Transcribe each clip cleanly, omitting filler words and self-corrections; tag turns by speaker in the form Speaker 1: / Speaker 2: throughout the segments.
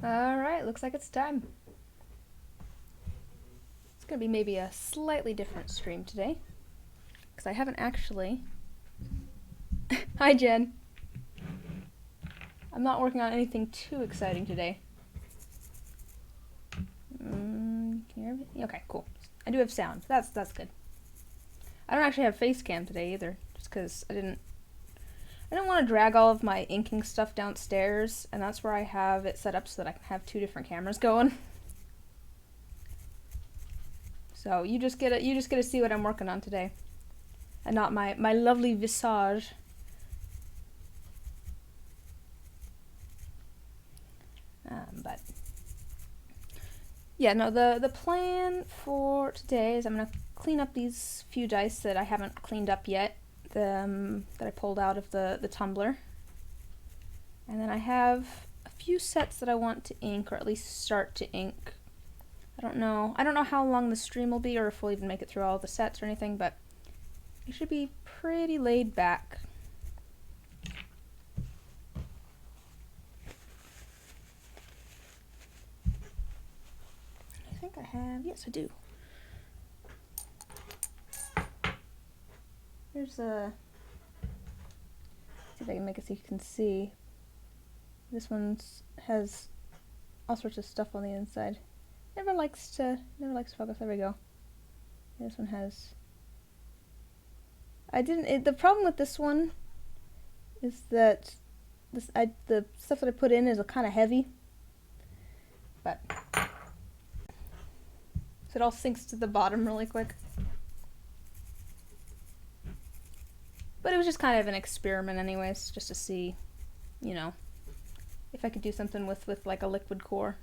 Speaker 1: Alright, looks like it's time. It's gonna be maybe a slightly different stream today. Because I haven't actually... Hi, Jen. I'm not working on anything too exciting today. Can you hear me? Okay, cool. I do have sound. That's good. I don't actually have face cam today either, just because I didn't want to drag all of my inking stuff downstairs, and that's where I have it set up so that I can have two different cameras going. So you just get to see what I'm working on today, and not my lovely visage. But yeah, no, the plan for today is I'm gonna clean up these few dice that I haven't cleaned up yet, that I pulled out of the tumbler, and then I have a few sets that I want to ink, or at least start to ink. I don't know how long the stream will be, or if we'll even make it through all the sets or anything, but it should be pretty laid back. I think I have, yes I do. Here's a, see if I can make it so you can see. This one has all sorts of stuff on the inside. Never likes to focus. There we go. This one has. The problem with this one is that the stuff that I put in is kind of heavy, but so it all sinks to the bottom really quick. But it was just kind of an experiment, anyways, just to see, you know, if I could do something with like a liquid core.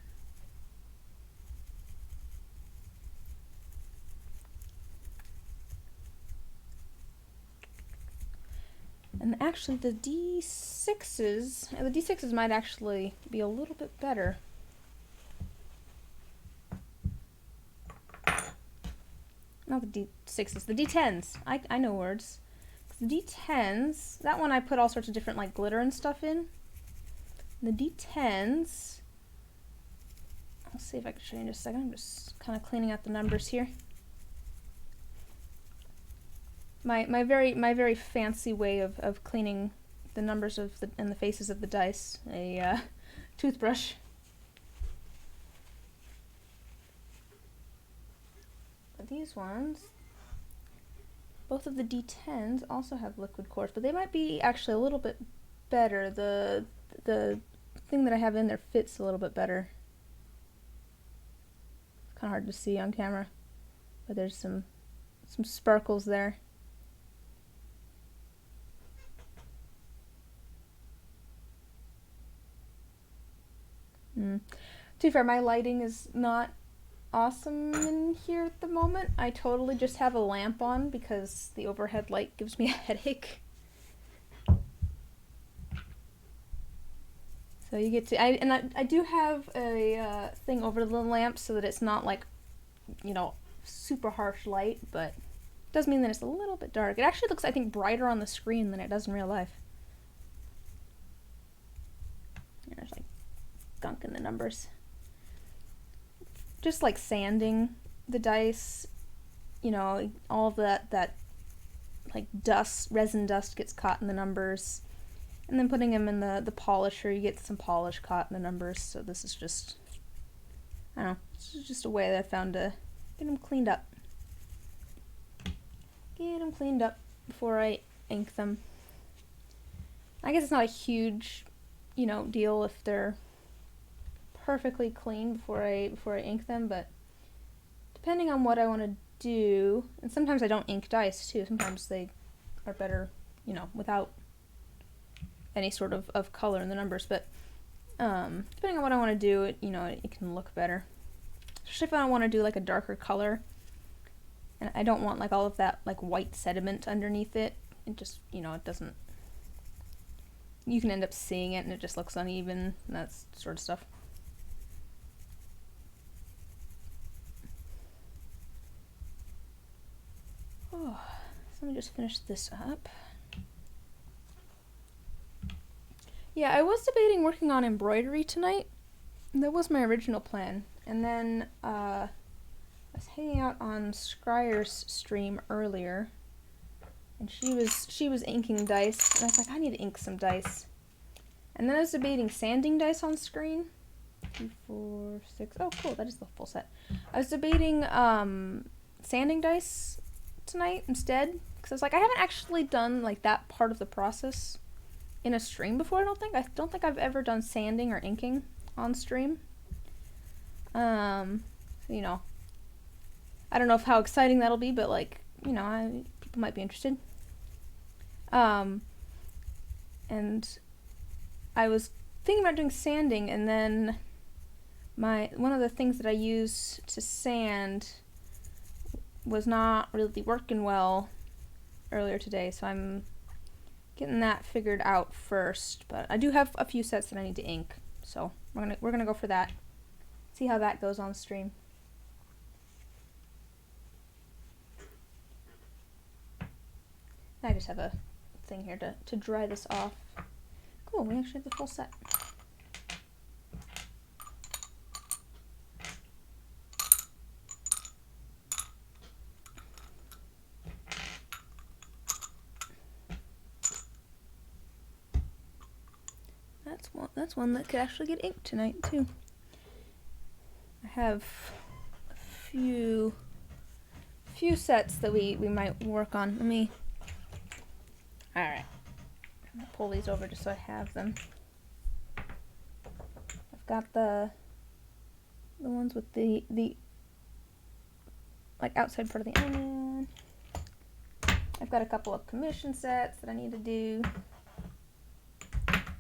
Speaker 1: And actually the D6s might actually be a little bit better. Not the D6s, the D10s. I know words. The D10s, that one I put all sorts of different like glitter and stuff in. The D10s, I'll see if I can show you in just a second. I'm just kind of cleaning out the numbers here. My very fancy way of cleaning the numbers and the faces of the dice. A toothbrush. But these ones, both of the D10s also have liquid cores, but they might be actually a little bit better. The thing that I have in there fits a little bit better. It's kind of hard to see on camera, but there's some sparkles there. To be fair, my lighting is not awesome in here at the moment. I totally just have a lamp on because the overhead light gives me a headache. So you get to, I do have a thing over the lamp so that it's not like, you know, super harsh light, but it does mean that it's a little bit dark. It actually looks, I think, brighter on the screen than it does in real life. There's like gunk in the numbers. Just like sanding the dice, you know, all of that like dust, resin dust gets caught in the numbers, and then putting them in the polisher, you get some polish caught in the numbers. So this is just, I don't know, this is just a way that I found to get them cleaned up. Get them cleaned up before I ink them. I guess it's not a huge, you know, deal if they're perfectly clean before I ink them, but depending on what I want to do, and sometimes I don't ink dice too, sometimes they are better, you know, without any sort of color in the numbers, but depending on what I want to do, it can look better. Especially if I don't want to do like a darker color, and I don't want like all of that like white sediment underneath it. It just, you know, it doesn't, you can end up seeing it and it just looks uneven and that sort of stuff. Oh, so let me just finish this up. Yeah, I was debating working on embroidery tonight, that was my original plan. And then I was hanging out on Scryer's stream earlier, and she was inking dice, and I was like, I need to ink some dice. And then I was debating sanding dice on screen. 2, 4, 6. Oh, cool! That is the full set. I was debating sanding dice tonight instead, because I was like, I haven't actually done like that part of the process in a stream before. I don't think I've ever done sanding or inking on stream. You know, I don't know how exciting that'll be, but like, you know, people might be interested. And I was thinking about doing sanding, and then one of the things that I use to sand was not really working well earlier today, so I'm getting that figured out first. But I do have a few sets that I need to ink, so we're gonna go for that. See how that goes on stream. I just have a thing here to dry this off. Cool, we actually have the full set. That's one that could actually get inked tonight too. I have a few sets that we might work on. Alright. I'm gonna pull these over just so I have them. I've got the ones with the like outside part of the onion. I've got a couple of commission sets that I need to do.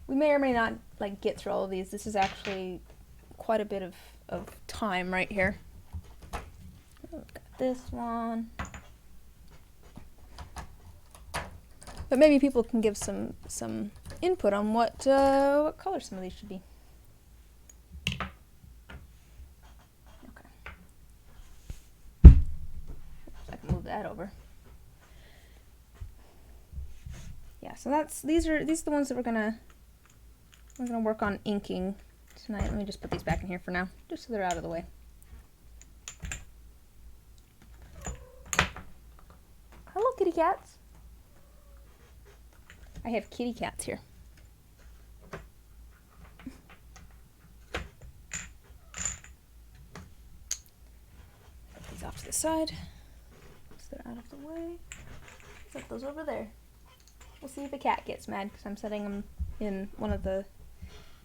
Speaker 1: We may or may not like get through all of these. This is actually quite a bit of time right here. Oh, we've got this one. But maybe people can give some input on what color some of these should be. Okay. I can move that over. Yeah, so these are the ones that we're gonna work on inking tonight. Let me just put these back in here for now, just so they're out of the way. Hello, kitty cats. I have kitty cats here. Put these off to the side, so they're out of the way. Set those over there. We'll see if the cat gets mad because I'm setting them in one of the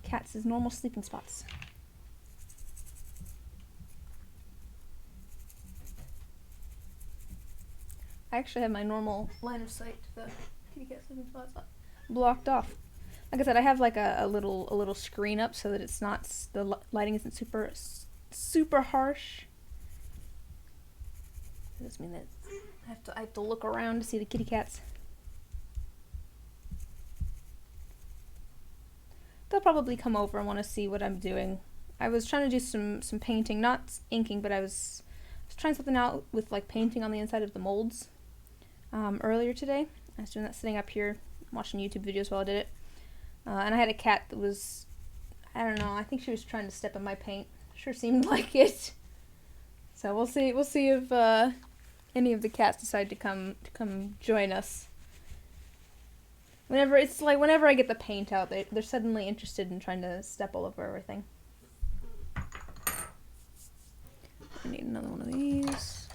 Speaker 1: cat's normal sleeping spots. I actually have my normal line of sight to the kitty cat sleeping spots blocked off. Like I said, I have like a little screen up so that it's not, the lighting isn't super harsh. Does this mean that I have to look around to see the kitty cats? They'll probably come over and want to see what I'm doing. I was trying to do some painting, not inking, but I was trying something out with like painting on the inside of the molds earlier today. I was doing that sitting up here watching YouTube videos while I did it. And I had a cat that was, I don't know, I think she was trying to step in my paint. Sure seemed like it. So we'll see if any of the cats decide to come join us. Whenever I get the paint out, they're suddenly interested in trying to step all over everything. I need another one of these.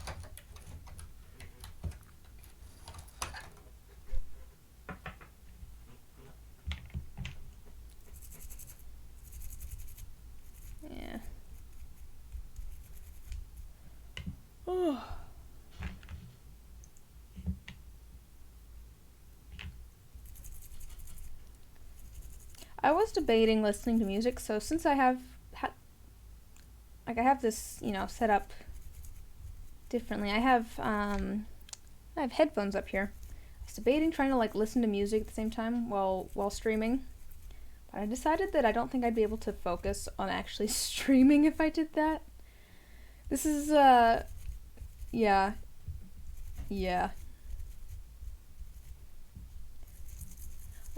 Speaker 1: Yeah. Oh. I was debating listening to music, so since I have I have this, set up differently. I have headphones up here. I was debating trying to like listen to music at the same time while streaming. But I decided that I don't think I'd be able to focus on actually streaming if I did that. This is yeah.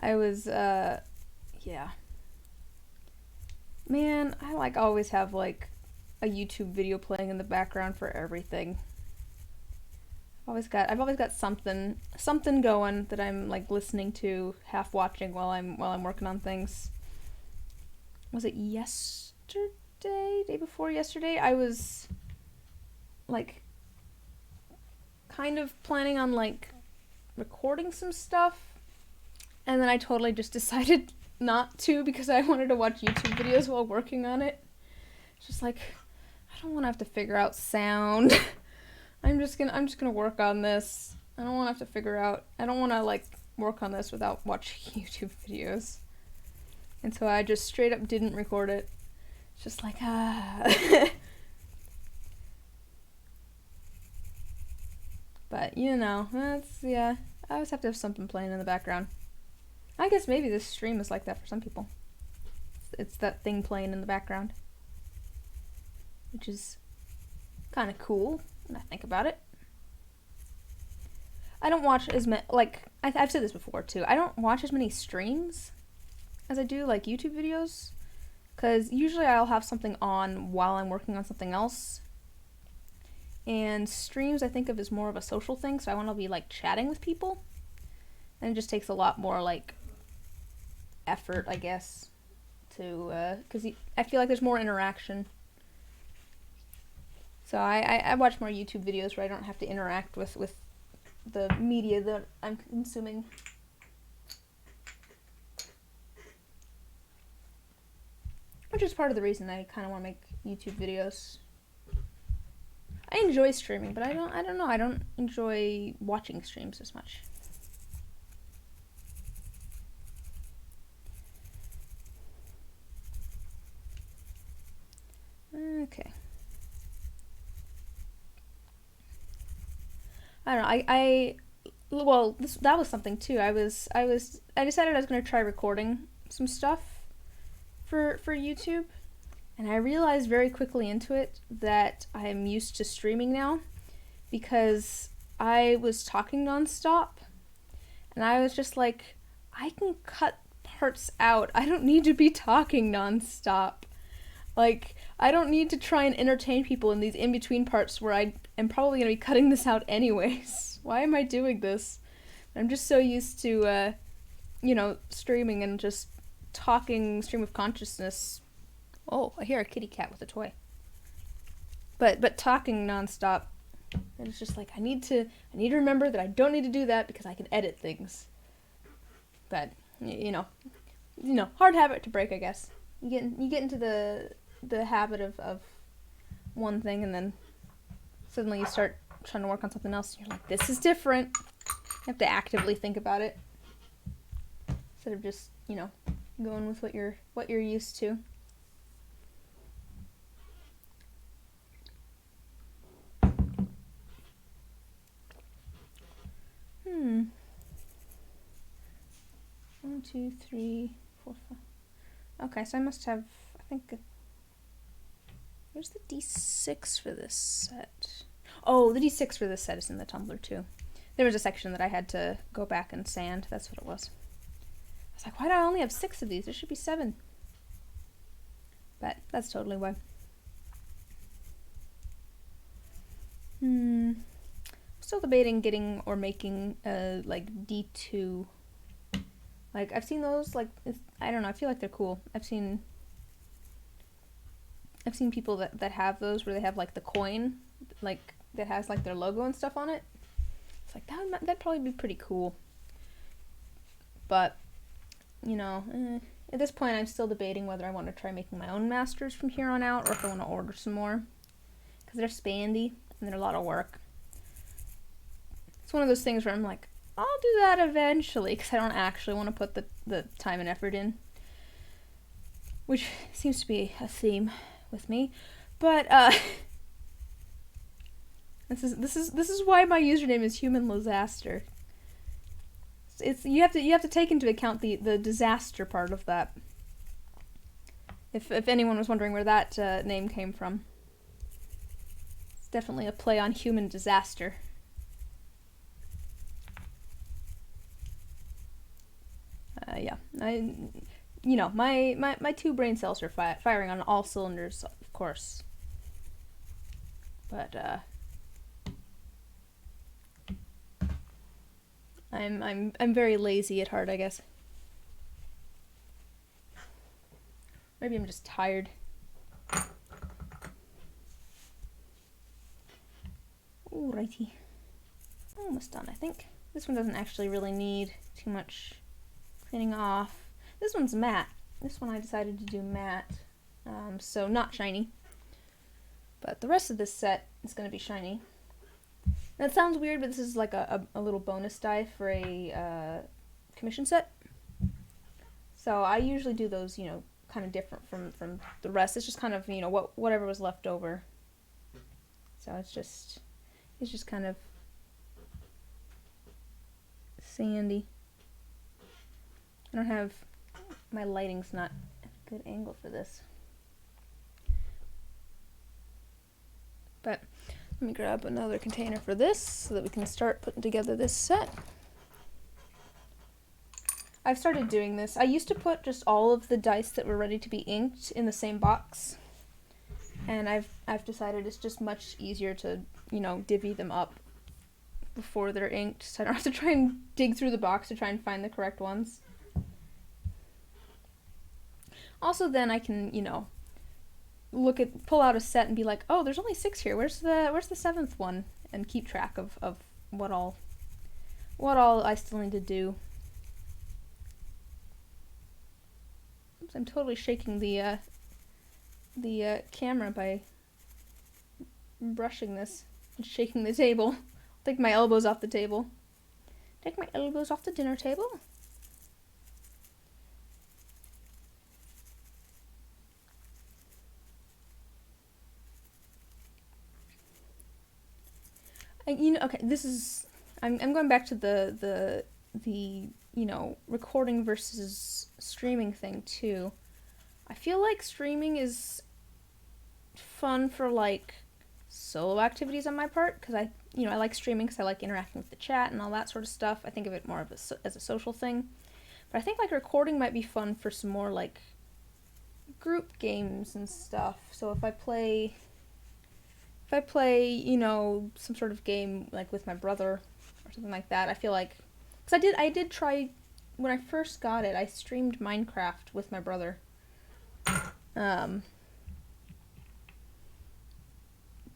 Speaker 1: I was yeah. Man, I like always have like a YouTube video playing in the background for everything. I've always got something going that I'm like listening to, half watching while I'm working on things. Was it yesterday? Day before yesterday? I was like kind of planning on like recording some stuff, and then I totally just decided not to because I wanted to watch YouTube videos while working on it. It's just like, I don't want to have to figure out sound. I'm just gonna work on this. I don't want to have to figure out. I don't want to like work on this without watching YouTube videos. And so I just straight up didn't record it. It's just like But you know, that's yeah. I always have to have something playing in the background. I guess maybe this stream is like that for some people. It's that thing playing in the background, which is kind of cool when I think about it. I don't watch as many, like, I've said this before too, I don't watch as many streams as I do like YouTube videos, because usually I'll have something on while I'm working on something else, and streams I think of as more of a social thing, so I want to be like chatting with people, and it just takes a lot more like effort, I guess, to, because I feel like there's more interaction. So I watch more YouTube videos where I don't have to interact with the media that I'm consuming. Which is part of the reason I kind of want to make YouTube videos. I enjoy streaming, but I don't know, I don't enjoy watching streams as much. Okay. I don't know, well, that was something too. I decided I was going to try recording some stuff for YouTube, and I realized very quickly into it that I am used to streaming now, because I was talking nonstop, and I was just like, I can cut parts out. I don't need to be talking nonstop. Like, I don't need to try and entertain people in these in-between parts where I am probably going to be cutting this out anyways. Why am I doing this? I'm just so used to, you know, streaming and just talking stream of consciousness. Oh, I hear a kitty cat with a toy. But talking nonstop, and it's just like, I need to remember that I don't need to do that because I can edit things. But, you know, hard habit to break, I guess. You get into the habit of one thing, and then suddenly you start trying to work on something else, and you're like, this is different. You have to actively think about it instead of just, you know, going with what you're used to. One, 2, 3, 4, 5. Okay, so I must have, I think, where's the D6 for this set? Oh, the D6 for this set is in the tumbler too. There was a section that I had to go back and sand. That's what it was. I was like, why do I only have 6 of these? There should be 7. But that's totally why. I'm still debating getting or making like D2. Like, I've seen those, like, I don't know, I feel like they're cool. I've seen people that have those where they have, like, the coin, like, that has, like, their logo and stuff on it. It's like, that'd probably be pretty cool. But, you know, at this point I'm still debating whether I want to try making my own masters from here on out, or if I want to order some more. Because they're spandy, and they're a lot of work. It's one of those things where I'm like, I'll do that eventually, because I don't actually want to put the time and effort in. Which seems to be a theme with me. But, this is why my username is Human Disaster. You have to take into account the disaster part of that. If anyone was wondering where that name came from. It's definitely a play on human disaster. Yeah, you know, my two brain cells are firing on all cylinders, of course. But I'm very lazy at heart, I guess. Maybe I'm just tired. Alrighty. Almost done, I think. This one doesn't actually really need too much cleaning off. This one's matte. This one I decided to do matte, so not shiny. But the rest of this set is going to be shiny. That sounds weird, but this is like a little bonus die for a commission set. So I usually do those, you know, kind of different from the rest. It's just kind of, you know, whatever was left over. So it's just kind of sandy. I don't have, my lighting's not a good angle for this. But let me grab another container for this so that we can start putting together this set. I've started doing this. I used to put just all of the dice that were ready to be inked in the same box. And I've decided it's just much easier to, you know, divvy them up before they're inked, so I don't have to try and dig through the box to try and find the correct ones. Also, then I can, you know, pull out a set and be like, oh, there's only 6 here. Where's the 7th one? And keep track of what all I still need to do. Oops, I'm totally shaking the camera by brushing this and shaking the table. Take my elbows off the table. Take my elbows off the dinner table. You know, okay, this is, I'm going back to the you know, recording versus streaming thing too. I feel like streaming is fun for like solo activities on my part, because I like streaming because I like interacting with the chat and all that sort of stuff. I think of it more of as a social thing. But I think like recording might be fun for some more like group games and stuff. So if I play, you know, some sort of game like with my brother or something like that, I feel like, because I did try, when I first got it, I streamed Minecraft with my brother.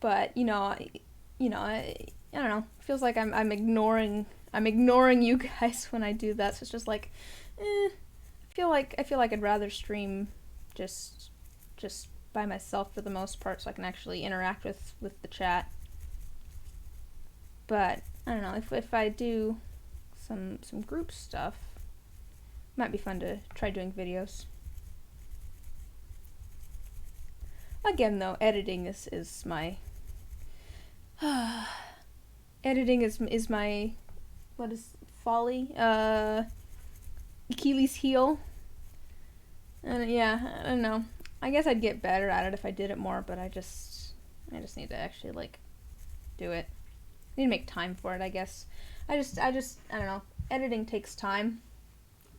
Speaker 1: But I don't know. It feels like I'm ignoring you guys when I do that. So it's just like, I feel like I'd rather stream just by myself for the most part, so I can actually interact with the chat. But I don't know, if I do some group stuff, it might be fun to try doing videos. Again, though, editing is my editing is my, what is folly? Achilles heel. And yeah, I don't know. I guess I'd get better at it if I did it more, but I just need to actually like do it. I need to make time for it, I guess. I don't know. Editing takes time.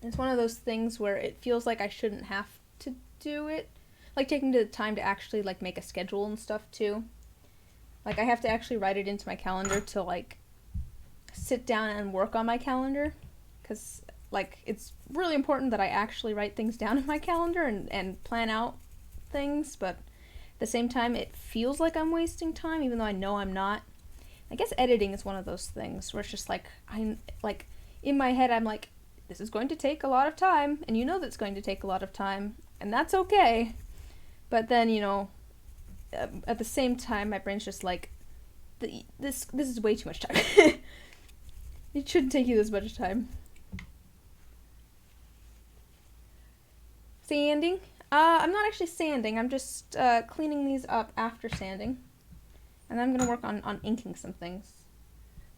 Speaker 1: It's one of those things where it feels like I shouldn't have to do it. Like taking the time to actually like make a schedule and stuff too. Like I have to actually write it into my calendar to like sit down and work on my calendar, because like it's really important that I actually write things down in my calendar and plan out things, but at the same time it feels like I'm wasting time even though I know I'm not. I guess editing is one of those things where it's just like, I'm like, in my head I'm like, this is going to take a lot of time, and you know that's going to take a lot of time, and that's okay. But then, you know, at the same time, my brain's just like, this is way too much time. It shouldn't take you this much time. Sanding? I'm not actually sanding. I'm just cleaning these up after sanding, and I'm gonna work on inking some things.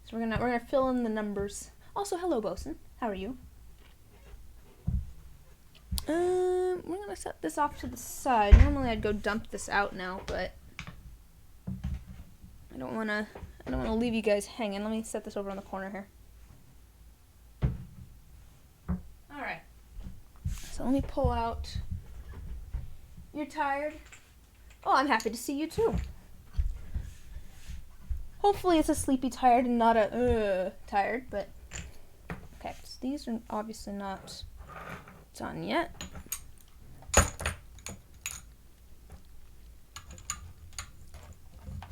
Speaker 1: So we're gonna fill in the numbers. Also, hello, Bosun. How are you? We're gonna set this off to the side. Normally I'd go dump this out now, but I don't wanna leave you guys hanging. Let me set this over on the corner here. Alright. So So let me pull out. You're tired? Oh, I'm happy to see you too. Hopefully it's a sleepy tired and not a tired, but okay, so these are obviously not done yet.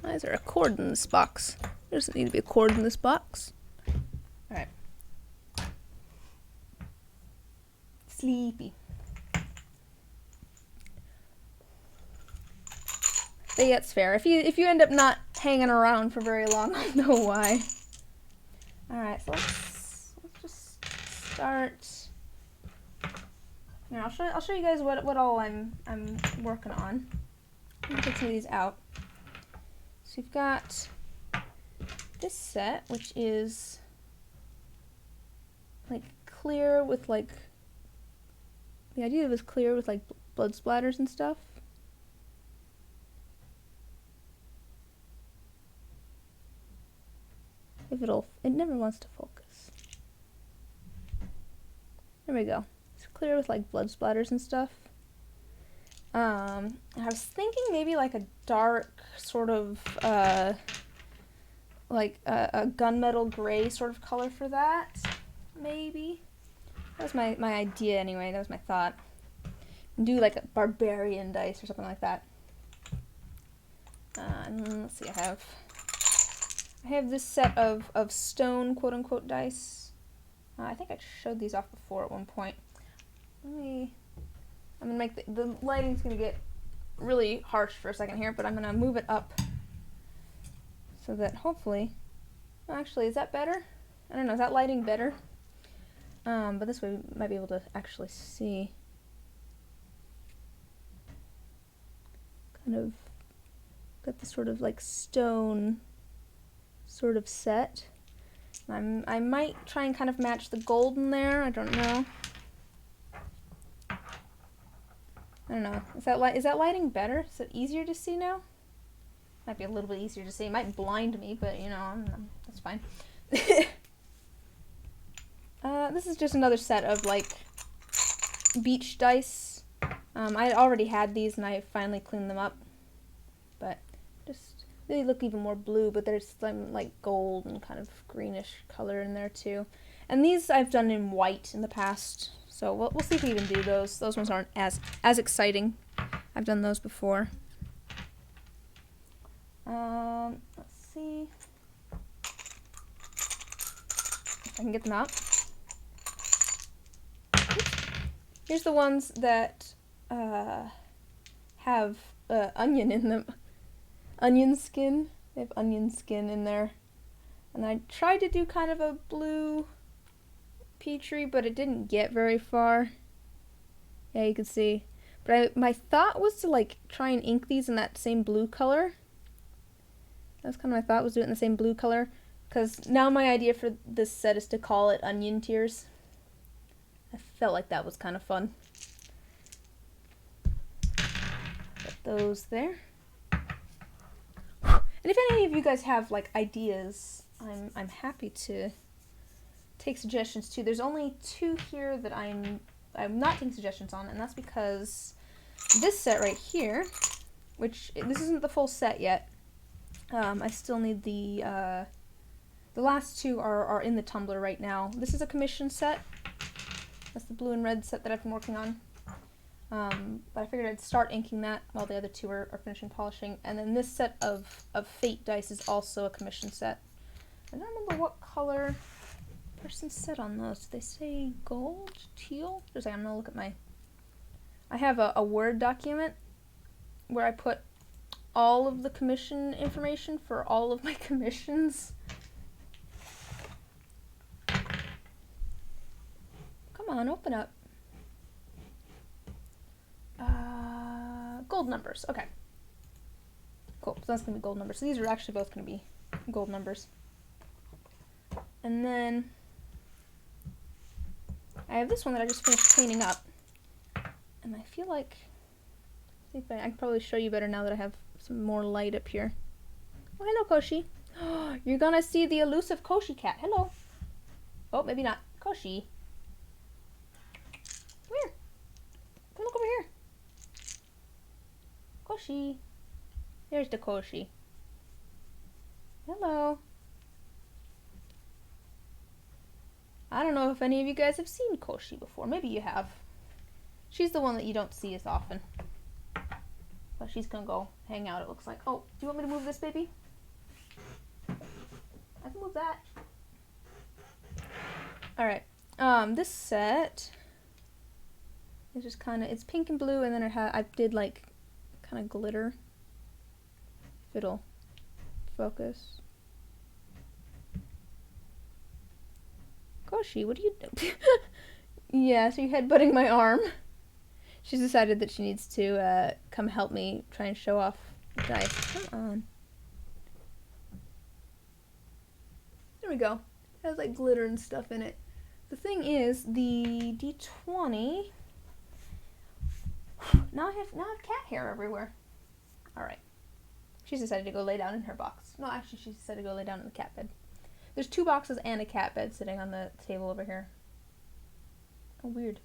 Speaker 1: Why is there a cord in this box? There doesn't need to be a cord in this box. Alright. Sleepy. But yeah, it's fair. If you end up not hanging around for very long, I'll know why. Alright, so let's just start. Now I'll show you guys what all I'm working on. Let me take some of these out. So you've got this set, which is like clear with like, the idea was clear with like blood splatters and stuff. If it never wants to focus. There we go. It's clear with like blood splatters and stuff. I was thinking maybe like a dark sort of like a gunmetal gray sort of color for that, maybe. That was my idea anyway. That was my thought. And do like a barbarian dice or something like that. And let's see, I have this set of stone quote unquote dice. I think I showed these off before at one point. I'm gonna make the lighting's gonna get really harsh for a second here, but I'm gonna move it up so that hopefully, actually, is that better? I don't know, is that lighting better? But this way we might be able to actually see. Kind of got this sort of like stone sort of set. I might try and kind of match the gold in there. I don't know. I don't know. Is that lighting better? Is it easier to see now? Might be a little bit easier to see. It might blind me, but you know, that's fine. This is just another set of like beach dice. I already had these and I finally cleaned them up, but just they look even more blue, but there's some like gold and kind of greenish color in there too. And these I've done in white in the past, so we'll see if we even do those. Those ones aren't as exciting. I've done those before. Let's see if I can get them out. Here's the ones that have onion in them. Onion skin. They have onion skin in there. And I tried to do kind of a blue Petrie, but it didn't get very far. Yeah, you can see. But my thought was to like try and ink these in that same blue color. That's kind of my thought, was do it in the same blue color. Because now my idea for this set is to call it Onion Tears. I felt like that was kind of fun. Put those there. And if any of you guys have like ideas, I'm happy to take suggestions too. There's only 2 here that I'm not taking suggestions on, and that's because this set right here, which this isn't the full set yet. I still need the last 2 are in the tumbler right now. This is a commission set. That's the blue and red set that I've been working on. But I figured I'd start inking that while the other 2 are finishing polishing. And then this set of Fate dice is also a commission set. I don't remember what color person said on those. Did they say gold? Teal? Just like, I'm gonna look at my... I have a Word document where I put all of the commission information for all of my commissions. Come on, open up. Gold numbers. Okay. Cool. So that's going to be gold numbers. So these are actually both going to be gold numbers. And then I have this one that I just finished cleaning up. And I feel like I can probably show you better now that I have some more light up here. Oh, hello, Koshi. You're going to see the elusive Koshi cat. Hello. Oh, maybe not. Koshi. Come here. Koshi. There's the Koshi. Hello. I don't know if any of you guys have seen Koshi before. Maybe you have. She's the one that you don't see as often. But she's gonna go hang out, it looks like. Oh, do you want me to move this, baby? I can move that. Alright. This set is just kind of, it's pink and blue, and then I did like kind of glitter. If it'll focus. Koshi, what are you doing? Yeah, so you're headbutting my arm. She's decided that she needs to come help me try and show off dice. Come on. There we go. It has like glitter and stuff in it. The thing is, the D20. Now I have cat hair everywhere. Alright. She's decided to go lay down in her box. No, actually she decided to go lay down in the cat bed. There's 2 boxes and a cat bed sitting on the table over here. Oh, weird.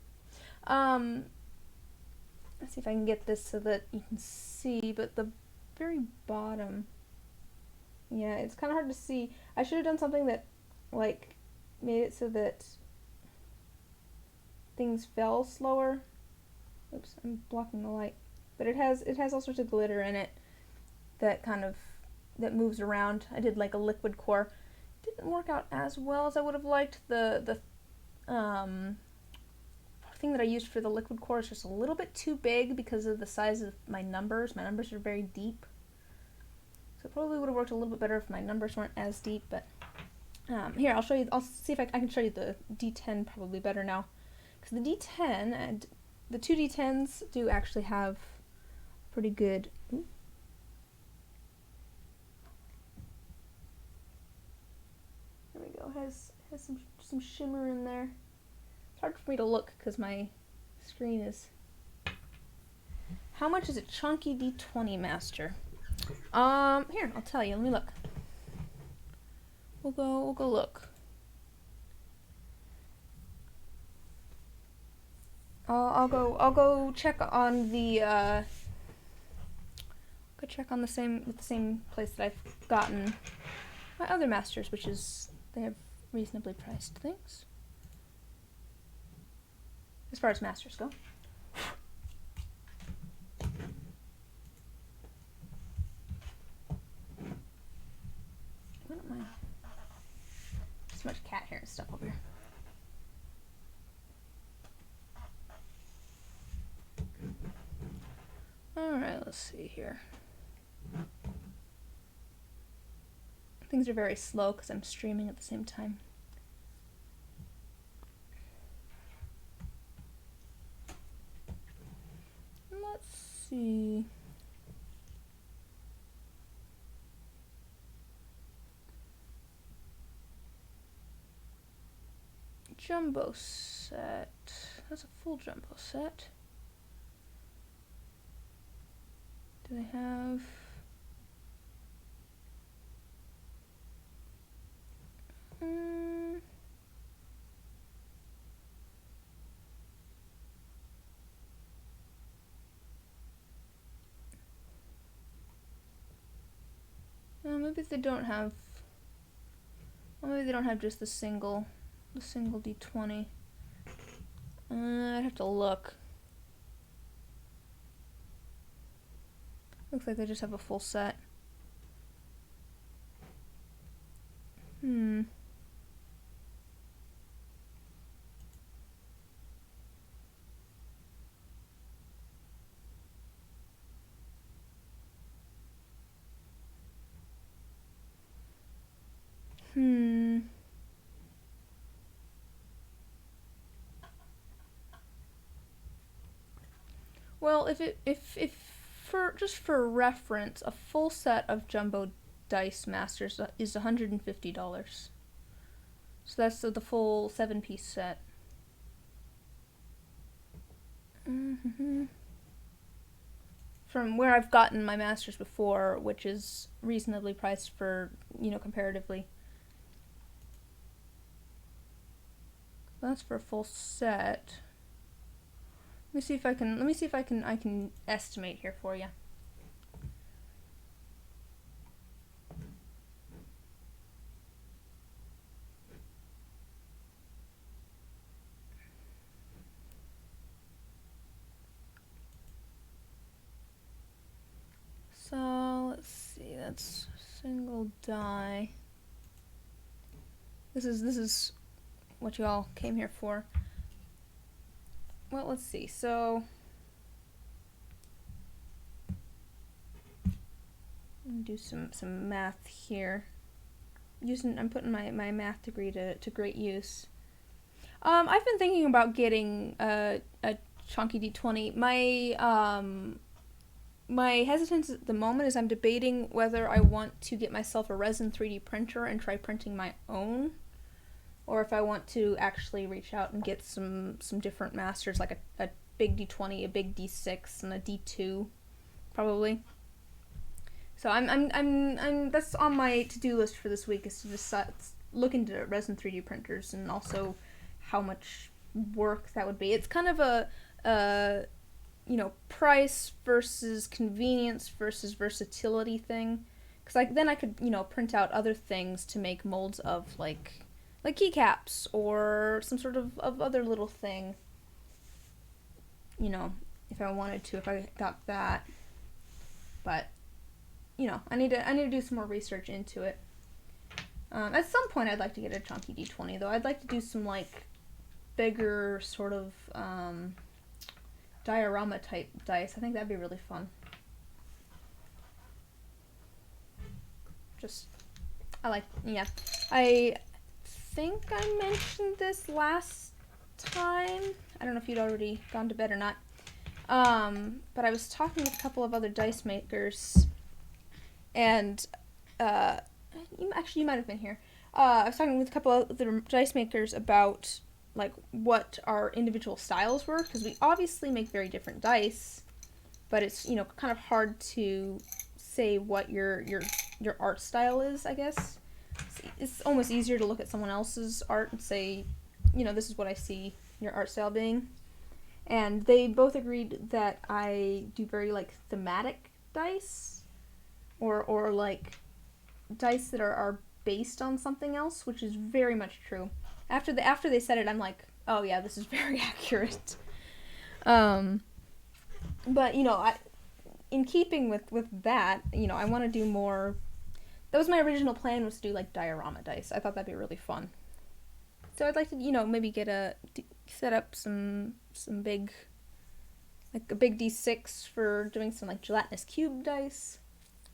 Speaker 1: Let's see if I can get this so that you can see, but the very bottom, yeah, it's kind of hard to see. I should have done something that, like, made it so that things fell slower. Oops, I'm blocking the light. But it has all sorts of glitter in it that that moves around. I did like a liquid core. Didn't work out as well as I would have liked. The thing that I used for the liquid core is just a little bit too big because of the size of my numbers. My numbers are very deep. So it probably would have worked a little bit better if my numbers weren't as deep, but here, I'll show you, I'll see if I can show you the D10 probably better now. Because the D10, and the 2 D10s do actually have pretty good, ooh. There we go, has some shimmer in there. It's hard for me to look because my screen is... How much is a chunky D20 master? Here, I'll tell you, let me look. We'll go look. I'll go check on the go check on the same place that I've gotten my other masters, which is they have reasonably priced things as far as masters go. What am I? So much cat hair and stuff over here. Alright, let's see here. Things are very slow because I'm streaming at the same time. Let's see. Jumbo set. That's a full jumbo set. Do they have... maybe they don't have... Well, maybe they don't have just the single D20. I'd have to look. Looks like they just have a full set. Well, for reference, a full set of jumbo dice masters is $150. So that's the full 7-piece set. From where I've gotten my masters before, which is reasonably priced for, comparatively. That's for a full set. Let me see if I can estimate here for you. that's single die. This is what you all came here for. Well, let's see. So I'm gonna do some math here. I'm putting my math degree to great use. I've been thinking about getting a chunky D20. My hesitance at the moment is I'm debating whether I want to get myself a resin 3D printer and try printing my own, or if I want to actually reach out and get some different masters, like a big D20, a big D6, and a D2, probably. So I'm that's on my to-do list for this week, is to decide, look into resin 3D printers and also how much work that would be. It's kind of a price versus convenience versus versatility thing, because then I could print out other things to make molds of, like keycaps or some sort of other little thing, if I wanted to, if I got that. But I need to do some more research into it. At some point I'd like to get a chunky D20, though. I'd like to do some bigger sort of diorama type dice. I think that'd be really fun. I think I mentioned this last time. I don't know if you'd already gone to bed or not. But I was talking with a couple of other dice makers, and you might have been here. I was talking with a couple of other dice makers about what our individual styles were, because we obviously make very different dice, but it's kind of hard to say what your art style is, I guess. It's almost easier to look at someone else's art and say, this is what I see your art style being. And they both agreed that I do very thematic dice, or dice that are based on something else, which is very much true. After they said it, I'm like, oh yeah, this is very accurate. But in keeping with that, I want to do more. That was my original plan, was to do diorama dice. I thought that'd be really fun. So I'd like to maybe set up some big, a big D6 for doing some gelatinous cube dice.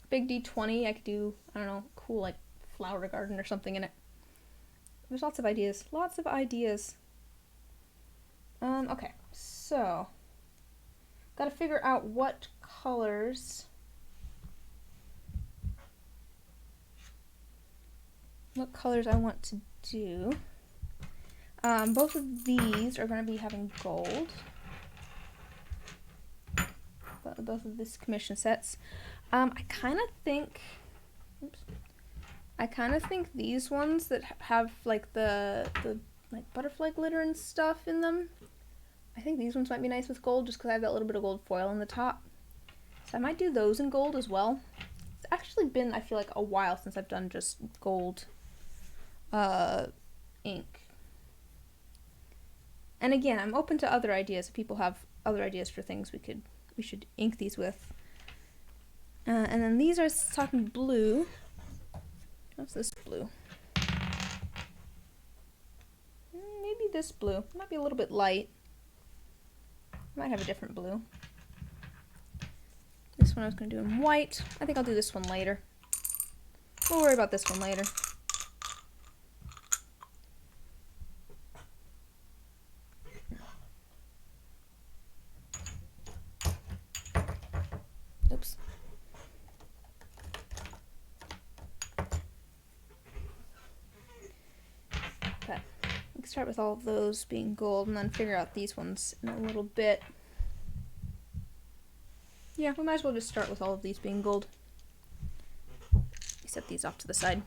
Speaker 1: Big D20, I could do, I don't know, cool flower garden or something in it. There's lots of ideas. Okay, so gotta figure out what colors I want to do. Both of these are going to be having gold. Both of these commission sets. I kind of think these ones that have the butterfly glitter and stuff in them, I think these ones might be nice with gold, just because I have that little bit of gold foil on the top. So I might do those in gold as well. It's actually been, I feel a while since I've done just gold ink. And again, I'm open to other ideas. If people have other ideas for things we should ink these with. And then these are talking blue. What's this blue? Maybe this blue. Might be a little bit light. Might have a different blue. This one I was going to do in white. I think I'll do this one later. We'll worry about this one later. Oops. Okay. We can start with all of those being gold and then figure out these ones in a little bit. Yeah, we might as well just start with all of these being gold. Set these off to the side.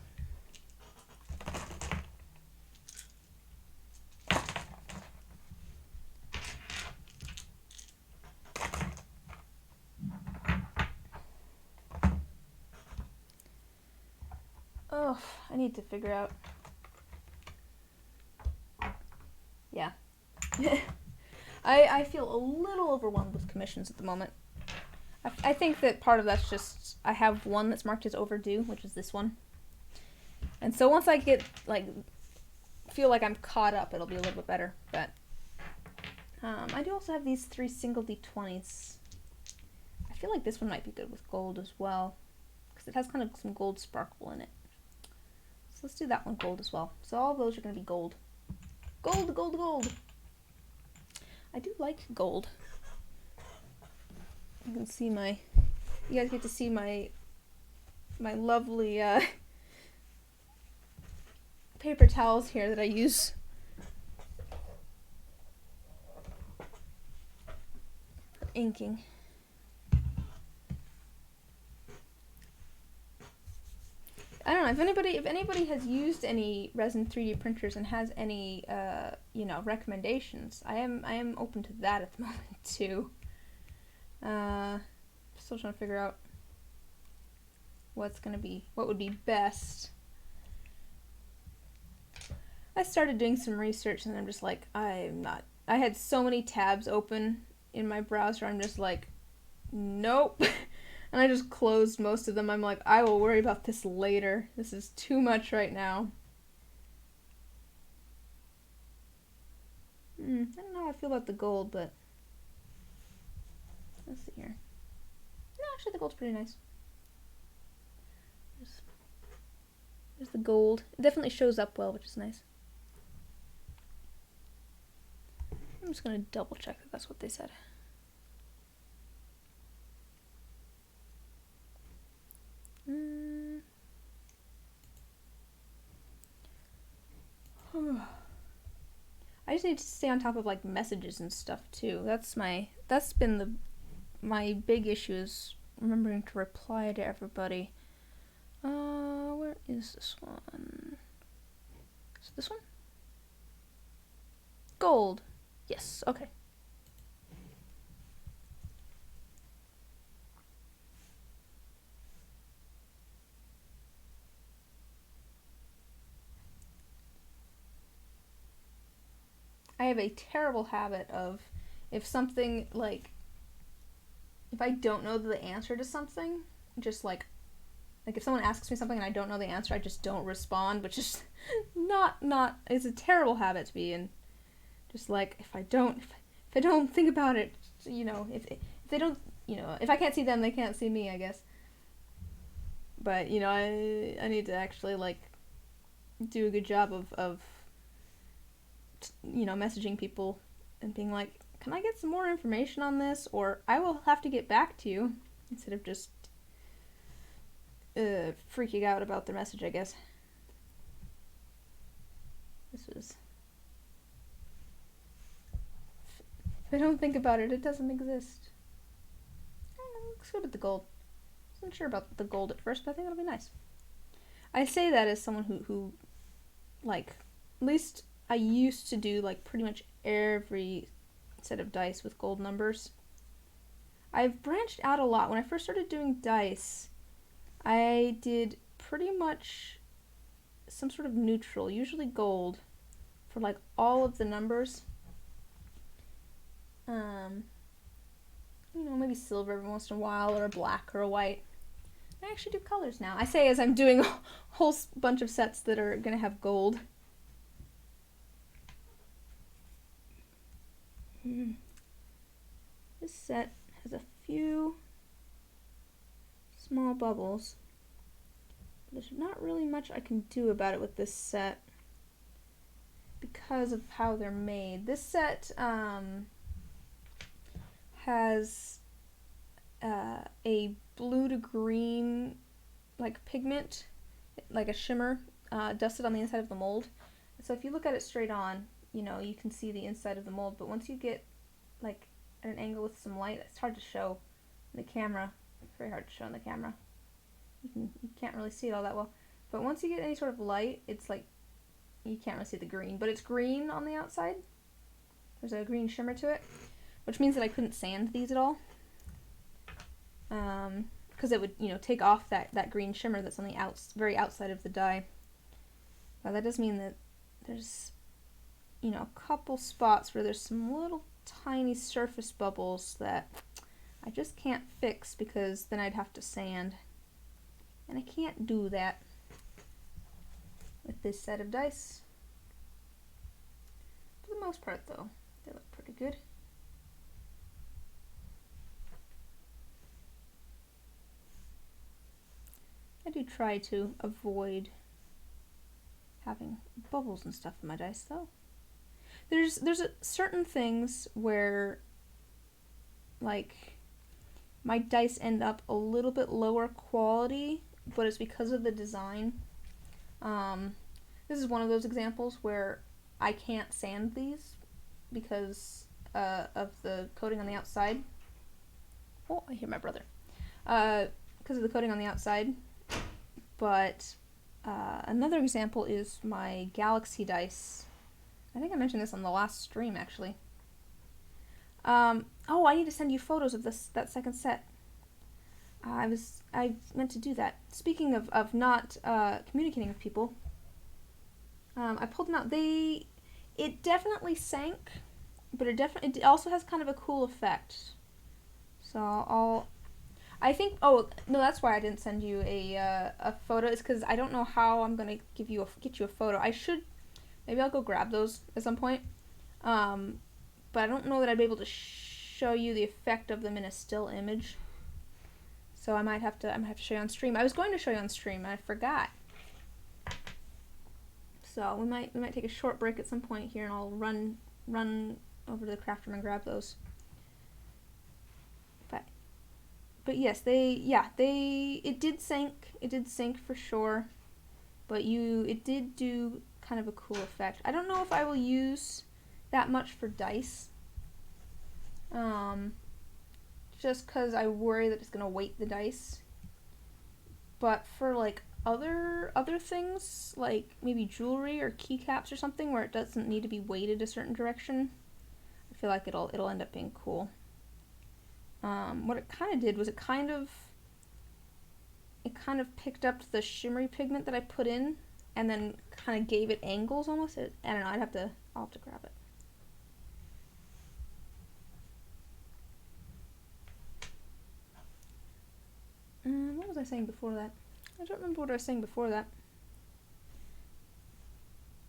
Speaker 1: Oh, I need to figure out. Yeah. I feel a little overwhelmed with commissions at the moment. I think that part of that's just I have one that's marked as overdue, which is this one. And so once I get like feel like I'm caught up, it'll be a little bit better. But I do also have these 3 single D20s. I feel like this one might be good with gold as well, because it has kind of some gold sparkle in it. So let's do that one gold as well. So all of those are going to be gold. Gold, gold, gold. I do like gold. You can see you guys get to see my lovely paper towels here that I use for inking. I don't know if anybody has used any resin 3D printers and has any recommendations. I am open to that at the moment too. Still trying to figure out what would be best. I started doing some research and I'm just like, I had so many tabs open in my browser, I'm just like, nope. And I just closed most of them. I'm like, I will worry about this later. This is too much right now. I don't know how I feel about the gold, but let's see here. No, actually the gold's pretty nice. There's the gold. It definitely shows up well, which is nice. I'm just going to double check that that's what they said. I just need to stay on top of like messages and stuff too. That's been my big issue is remembering to reply to everybody. Where is this one? Is it this one? Gold. Yes, okay. I have a terrible habit of if something like if I don't know the answer to something, just like if someone asks me something and I don't know the answer, I just don't respond, which is not it's a terrible habit to be in. Just like if I don't think about it, if they don't, if I can't see them, they can't see me, I guess. But I need to actually like do a good job of messaging people and being like, can I get some more information on this, or I will have to get back to you, instead of just freaking out about their message, I guess. If I don't think about it, it doesn't exist. I don't know, looks good with the gold. I wasn't sure about the gold at first, but I think it'll be nice. I say that as someone who like, at least I used to do like pretty much every set of dice with gold numbers. I've branched out a lot. When I first started doing dice, I did pretty much some sort of neutral, usually gold, for like all of the numbers. Maybe silver every once in a while, or a black or a white. I actually do colors now. I say as I'm doing a whole bunch of sets that are gonna have gold. This set has a few small bubbles. There's not really much I can do about it with this set because of how they're made. This set has a blue to green like pigment, like a shimmer, dusted on the inside of the mold. So if you look at it straight on, you can see the inside of the mold, but once you get like at an angle with some light, it's hard to show in the camera. It's very hard to show in the camera. You can't really see it all that well. But once you get any sort of light, it's like you can't really see the green, but it's green on the outside. There's a green shimmer to it, which means that I couldn't sand these at all, because it would take off that green shimmer that's on the very outside of the die. But that does mean that there's a couple spots where there's some little tiny surface bubbles that I just can't fix because then I'd have to sand. And I can't do that with this set of dice. For the most part though, they look pretty good. I do try to avoid having bubbles and stuff in my dice though. There's certain things where like my dice end up a little bit lower quality, but it's because of the design. This is one of those examples where I can't sand these because of the coating on the outside. Oh, I hear my brother. Because of the coating on the outside. But another example is my Galaxy dice. I think I mentioned this on the last stream, actually. Oh, I need to send you photos of that second set. I meant to do that. Speaking of not communicating with people, I pulled them out. It definitely sank, but it also has kind of a cool effect. So I think. Oh no, that's why I didn't send you a photo. It's because I don't know how I'm gonna get you a photo. I should. Maybe I'll go grab those at some point. But I don't know that I'd be able to show you the effect of them in a still image. So I might have to show you on stream. I was going to show you on stream and I forgot. So we might take a short break at some point here and I'll run over to the craft room and grab those. But yes, it did sink for sure. But it did do kind of a cool effect. I don't know if I will use that much for dice. Just because I worry that it's going to weight the dice. But for like other things, like maybe jewelry or keycaps or something where it doesn't need to be weighted a certain direction, I feel like it'll end up being cool. What it kind of did was it kind of picked up the shimmery pigment that I put in and then kind of gave it angles almost. I don't know, I'll have to grab it. What was I saying before that? I don't remember what I was saying before that.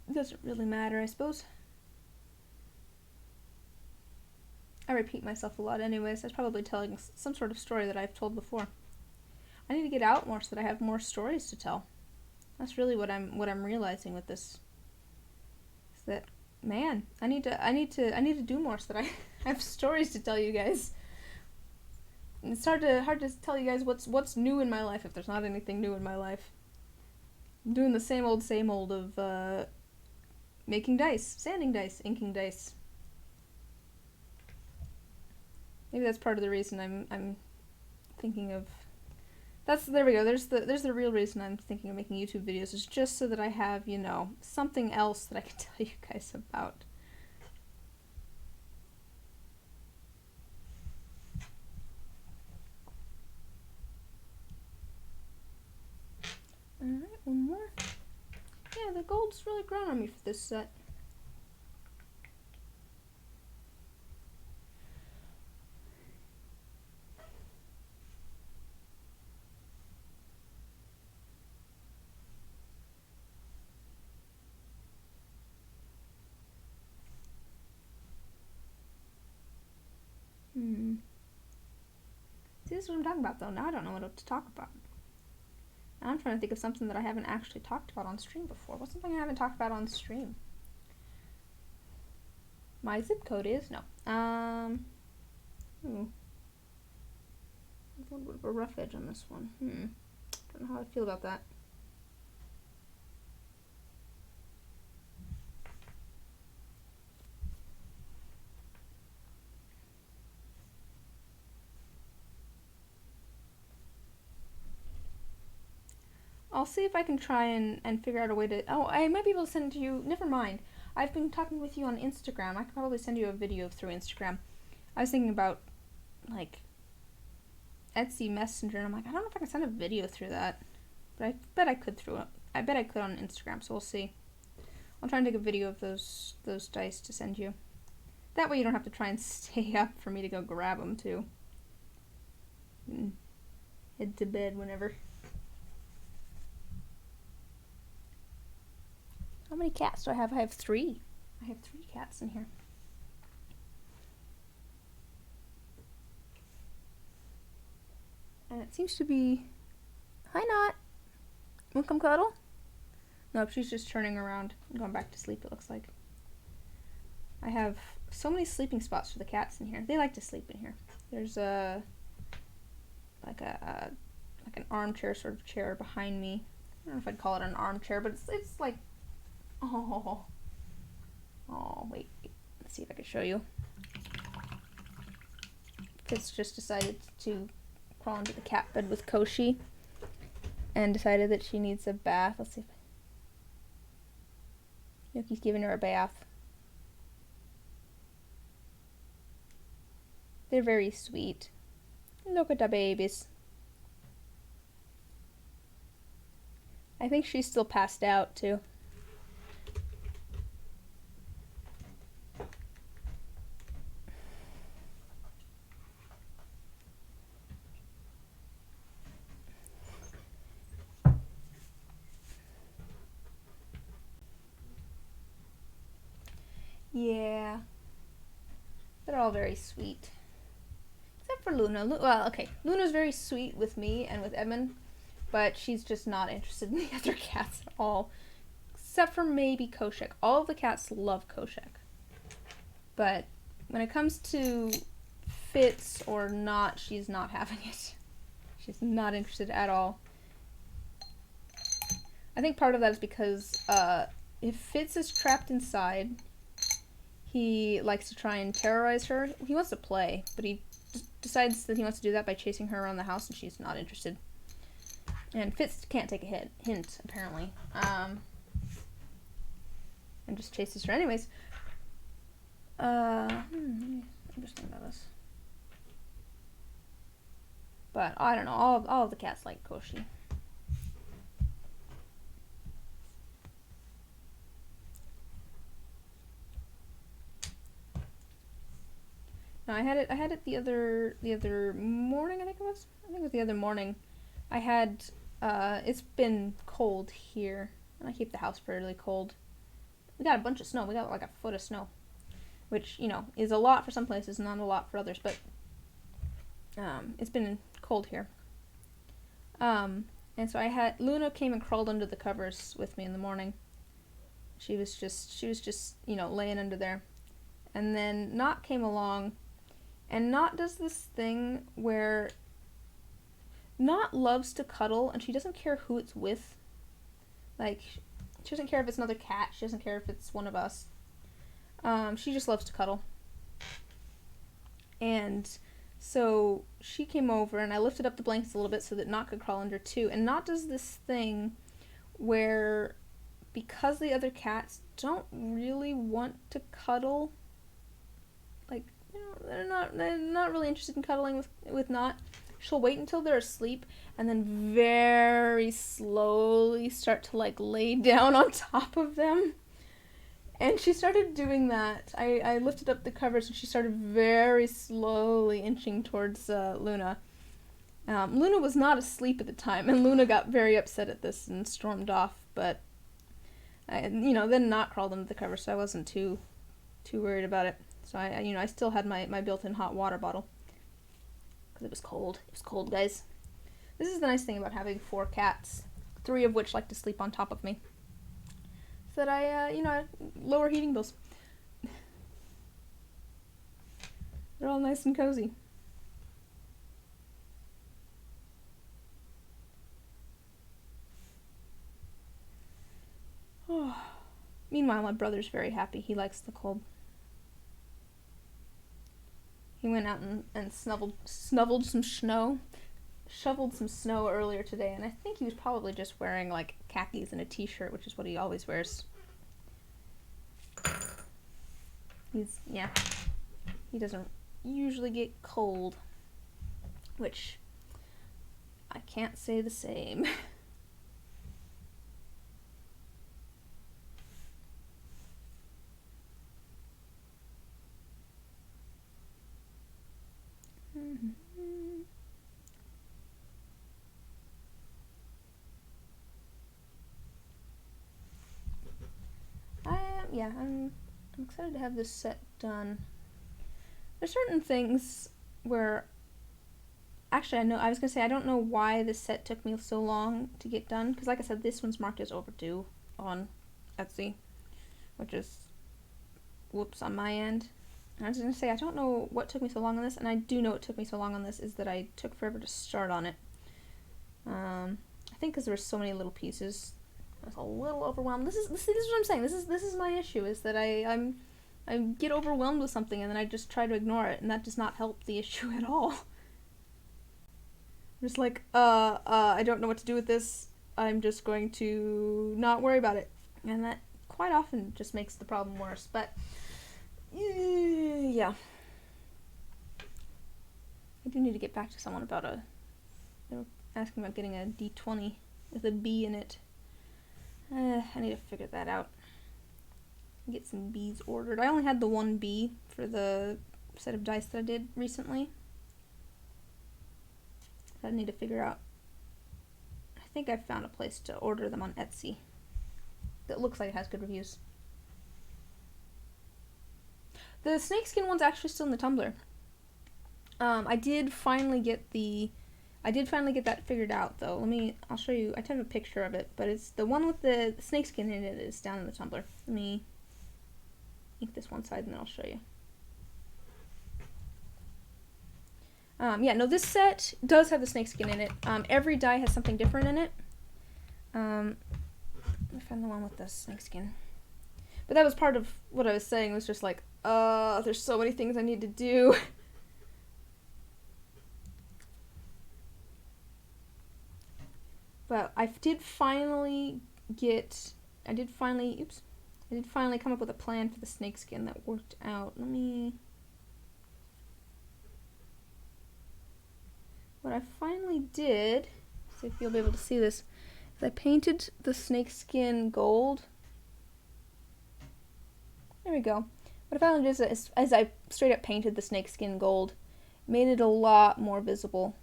Speaker 1: It doesn't really matter, I suppose. I repeat myself a lot anyways. I was probably telling some sort of story that I've told before. I need to get out more so that I have more stories to tell. That's really what I'm realizing with this. Is that, man, I need to do more so that I have stories to tell you guys. And it's hard to tell you guys what's new in my life if there's not anything new in my life. I'm doing the same old of making dice, sanding dice, inking dice. Maybe that's part of the reason I'm thinking of. There we go. There's the real reason I'm thinking of making YouTube videos, is just so that I have, something else that I can tell you guys about. Alright, one more. Yeah, the gold's really grown on me for this set. See, this is what I'm talking about, though. Now I don't know what to talk about. I'm trying to think of something that I haven't actually talked about on stream before. What's something I haven't talked about on stream? My zip code is? No. A little bit of a rough edge on this one. Don't know how I feel about that. I'll see if I can try and figure out a way to... Oh, I might be able to send to you... Never mind. I've been talking with you on Instagram. I could probably send you a video through Instagram. I was thinking about, like, Etsy Messenger, and I'm like, I don't know if I can send a video through that. But I bet I could I bet I could on Instagram, so we'll see. I'll try and take a video of those dice to send you. That way you don't have to try and stay up for me to go grab them, too. and head to bed whenever. How many cats do I have? I have 3. I have 3 cats in here. And it seems to be... Hi, Knot. Wanna come cuddle? Nope, she's just turning around and going back to sleep, it looks like. I have so many sleeping spots for the cats in here. They like to sleep in here. There's like an armchair sort of chair behind me. I don't know if I'd call it an armchair, but it's like... Oh, wait. Let's see if I can show you. Fitz just decided to crawl into the cat bed with Koshi and decided that she needs a bath. Let's see if Yoki's giving her a bath. They're very sweet. Look at the babies. I think she's still passed out too. Yeah. They're all very sweet. Except for Luna. Well, okay. Luna's very sweet with me and with Edmund, but she's just not interested in the other cats at all. Except for maybe Koshek. All of the cats love Koshek. But when it comes to Fitz or not, she's not having it. She's not interested at all. I think part of that is because if Fitz is trapped inside, he likes to try and terrorize her. He wants to play, but he decides that he wants to do that by chasing her around the house, and she's not interested. And Fitz can't take a hint, apparently. And just chases her anyways. I'm just thinking about this. But, I don't know, all of the cats like Koshi. No, I had it the other morning, I think it was. I think it was the other morning. I had, it's been cold here, and I keep the house fairly cold. We got a bunch of snow. We got like a foot of snow, which, you know, is a lot for some places, not a lot for others, but it's been cold here. And so Luna came and crawled under the covers with me in the morning. She was just, you know, laying under there. And then Knot came along, and Knot does this thing where Knot loves to cuddle, and she doesn't care who it's with. Like, she doesn't care if it's another cat. She doesn't care if it's one of us. She just loves to cuddle. And so she came over, and I lifted up the blankets a little bit so that Knot could crawl under too. And Knot does this thing where, because the other cats don't really want to cuddle, like, you know, they're not really interested in cuddling with Knot. She'll wait until they're asleep and then very slowly start to like lay down on top of them. And she started doing that. I lifted up the covers and she started very slowly inching towards Luna. Luna was not asleep at the time, and Luna got very upset at this and stormed off. But you know, then Knot crawled under the covers, so I wasn't too worried about it. So I still had my built-in hot water bottle because it was cold. It was cold, guys. This is the nice thing about having 4 cats, 3 of which like to sleep on top of me, so that I lower heating bills. They're all nice and cozy. Oh. Meanwhile, my brother's very happy. He likes the cold. He went out and shoveled some snow earlier today, and I think he was probably just wearing like khakis and a t-shirt, which is what he always wears. He doesn't usually get cold, which I can't say the same. yeah, I'm excited to have this set done. There's certain things where, actually, I was gonna say I don't know why this set took me so long to get done, because like I said, this one's marked as overdue on Etsy, which is whoops on my end. I was gonna say I don't know what took me so long on this, and I do know what took me so long on this is that I took forever to start on it. I think because there were so many little pieces, I was a little overwhelmed. This is what I'm saying. This is my issue, is that I get overwhelmed with something and then I just try to ignore it, and that does not help the issue at all. I'm just like, I don't know what to do with this. I'm just going to not worry about it, and that quite often just makes the problem worse. But yeah, I do need to get back to someone about they were asking about getting a D20 with a B in it. I need to figure that out. Get some Bs ordered. I only had the one B for the set of dice that I did recently. I need to figure out. I think I found a place to order them on Etsy that looks like it has good reviews. The snakeskin one's actually still in the tumbler. I did finally get that figured out, though. I'll show you. I took a picture of it, but it's the one with the snakeskin in it is down in the tumbler. Let me ink this one side and then I'll show you. Yeah, no, this set does have the snakeskin in it. Every die has something different in it. Let me find the one with the snakeskin. But that was part of what I was saying. It was just like, there's so many things I need to do. But I did finally come up with a plan for the snakeskin that worked out. What I finally did, see if you'll be able to see this, is I painted the snakeskin gold. There we go. What I finally did is, as I straight up painted the snakeskin gold, made it a lot more visible.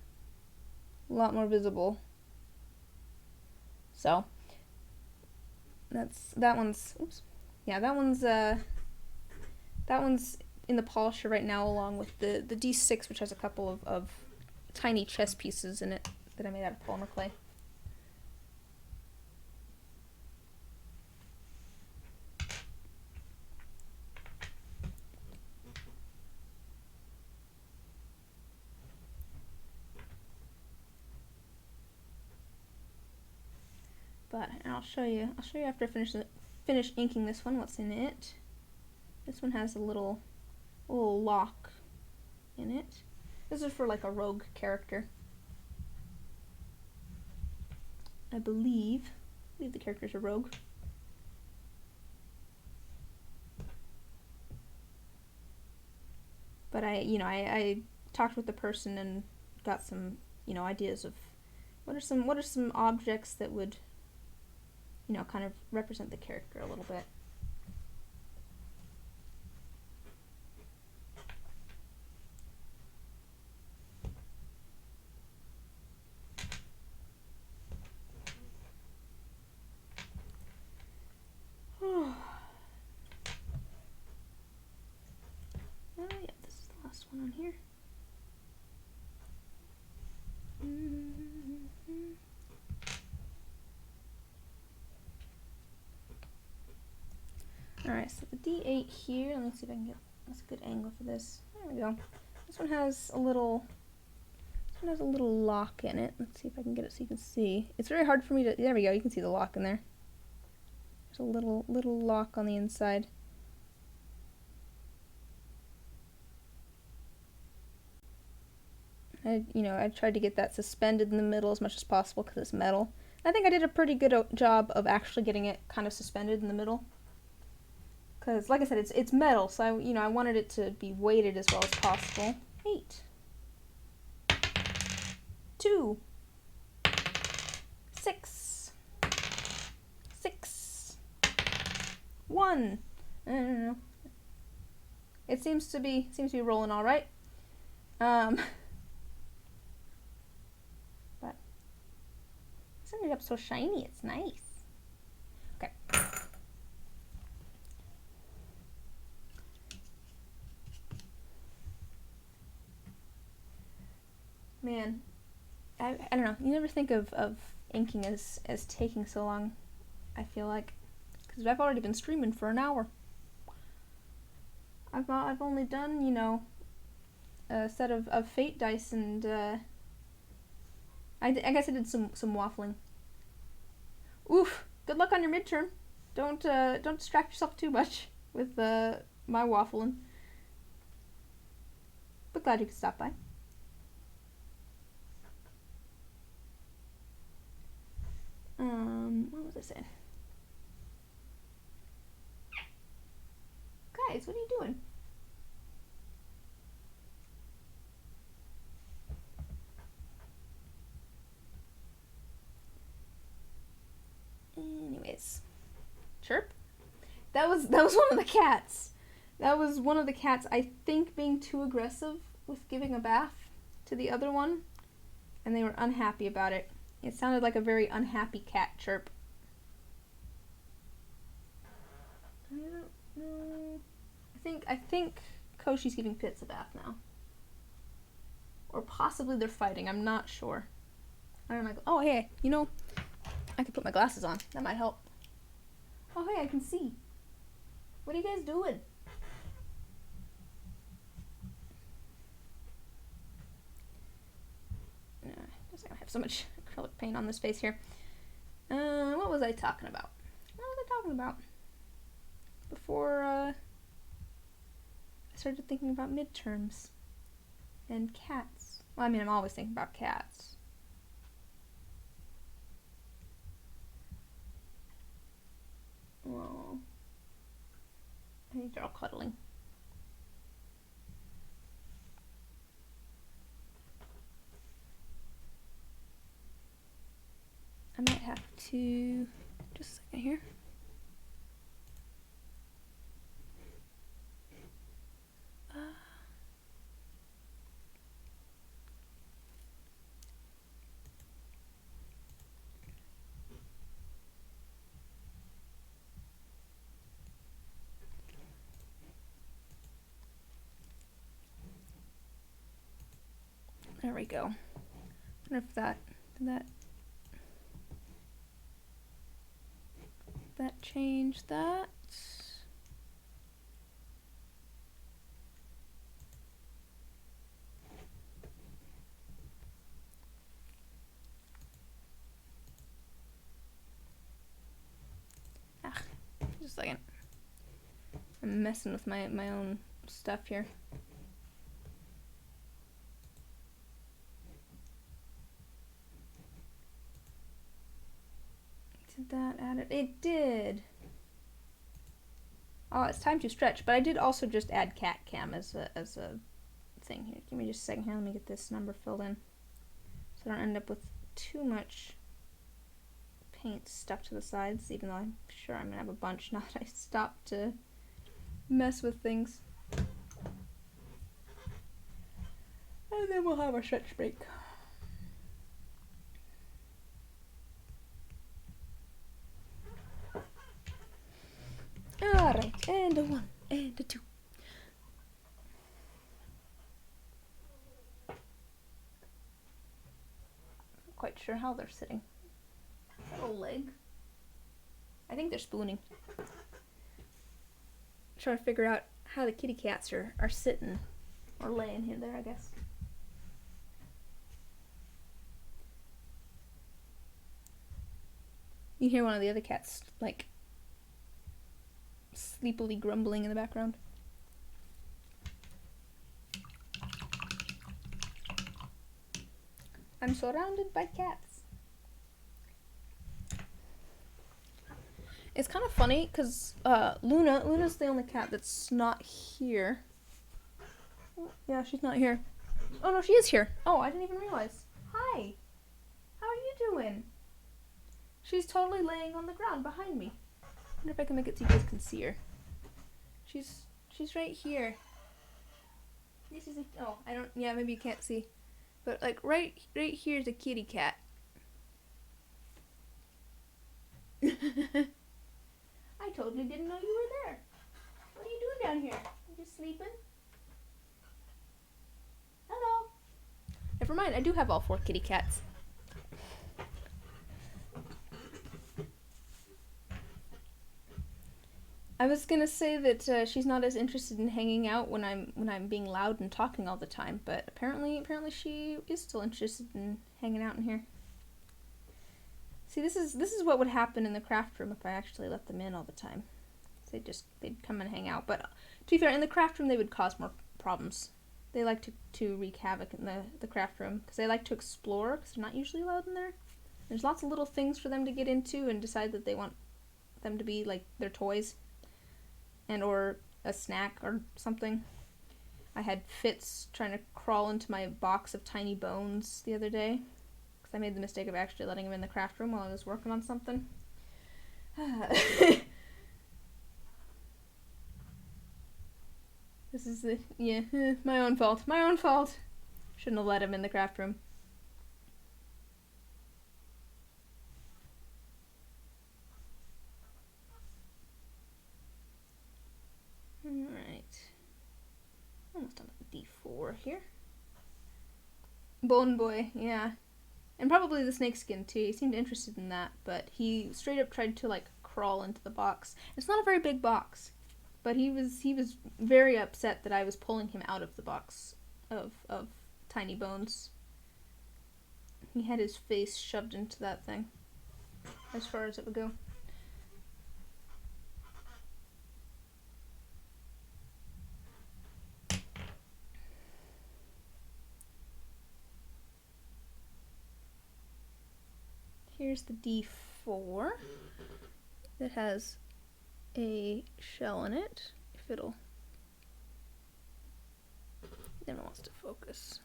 Speaker 1: So that one's in the polisher right now, along with the D6, which has a couple of tiny chess pieces in it that I made out of polymer clay. But I'll show you after I finish inking this one what's in it. This one has a little lock in it. This is for like a rogue character. I believe the character's a rogue. But I talked with the person and got some, ideas of what are some objects that would, kind of represent the character a little bit. Yeah, this is the last one on here. Alright, so the D8 here, let me see if I can get a good angle for this. There we go. This one has a little lock in it. Let's see if I can get it so you can see. It's very hard for me to, there we go, you can see the lock in there. There's a little lock on the inside. I tried to get that suspended in the middle as much as possible because it's metal. I think I did a pretty good job of actually getting it kind of suspended in the middle. Because, like I said, it's metal, so I wanted it to be weighted as well as possible. 8, 2, 6, 6, 1. I don't know. It seems to be rolling all right. But it's ended up so shiny. It's nice. Okay. Man, I don't know. You never think of inking as taking so long, I feel like. Because I've already been streaming for an hour. I've only done, you know, a set of fate dice, and I guess I did some waffling. Oof! Good luck on your midterm. Don't distract yourself too much with my waffling. But glad you could stop by. What was I saying? Guys, what are you doing? Anyways, chirp. That was one of the cats. That was one of the cats, I think, being too aggressive with giving a bath to the other one, and they were unhappy about it. It sounded like a very unhappy cat chirp. I don't know. I think Koshi's giving Pitts a bath now. Or possibly they're fighting. I'm not sure. I'm like, oh hey, you know, I could put my glasses on. That might help. Oh hey, I can see. What are you guys doing? Just gonna have so much acrylic paint on this face here. What was I talking about? Before I started thinking about midterms and cats. Well, I mean, I'm always thinking about cats. Oh, I think they're all cuddling. I might have to, just a second here. There we go. I wonder if that changed that. Just a second. I'm messing with my own stuff here. Did that add it? It did. Oh, it's time to stretch. But I did also just add cat cam as a thing here. Give me just a second here. Let me get this number filled in, so I don't end up with too much paint stuck to the sides. Even though I'm sure I'm gonna have a bunch now that I stopped to mess with things. And then we'll have our stretch break. Alright, and a 1, and a 2. Not quite sure how they're sitting. Little leg. I think they're spooning. Trying to figure out how the kitty cats are sitting or laying here there, I guess. You hear one of the other cats like sleepily grumbling in the background. I'm surrounded by cats. It's kind of funny because Luna's the only cat that's not here. Yeah, she's not here. Oh no, she is here. Oh, I didn't even realize. Hi. How are you doing? She's totally laying on the ground behind me. I wonder if I can make it so you guys can see her. She's right here. This is yeah, maybe you can't see. But like right here is a kitty cat. I totally didn't know you were there. What are you doing down here? You just sleeping? Hello. never mind. I do have all 4 kitty cats. I was gonna say that she's not as interested in hanging out when I'm being loud and talking all the time, but apparently she is still interested in hanging out in here. See, this is what would happen in the craft room if I actually let them in all the time. They'd come and hang out. But to be fair, in the craft room they would cause more problems. They like to wreak havoc in the craft room because they like to explore because they're not usually allowed in there. There's lots of little things for them to get into and decide that they want them to be like their toys and or a snack or something. I had fits trying to crawl into my box of tiny bones the other day because I made the mistake of actually letting him in the craft room while I was working on something. This is my own fault. My own fault. Shouldn't have let him in the craft room. Alright. Almost done with D4 here. Bone Boy, yeah. And probably the snakeskin too. He seemed interested in that, but he straight up tried to like crawl into the box. It's not a very big box, but he was very upset that I was pulling him out of the box of tiny bones. He had his face shoved into that thing, as far as it would go. Here's the D4 that has a shell in it. If it'll... Then it wants to focus.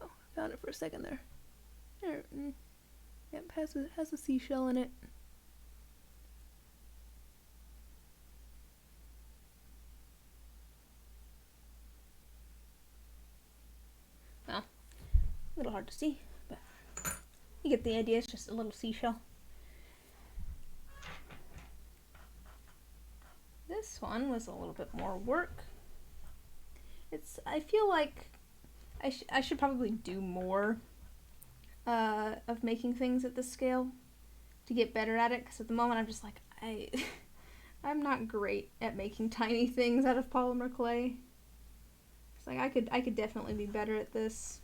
Speaker 1: Oh, found it for a second there. There. Yep, has a seashell in it. Well, a little hard to see, but you get the idea. It's just a little seashell. This one was a little bit more work. I feel like I should probably do more of making things at this scale to get better at it, because at the moment I'm just like, I'm not great at making tiny things out of polymer clay. It's like I could definitely be better at this.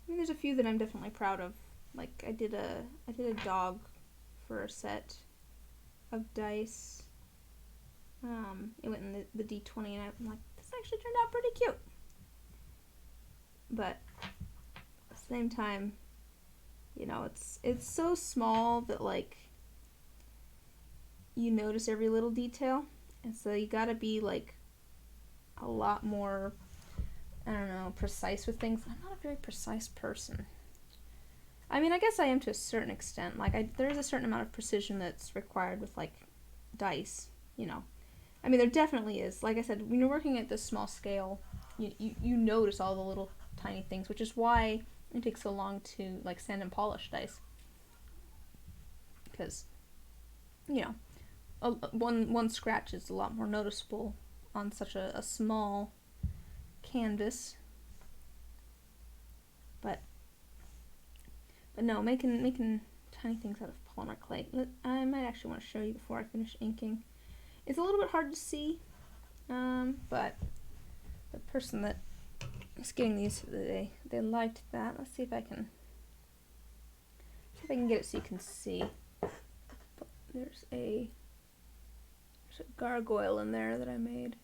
Speaker 1: I mean, there's a few that I'm definitely proud of. Like I did a dog for a set of dice. It went in the D20 and I'm like, this actually turned out pretty cute. But at the same time, you know, it's so small that like you notice every little detail, and so you gotta be like a lot more, I don't know, precise with things. I'm not a very precise person. I mean, I guess I am to a certain extent. Like there is a certain amount of precision that's required with like dice, you know. I mean, there definitely is. Like I said, when you're working at this small scale, you notice all the little tiny things, which is why it takes so long to like sand and polish dice. Because, you know, one scratch is a lot more noticeable on such a small canvas. But no, making tiny things out of polymer clay. I might actually want to show you before I finish inking. It's a little bit hard to see, but the person that is getting these, they liked that. Let's see if I can get it so you can see. But there's a gargoyle in there that I made.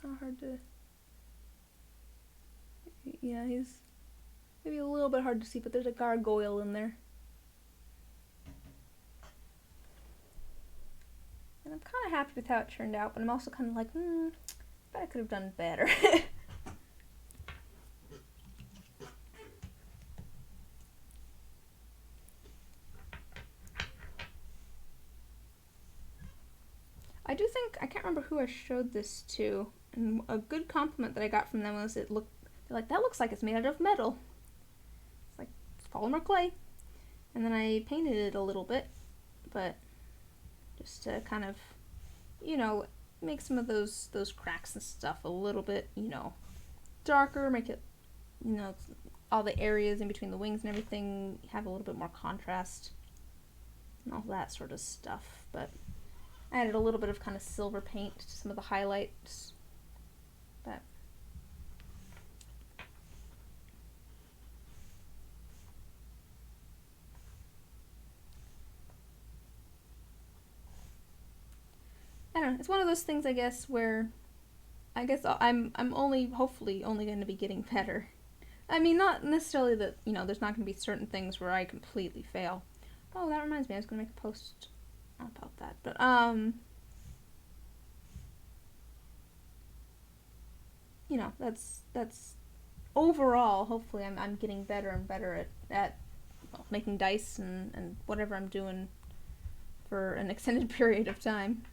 Speaker 1: Kind of hard to. Yeah, he's maybe a little bit hard to see, but there's a gargoyle in there. And I'm kind of happy with how it turned out, but I'm also kind of like, bet I could have done better. I do think, I can't remember who I showed this to, and a good compliment that I got from them was they're like, that looks like it's made out of metal. It's like, it's polymer clay. And then I painted it a little bit, but just to kind of, you know, make some of those cracks and stuff a little bit, you know, darker, make it, you know, all the areas in between the wings and everything have a little bit more contrast and all that sort of stuff. But I added a little bit of kind of silver paint to some of the highlights. But I don't know, it's one of those things, I guess, where I guess I'm hopefully only going to be getting better. I mean, not necessarily that, you know, there's not going to be certain things where I completely fail. Oh, that reminds me, I was going to make a post about that. But, you know, that's overall, hopefully I'm getting better and better at well, making dice and whatever I'm doing for an extended period of time.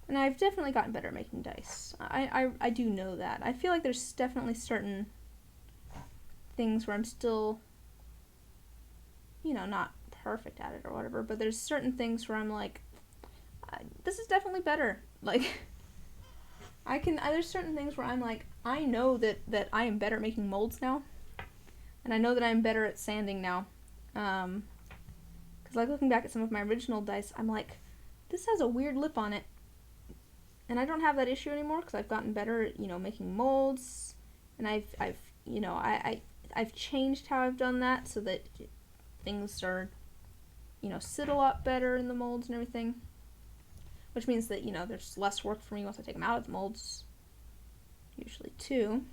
Speaker 1: And I've definitely gotten better at making dice. I do know that. I feel like there's definitely certain things where I'm still, you know, not perfect at it or whatever, but there's certain things where I'm like, this is definitely better. Like, there's certain things where I'm like, I know that I am better at making molds now, and I know that I'm better at sanding now. Because like looking back at some of my original dice, I'm like, this has a weird lip on it. And I don't have that issue anymore because I've gotten better at, you know, making molds, and I've you know, I've changed how I've done that so that things are, you know, sit a lot better in the molds and everything, which means that, you know, there's less work for me once I take them out of the molds, usually too.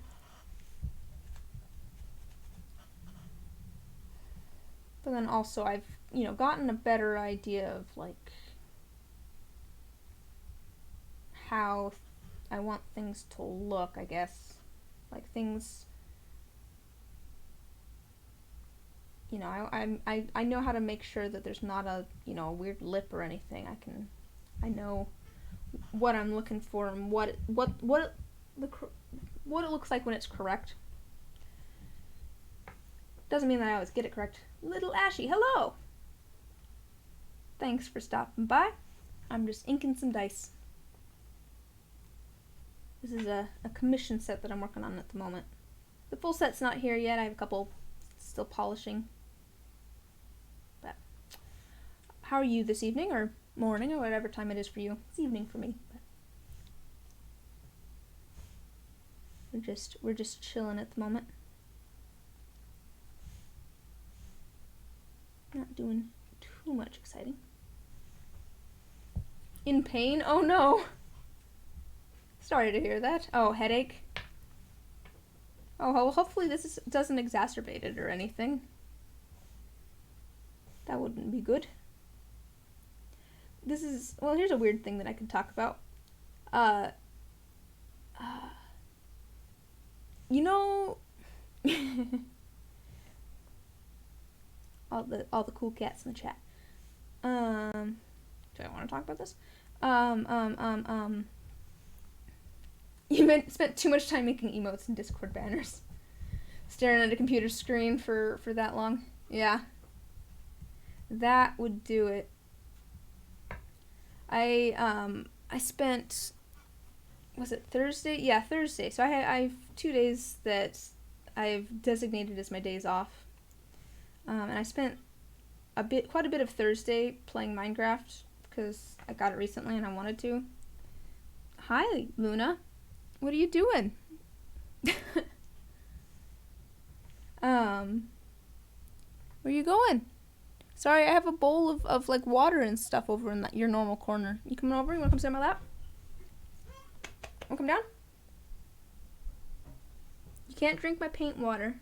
Speaker 1: But then also I've, you know, gotten a better idea of like how I want things to look, I guess. Like things, you know, I know how to make sure that there's not a, you know, a weird lip or anything. I know what I'm looking for and what it looks like when it's correct. Doesn't mean that I always get it correct. Little Ashy, hello! Thanks for stopping by. I'm just inking some dice. This is a commission set that I'm working on at the moment. The full set's not here yet. I have a couple still polishing. But how are you this evening or morning or whatever time it is for you? It's evening for me. But we're just chilling at the moment. Not doing too much exciting. In pain? Oh no! Sorry to hear that. Oh, headache? Oh, well, hopefully this doesn't exacerbate it or anything. That wouldn't be good. This is, well, here's a weird thing that I can talk about. You know, all the cool cats in the chat. Do I want to talk about this? You spent too much time making emotes and Discord banners. Staring at a computer screen for that long. Yeah. That would do it. I spent, was it Thursday? Yeah, Thursday. So I've 2 days that I've designated as my days off. And I spent quite a bit of Thursday playing Minecraft because I got it recently and I wanted to. Hi, Luna. What are you doing? Where you going? Sorry, I have a bowl of like water and stuff over in your normal corner. You coming over? You wanna come sit on my lap? Wanna come down? You can't drink my paint water.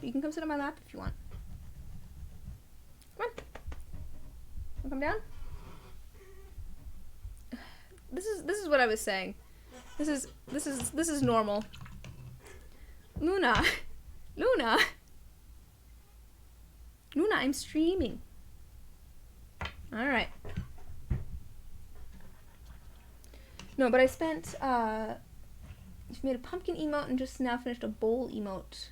Speaker 1: You can come sit on my lap if you want. Come on. Wanna come down? This is what I was saying. This is normal. Luna. Luna, I'm streaming. Alright. No, but I spent, I've made a pumpkin emote and just now finished a bowl emote.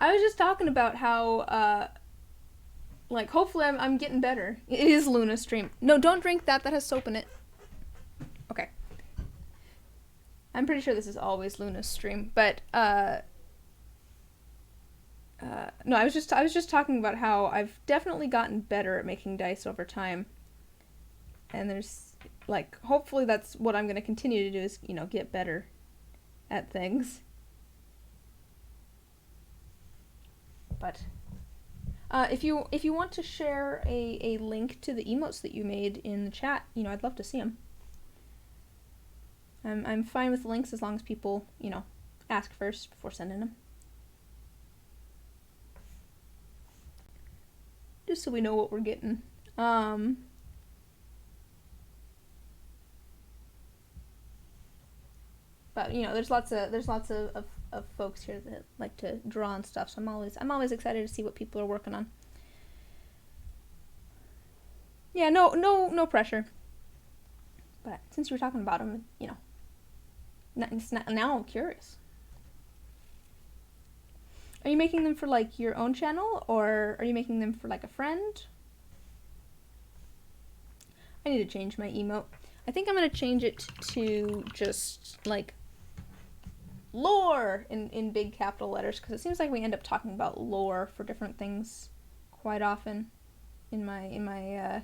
Speaker 1: I was just talking about how, like, hopefully I'm getting better. It is Luna stream. No, don't drink that. That has soap in it. Okay. I'm pretty sure this is always Luna's stream, but, no, I was just talking about how I've definitely gotten better at making dice over time. And there's, like, hopefully that's what I'm going to continue to do is, you know, get better at things. But if you want to share a link to the emotes that you made in the chat, you know, I'd love to see them. I'm fine with links as long as people, you know, ask first before sending them. Just so we know what we're getting. But you know, there's lots of folks here that like to draw and stuff, so I'm always excited to see what people are working on. Yeah, no pressure. But since you were talking about them, you know, now I'm curious. Are you making them for like your own channel, or are you making them for like a friend? I need to change my emote. I think I'm gonna change it to just like lore in big capital letters, because it seems like we end up talking about lore for different things quite often in my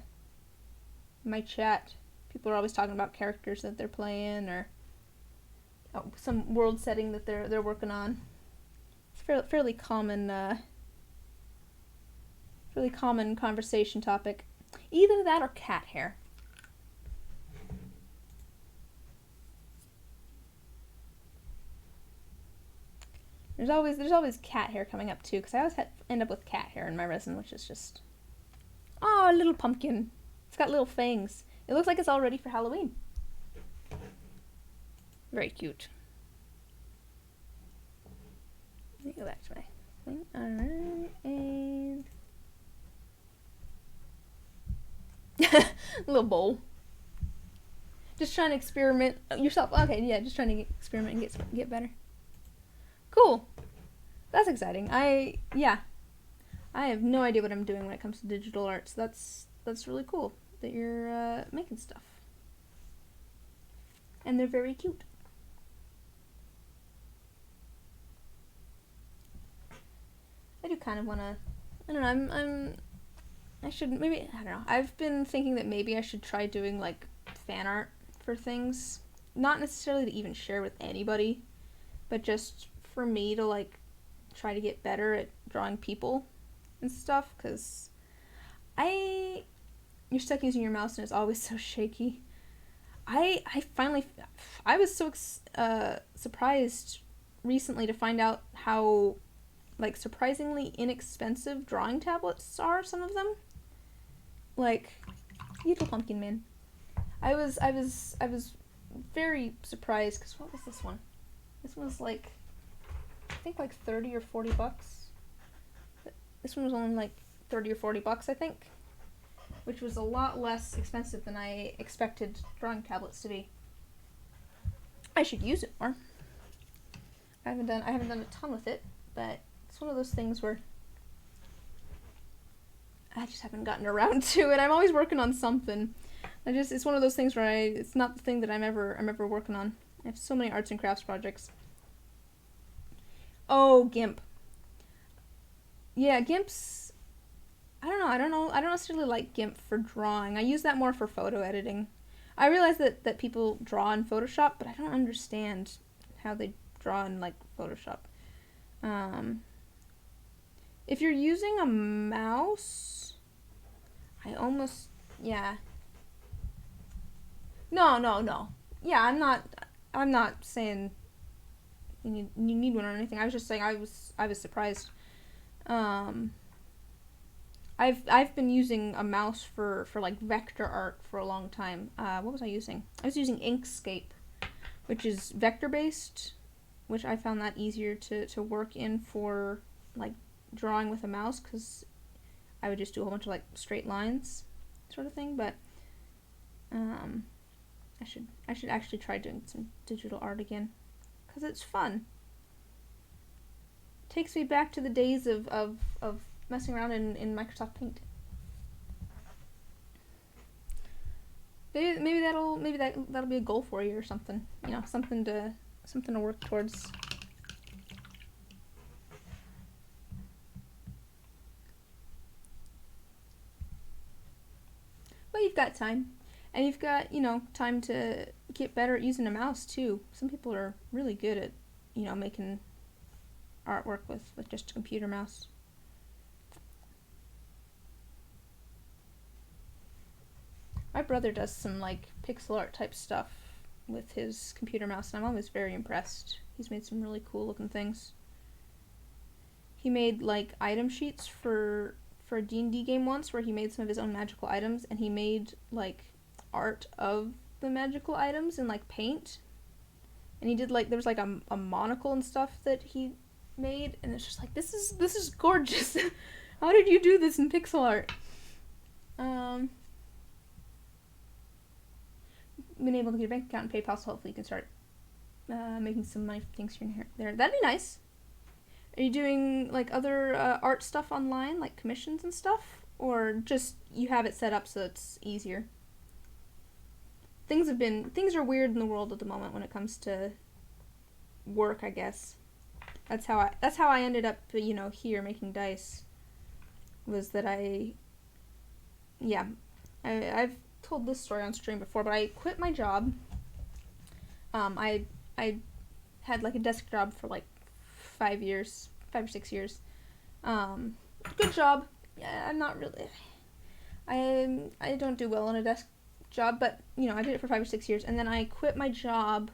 Speaker 1: chat. People are always talking about characters that they're playing, or some world setting that they're working on. It's fairly common conversation topic. Either that or cat hair. There's always cat hair coming up too, because I always end up with cat hair in my resin, which is just, oh, a little pumpkin. It's got little fangs. It looks like it's all ready for Halloween. Very cute. Let me go back to my thing. Alright, and little bowl. Just trying to experiment yourself. Okay, yeah, just trying to experiment and get better. Cool. That's exciting. I have no idea what I'm doing when it comes to digital art, so that's really cool that you're making stuff. And they're very cute. I do kind of want to, I don't know, I should, maybe, I don't know, I've been thinking that maybe I should try doing, like, fan art for things. Not necessarily to even share with anybody, but just for me to, like, try to get better at drawing people and stuff, because you're stuck using your mouse and it's always so shaky. I was so surprised recently to find out how, like, surprisingly inexpensive drawing tablets are, some of them. Like, little pumpkin man. I was very surprised, because what was this one? This one was like, I think like 30 or 40 bucks. This one was only like 30 or 40 bucks, I think, which was a lot less expensive than I expected drawing tablets to be. I should use it more. I haven't done a ton with it, but it's one of those things where I just haven't gotten around to it. I'm always working on something. It's one of those things where it's not the thing that I'm ever working on. I have so many arts and crafts projects. Oh, GIMP. Yeah, GIMP's, I don't necessarily like GIMP for drawing. I use that more for photo editing. I realize that people draw in Photoshop, but I don't understand how they draw in, like, Photoshop. If you're using a mouse, yeah. No. Yeah, I'm not saying you need one or anything. I was just saying I was surprised. I've been using a mouse for like vector art for a long time. What was I using? I was using Inkscape, which is vector based, which I found that easier to work in for like drawing with a mouse, because I would just do a whole bunch of like straight lines sort of thing. But I should actually try doing some digital art again, because it's fun. takes me back to the days of messing around in Microsoft Paint. Maybe that'll be a goal for you or something. You know, something to work towards. But you've got time. And you've got, you know, time to get better at using a mouse too. Some people are really good at, you know, making artwork with just a computer mouse. My brother does some like pixel art type stuff with his computer mouse, and I'm always very impressed. He's made some really cool looking things. He made like item sheets for a D&D game once, where he made some of his own magical items, and he made like art of the magical items in like paint. And he did like, there was like a monocle and stuff that he made, and it's just like, this is gorgeous. How did you do this in pixel art? Been able to get a bank account and PayPal, so hopefully you can start making some money from things here and here there. That'd be nice. Are you doing like other art stuff online, like commissions and stuff, or just you have it set up so it's easier? Things are weird in the world at the moment when it comes to work, I guess. That's how I ended up, you know, here making dice. Was that I've told this story on stream before, but I quit my job. I had like a desk job for like 5 or 6 years. Good job. Yeah, I'm not really. I don't do well on a desk job, but you know, I did it for 5 or 6 years, and then I quit my job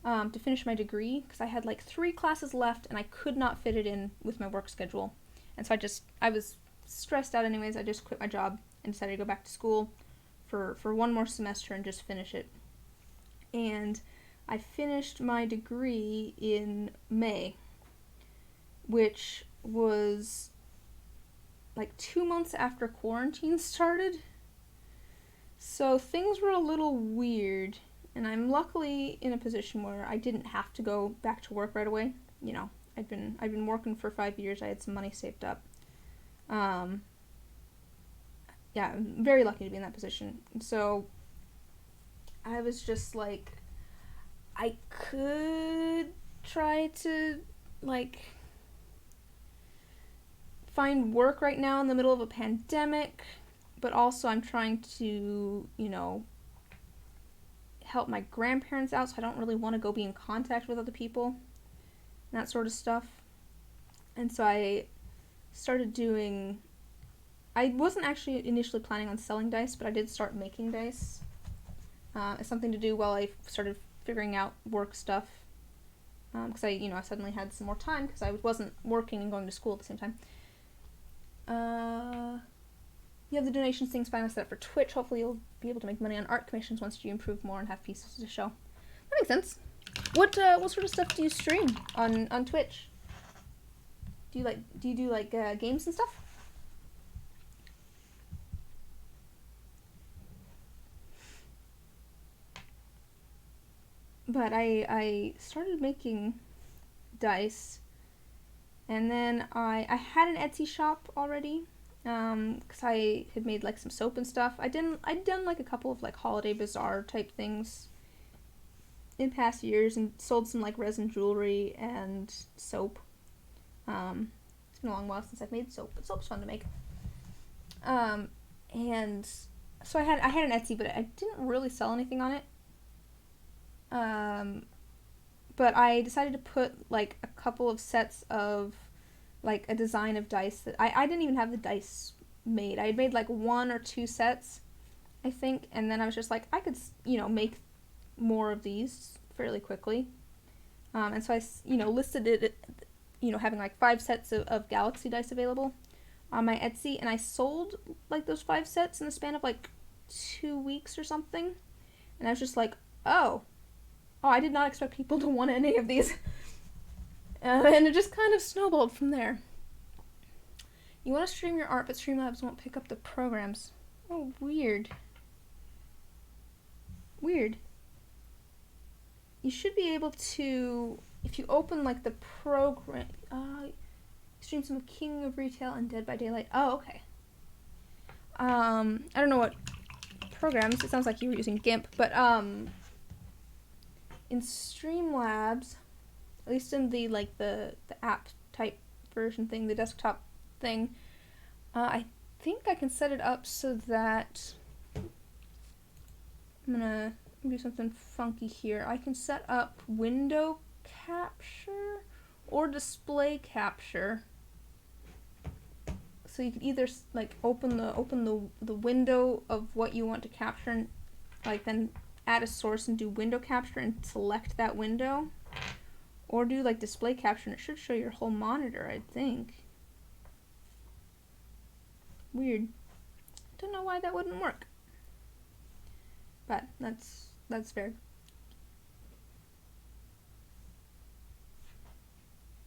Speaker 1: to finish my degree because I had like 3 classes left, and I could not fit it in with my work schedule, and so I was stressed out anyways. I just quit my job and decided to go back to school for one more semester and just finish it. And I finished my degree in May, which was like 2 months after quarantine started. So things were a little weird, and I'm luckily in a position where I didn't have to go back to work right away. You know, I've been working for 5 years. I had some money saved up. Yeah, I'm very lucky to be in that position. So I was just like, I could try to like find work right now in the middle of a pandemic, but also I'm trying to, you know, help my grandparents out, so I don't really want to go be in contact with other people, that sort of stuff. And so I started doing, I wasn't actually initially planning on selling dice, but I did start making dice. It's something to do while I started figuring out work stuff, because I suddenly had some more time because I wasn't working and going to school at the same time. You have the donations things finally set up for Twitch. Hopefully you'll be able to make money on art commissions once you improve more and have pieces to show. That makes sense. What sort of stuff do you stream on Twitch? Do you do games and stuff? But I started making dice, and then I had an Etsy shop already, because I had made like some soap and stuff. I'd done like a couple of like holiday bazaar type things in past years and sold some like resin jewelry and soap. It's been a long while since I've made soap, but soap's fun to make. And so I had an Etsy, but I didn't really sell anything on it. But I decided to put like a couple of sets of like a design of dice that I didn't even have the dice made. I had made like 1 or 2 sets, I think, and then I was just like, I could, make more of these fairly quickly. And so I, listed it, having like 5 sets of Galaxy dice available on my Etsy, and I sold like those 5 sets in the span of like 2 weeks or something. And I was just like, oh, I did not expect people to want any of these. And it just kind of snowballed from there. You want to stream your art, but Streamlabs won't pick up the programs. Oh, weird. Weird. You should be able to if you open like the program, stream some of King of Retail and Dead by Daylight. Oh, okay. I don't know what programs. It sounds like you were using GIMP, but in Streamlabs, at least in the like the app type version thing, the desktop thing, I think I can set it up so that I'm gonna do something funky here. I can set up window capture or display capture. So you can either like open the window of what you want to capture and like then add a source and do window capture and select that window, or do like display capture and it should show your whole monitor, I think. Weird. Don't know why that wouldn't work. But that's fair.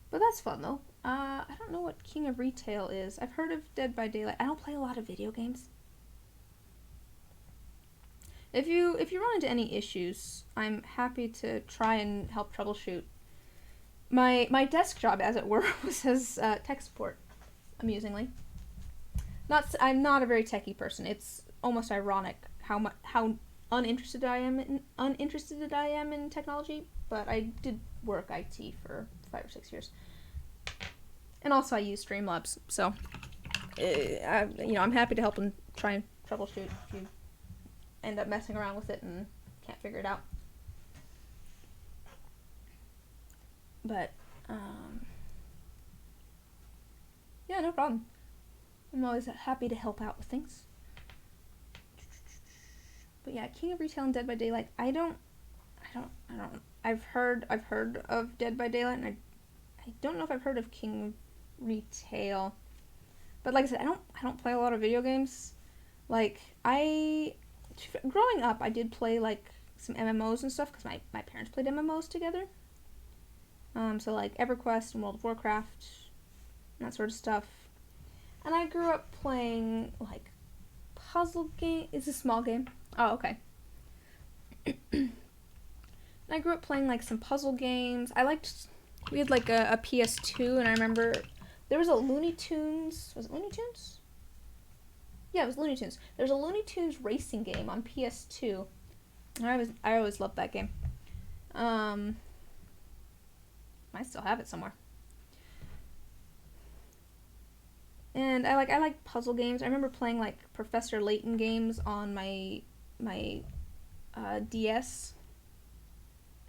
Speaker 1: But that's fun though. I don't know what King of Retail is. I've heard of Dead by Daylight. I don't play a lot of video games. If you run into any issues, I'm happy to try and help troubleshoot. My desk job, as it were, was as tech support, amusingly. I'm not a very techie person. It's almost ironic how uninterested I am in technology, but I did work IT for 5 or 6 years. And also I use Streamlabs, so I'm happy to help and try and troubleshoot if you end up messing around with it and can't figure it out. But yeah, no problem. I'm always happy to help out with things. But yeah, King of Retail and Dead by Daylight. I've heard of Dead by Daylight, and I don't know if I've heard of King of Retail. But like I said, I don't play a lot of video games. Like growing up, I did play like some MMOs and stuff because my parents played MMOs together. So like EverQuest and World of Warcraft, and that sort of stuff. And I grew up playing like puzzle game. It's a small game. Oh, okay. And I grew up playing like some puzzle games. We had like a PS2, and I remember there was a Looney Tunes. Was it Looney Tunes? Yeah, it was Looney Tunes. There was a Looney Tunes racing game on PS2. I always loved that game. I still have it somewhere. And I like puzzle games. I remember playing like Professor Layton games on my DS.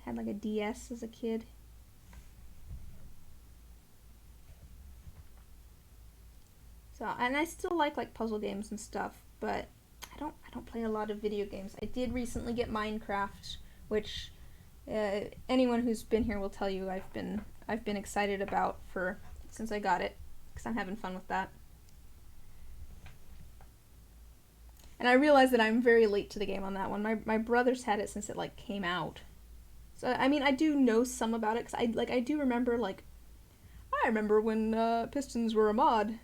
Speaker 1: I had like a DS as a kid. So, and I still like puzzle games and stuff, but I don't play a lot of video games. I did recently get Minecraft, which anyone who's been here will tell you I've been excited about since I got it, because I'm having fun with that. And I realize that I'm very late to the game on that one. My brother's had it since it like came out. So I mean, I do know some about it, because I do remember I remember when Pistons were a mod.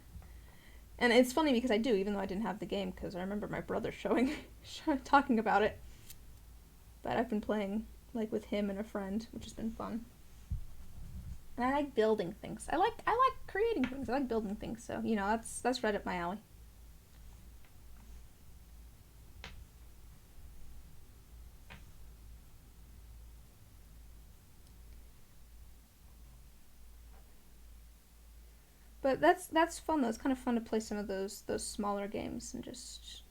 Speaker 1: And it's funny because I do, even though I didn't have the game, because I remember my brother talking about it. But I've been playing like with him and a friend, which has been fun. And I like building things. I like creating things. I like building things. So that's right up my alley. But that's fun though. It's kind of fun to play some of those smaller games and just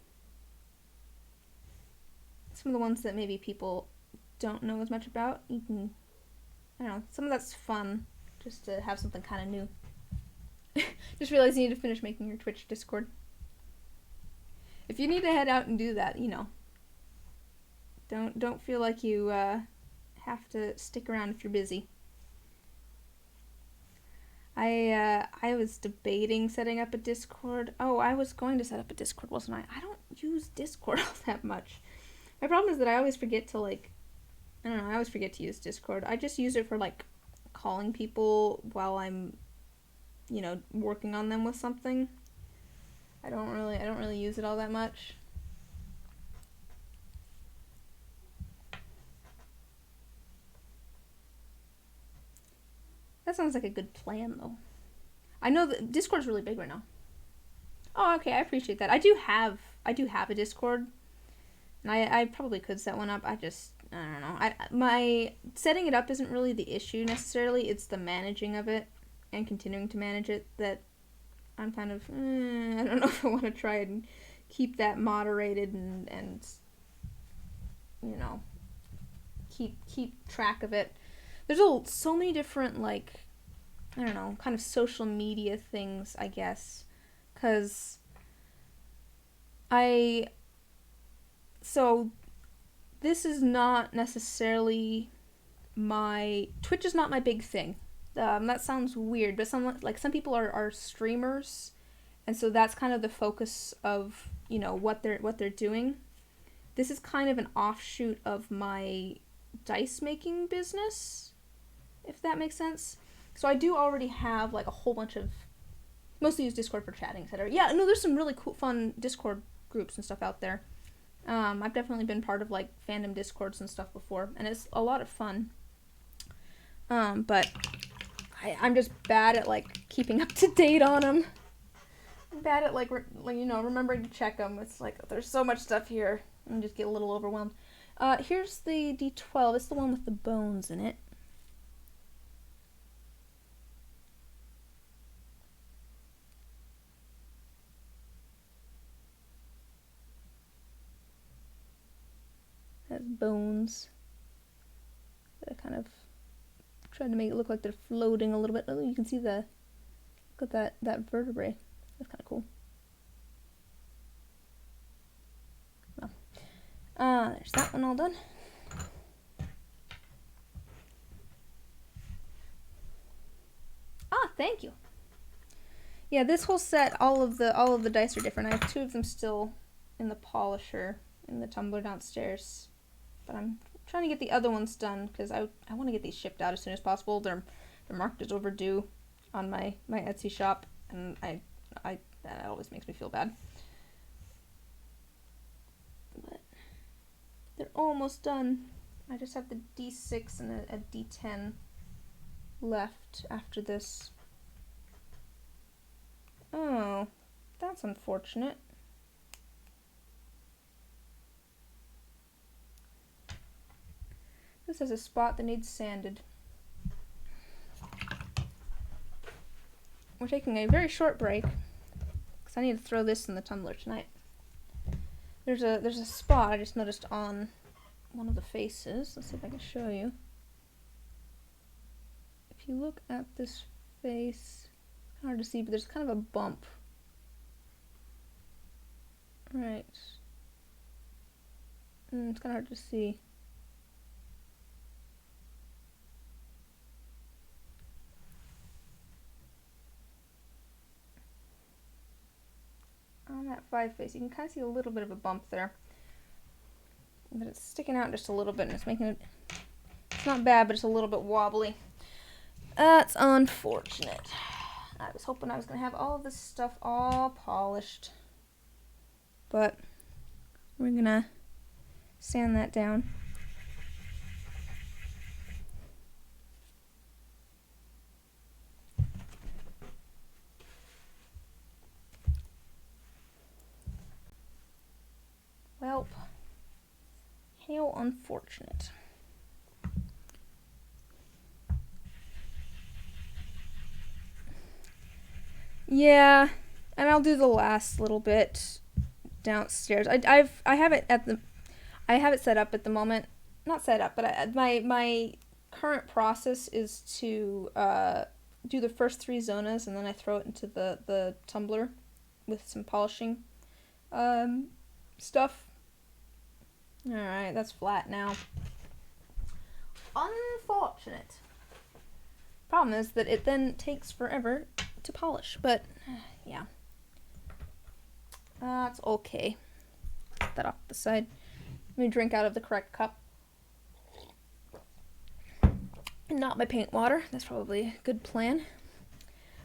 Speaker 1: some of the ones that maybe people don't know as much about. I don't know, some of that's fun just to have something kind of new. Just realized you need to finish making your Twitch Discord. If you need to head out and do that, don't feel like you have to stick around if you're busy. I was debating setting up a Discord. Oh, I was going to set up a Discord, wasn't I? I don't use Discord all that much. My problem is that I always forget to I always forget to use Discord. I just use it for calling people while I'm, working on them with something. I don't really use it all that much. That sounds like a good plan, though. I know that Discord's really big right now. Oh, okay, I appreciate that. I do have a Discord, and I probably could set one up. I don't know. My setting it up isn't really the issue necessarily. It's the managing of it and continuing to manage it that I'm kind of I don't know if I want to try and keep that moderated and you know, keep track of it. There's so many different, like, I don't know, kind of social media things, I guess, because so this is not necessarily Twitch is not my big thing. That sounds weird, but some people are streamers, and so that's kind of the focus of, you know, what they're doing. This is kind of an offshoot of my dice making business, if that makes sense. So I do already have like a whole bunch of, mostly use Discord for chatting, etc. Yeah, no, there's some really cool, fun Discord groups and stuff out there. I've definitely been part of like fandom Discords and stuff before, and it's a lot of fun. But I'm just bad at like keeping up to date on them. I'm bad at like you know, remembering to check them. It's like there's so much stuff here, and just get a little overwhelmed. Here's the D12. It's the one with the bones in it. Has bones. I kind of tried to make it look like they're floating a little bit. Oh, you can see look at that vertebrae. That's kind of cool. Well, there's that one all done. Ah, thank you. Yeah, this whole set, all of the dice are different. I have 2 of them still in the polisher in the tumbler downstairs, but I'm trying to get the other ones done because I want to get these shipped out as soon as possible. They're marked as overdue on my Etsy shop, and that always makes me feel bad. But they're almost done. I just have the D6 and a D10 left after this. Oh, that's unfortunate. This has a spot that needs sanded. We're taking a very short break because I need to throw this in the tumbler tonight. There's a spot I just noticed on one of the faces. Let's see if I can show you. If you look at this face, it's hard to see, but there's kind of a bump. Right. It's kind of hard to see. On that 5 face, you can kind of see a little bit of a bump there. But it's sticking out just a little bit, and it's making it... It's not bad, but it's a little bit wobbly. That's unfortunate. I was hoping I was going to have all of this stuff all polished. But we're going to sand that down. Welp. How unfortunate. Yeah, and I'll do the last little bit downstairs. I have it set up at the moment. Not set up, but my current process is to do the first 3 zonas, and then I throw it into the tumbler with some polishing stuff. Alright, that's flat now. Unfortunate. Problem is that it then takes forever to polish, but yeah. That's okay. Put that off the side. Let me drink out of the correct cup. And not my paint water. That's probably a good plan.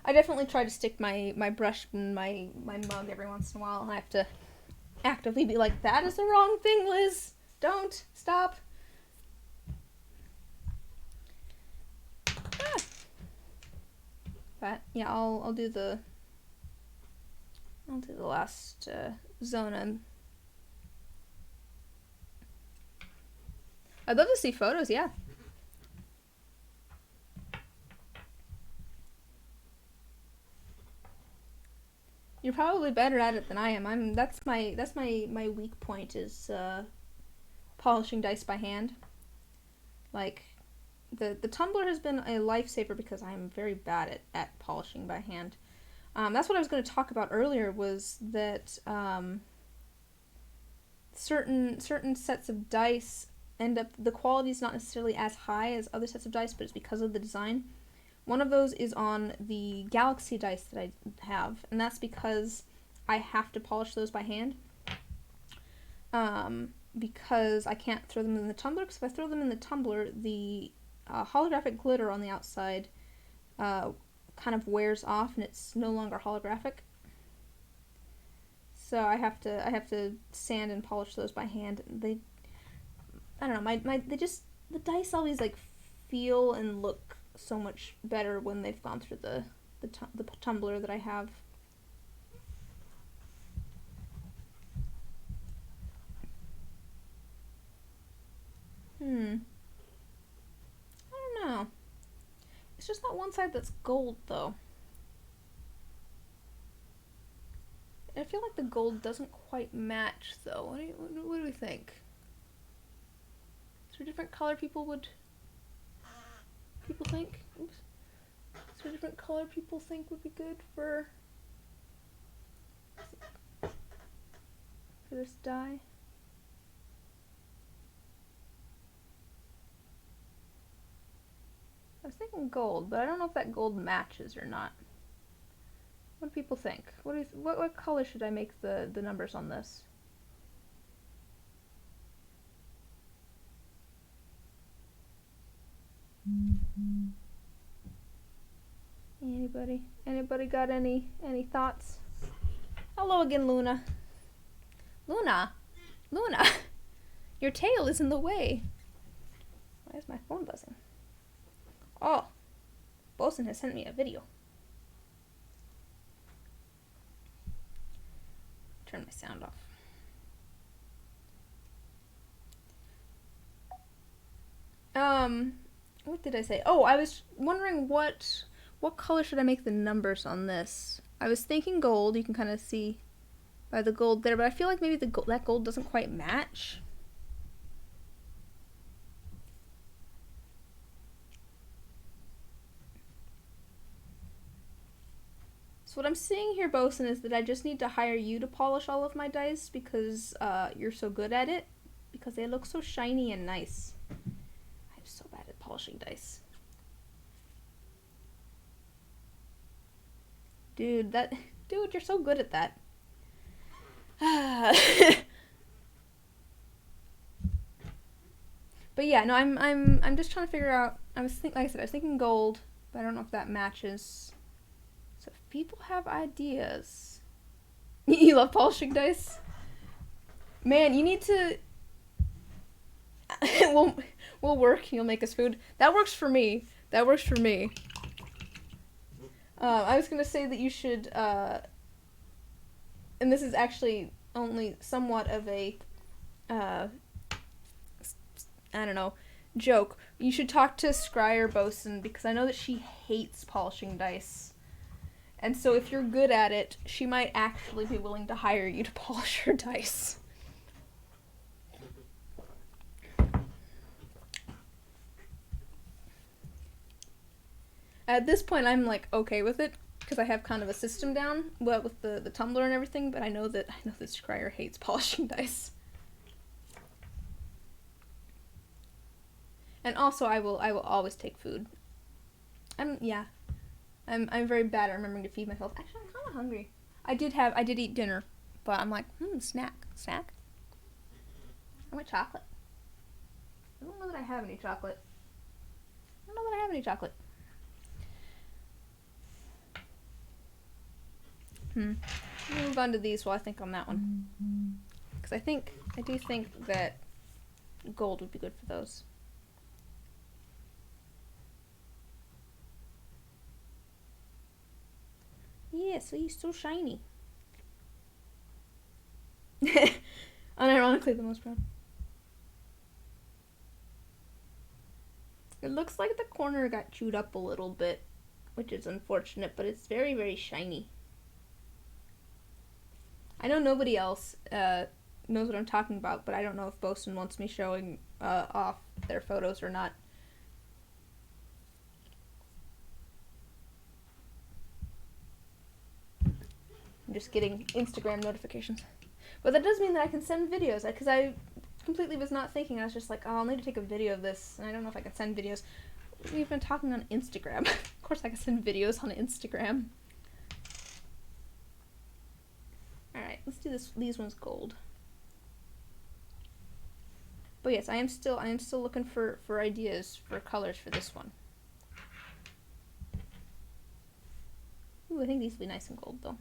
Speaker 1: I definitely try to stick my brush in my mug every once in a while, and I have to actively be like, that is the wrong thing, Liz. Don't. Stop. Ah. But yeah, I'll do the last zone. And I'd love to see photos. Yeah. You're probably better at it than I am. That's my weak point is polishing dice by hand. Like the tumbler has been a lifesaver because I'm very bad at polishing by hand. That's what I was going to talk about earlier, was that certain sets of dice end up, the quality is not necessarily as high as other sets of dice, but it's because of the design. One of those is on the Galaxy dice that I have, and that's because I have to polish those by hand. Because I can't throw them in the tumbler, because if I throw them in the tumbler, the holographic glitter on the outside kind of wears off and it's no longer holographic. So I have to sand and polish those by hand. I don't know, the dice always like feel and look so much better when they've gone through the tumbler that I have. I don't know. It's just that one side that's gold, though. I feel like the gold doesn't quite match, though. What do we think? Is there a different color people think? Oops. Is there a different color people think would be good for this dye? I was thinking gold, but I don't know if that gold matches or not. What do people think? What color should I make the numbers on this? Anybody got any thoughts? Hello again, Luna. Luna, your tail is in the way. Why is my phone buzzing? Oh, Bosun has sent me a video. Turn my sound off. What did I say? Oh, I was wondering what color should I make the numbers on this? I was thinking gold. You can kind of see by the gold there, but I feel like maybe that gold doesn't quite match. So what I'm seeing here, Bosun, is that I just need to hire you to polish all of my dice because you're so good at it, because they look so shiny and nice. I'm so bad at polishing dice. Dude, you're so good at that. But yeah, no, I'm just trying to figure out. Like I said, I was thinking gold, but I don't know if that matches. So if people have ideas, you love polishing dice, man, you need to. We'll work. You'll make us food. That works for me. I was gonna say that you should, and this is actually only somewhat of a, I don't know, joke. You should talk to Scryer Bosun, because I know that she hates polishing dice. And so if you're good at it, she might actually be willing to hire you to polish her dice. At this point, I'm like okay with it because I have kind of a system down, with the tumbler and everything. But I know that Scryer hates polishing dice. And also, I will always take food. I'm very bad at remembering to feed myself. Actually, I'm kind of hungry. I did eat dinner, but I'm like, snack. I want chocolate. I don't know that I have any chocolate. We'll move on to these while I think on that one. Because I do think that gold would be good for those. yeah, see, so shiny. Unironically the most brown. It looks like the corner got chewed up a little bit, which is unfortunate, but it's very, very shiny. I know nobody else knows what I'm talking about, but I don't know if Bosun wants me showing off their photos or not. I'm just getting Instagram notifications. But that does mean that I can send videos, because I completely was not thinking. I was just like, oh, I'll need to take a video of this, and I don't know if I can send videos. We've been talking on Instagram. Of course I can send videos on Instagram. Alright, let's do these ones gold. But yes, I am still looking for ideas for colors for this one. Ooh, I think these will be nice and gold though.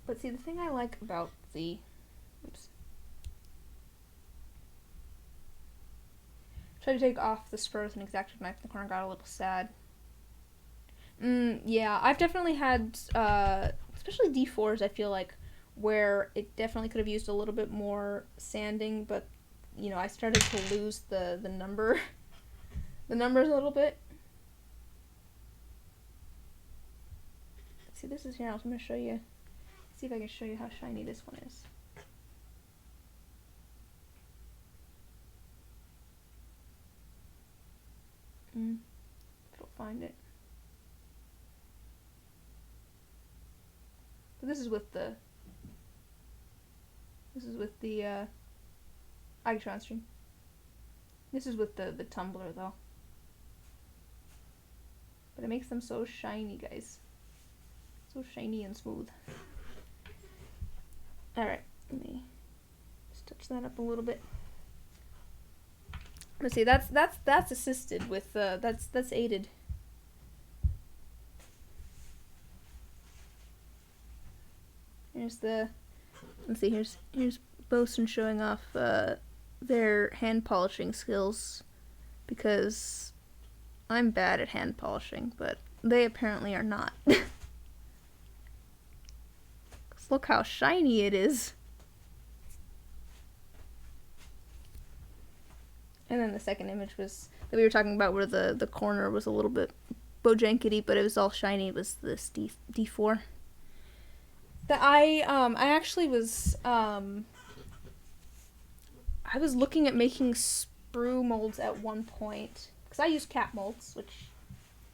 Speaker 1: But see, the thing I like about the... Oops. Tried to take off the spur with an X-Acto knife in the corner, got a little sad. Yeah, I've definitely had, especially D4s, I feel like, where it definitely could have used a little bit more sanding, but, you know, I started to lose the numbers a little bit. See, this is here, I'm going to show you, see if I can show you how shiny this one is. If I'll find it. But this is with the Igtron stream. This is with the tumbler though. But it makes them so shiny, guys. So shiny and smooth. Alright, let me just touch that up a little bit. Let's see, that's assisted with that's aided. Here's the, let's see, here's Bosun showing off their hand polishing skills, because I'm bad at hand polishing, but they apparently are not. Look how shiny it is. And then the second image was that we were talking about, where the corner was a little bit bojankety, but it was all shiny. It was this D4. That I actually was I was looking at making sprue molds at one point, because I use cap molds, which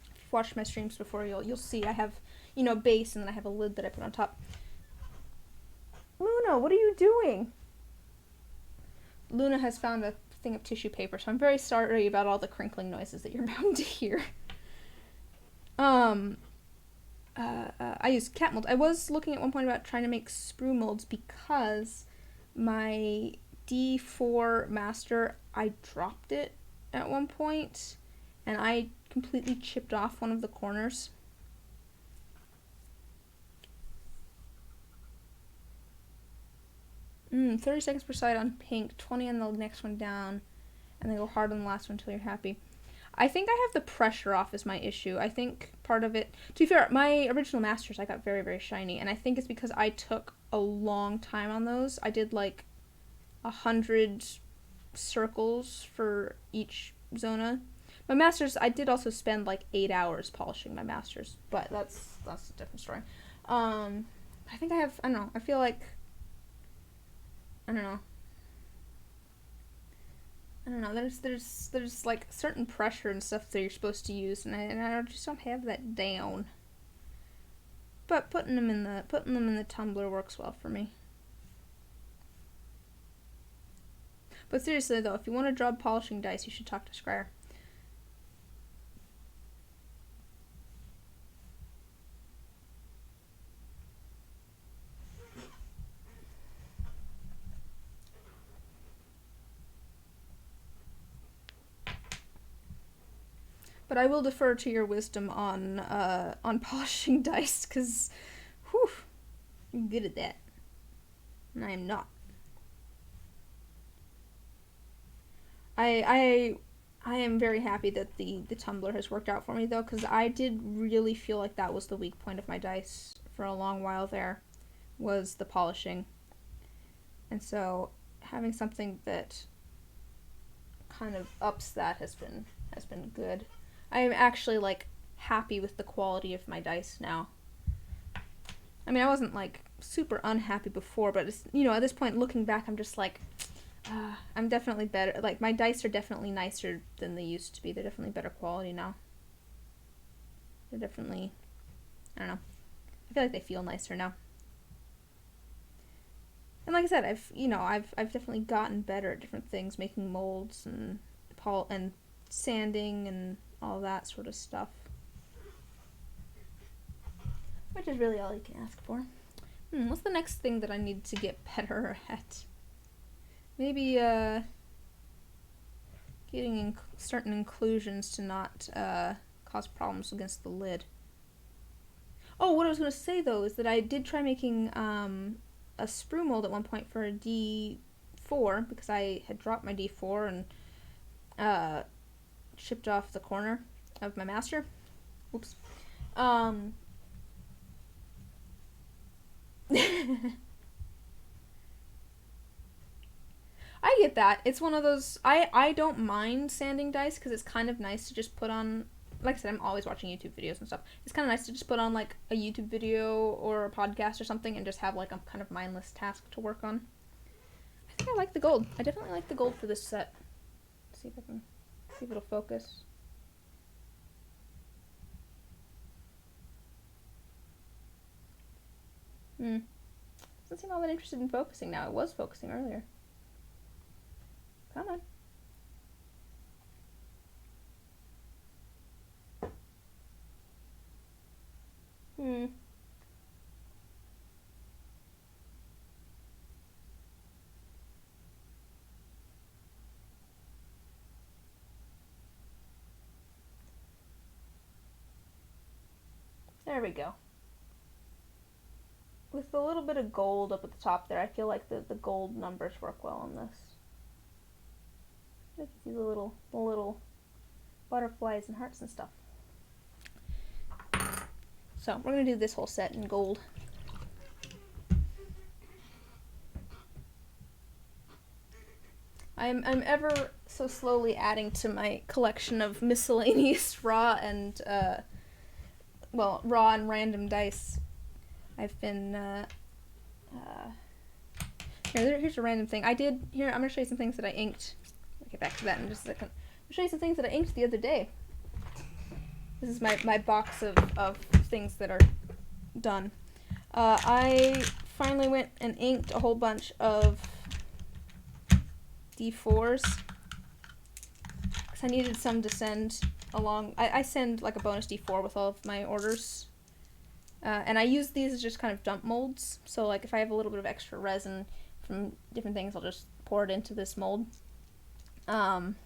Speaker 1: if you've watched my streams before, you'll see I have, you know, base, and then I have a lid that I put on top. Luna, what are you doing? Luna has found a thing of tissue paper, so I'm very sorry about all the crinkling noises that you're bound to hear. I use cat mold. I was looking at one point about trying to make sprue molds, because my D4 master, I dropped it at one point, and I completely chipped off one of the corners. 30 seconds per side on pink, 20 on the next one down, and then go hard on the last one until you're happy. I think I have the pressure off is my issue. I think part of it, to be fair, my original masters I got very, very shiny, and I think it's because I took a long time on those. I did like 100 circles for each zona. My masters, I did also spend like 8 hours polishing my masters, but that's a different story. I think I have, I don't know, I feel like, I don't know, there's like certain pressure and stuff that you're supposed to use, and I just don't have that down. But putting them in the tumbler works well for me. But seriously though, if you want to draw polishing dice, you should talk to Scryer. But I will defer to your wisdom on polishing dice, because, whew, I'm good at that. And I am not. I am very happy that the tumbler has worked out for me, though, because I did really feel like that was the weak point of my dice for a long while there, was the polishing. And so having something that kind of ups that has been good. I am actually, like, happy with the quality of my dice now. I mean, I wasn't, like, super unhappy before, but, it's, you know, at this point, looking back, I'm just like, I'm definitely better. Like, my dice are definitely nicer than they used to be. They're definitely better quality now. They're definitely, I don't know. I feel like they feel nicer now. And like I said, I've definitely gotten better at different things, making molds and sanding and all that sort of stuff. Which is really all you can ask for. What's the next thing that I need to get better at? Maybe, getting certain inclusions to not, cause problems against the lid. Oh, what I was going to say, though, is that I did try making, a sprue mold at one point for a D4, because I had dropped my D4 and, chipped off the corner of my master. Oops. I get that. It's one of those, I don't mind sanding dice, because it's kind of nice to just put on, like I said, I'm always watching YouTube videos and stuff. It's kind of nice to just put on, like, a YouTube video or a podcast or something and just have, like, a kind of mindless task to work on. I think I like the gold. I definitely like the gold for this set. Let's see if it'll focus. Doesn't seem all that interested in focusing now. It was focusing earlier. Come on. There we go. With a little bit of gold up at the top there, I feel like the gold numbers work well on this. You can see the little butterflies and hearts and stuff. So we're gonna do this whole set in gold. I'm ever so slowly adding to my collection of miscellaneous raw and random dice. I've been here's a random thing. I'm gonna show you some things that I inked. I'll get back to that in just a second. I'll show you some things that I inked the other day. This is my box of things that are done. I finally went and inked a whole bunch of D4s because I needed some to send along. I send like a bonus D4 with all of my orders. And I use these as just kind of dump molds. So like if I have a little bit of extra resin from different things, I'll just pour it into this mold. And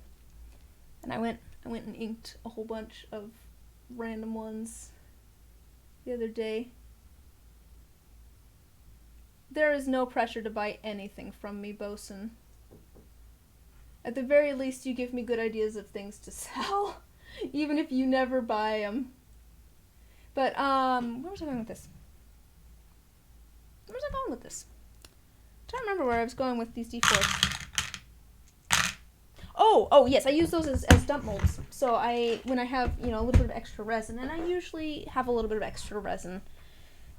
Speaker 1: I went and inked a whole bunch of random ones the other day. There is no pressure to buy anything from me, Bosun. At the very least, you give me good ideas of things to sell, even if you never buy them. But, where was I going with this? I'm trying to remember where I was going with these D4s. Oh, yes, I use those as dump molds. So when I have, a little bit of extra resin, and I usually have a little bit of extra resin,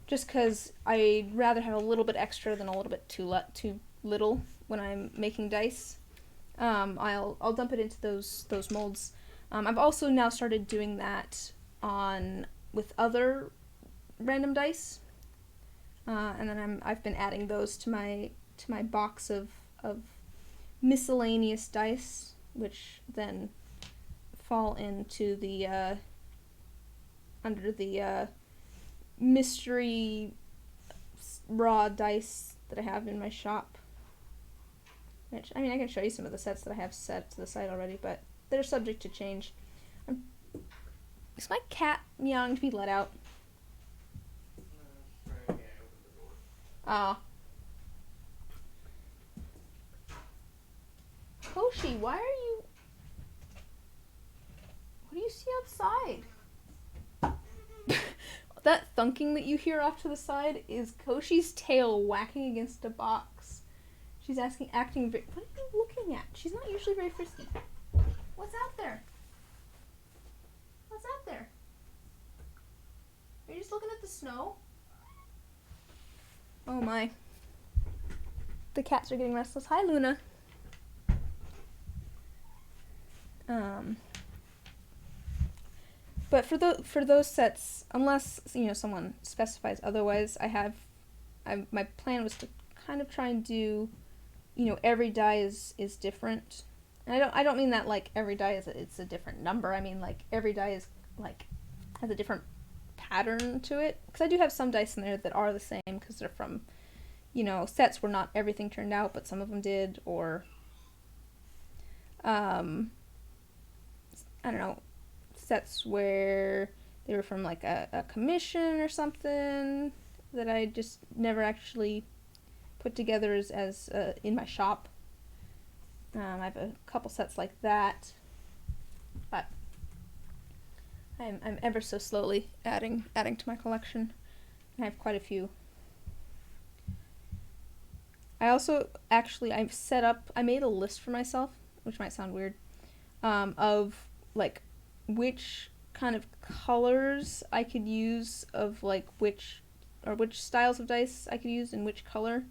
Speaker 1: just because I'd rather have a little bit extra than a little bit too little when I'm making dice. I'll dump it into those molds. I've also now started doing that with other random dice, and then I've been adding those to my box of miscellaneous dice, which then fall into the under the mystery raw dice that I have in my shop. Which, I can show you some of the sets that I have set to the side already, but they're subject to change. I'm Is my cat meowing to be let out? Oh. Koshi, why are you... What do you see outside? That thunking that you hear off to the side is Koshi's tail whacking against a box. She's acting very... What are you looking at? She's not usually very frisky. What's out there? What's out there? Are you just looking at the snow? Oh my. The cats are getting restless. Hi, Luna. But for those sets, unless someone specifies otherwise, my plan was to kind of try and do, every die is different. And I don't mean that like every die it's a different number. I mean like every die is like has a different pattern to it. Because I do have some dice in there that are the same because they're from, sets where not everything turned out, but some of them did, or I don't know, sets where they were from like a commission or something that I just never actually put together as in my shop. I have a couple sets like that, but I'm ever so slowly adding to my collection. I have quite a few. I also I made a list for myself, which might sound weird, of like which kind of colors I could use of like which styles of dice I could use in which color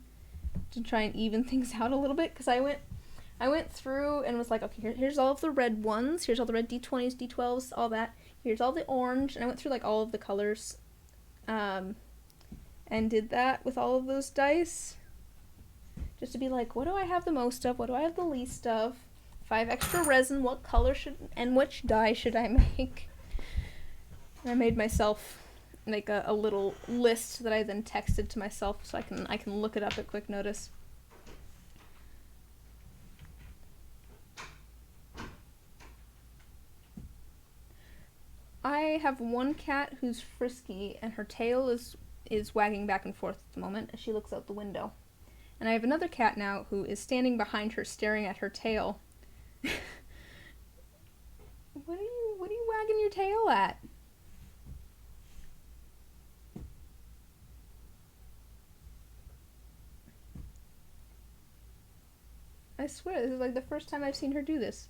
Speaker 1: to try and even things out a little bit, because I went through and was like, okay, here's all of the red ones, here's all the red D20s, D12s, all that, here's all the orange, and I went through like all of the colors and did that with all of those dice just to be like, what do I have the most of, what do I have the least of, if I have extra resin, what color and which die should I make? And I made myself like a little list that I then texted to myself so I can look it up at quick notice. I have one cat who's frisky and her tail is wagging back and forth at the moment as she looks out the window. And I have another cat now who is standing behind her staring at her tail. What are you wagging your tail at? I swear, this is like the first time I've seen her do this.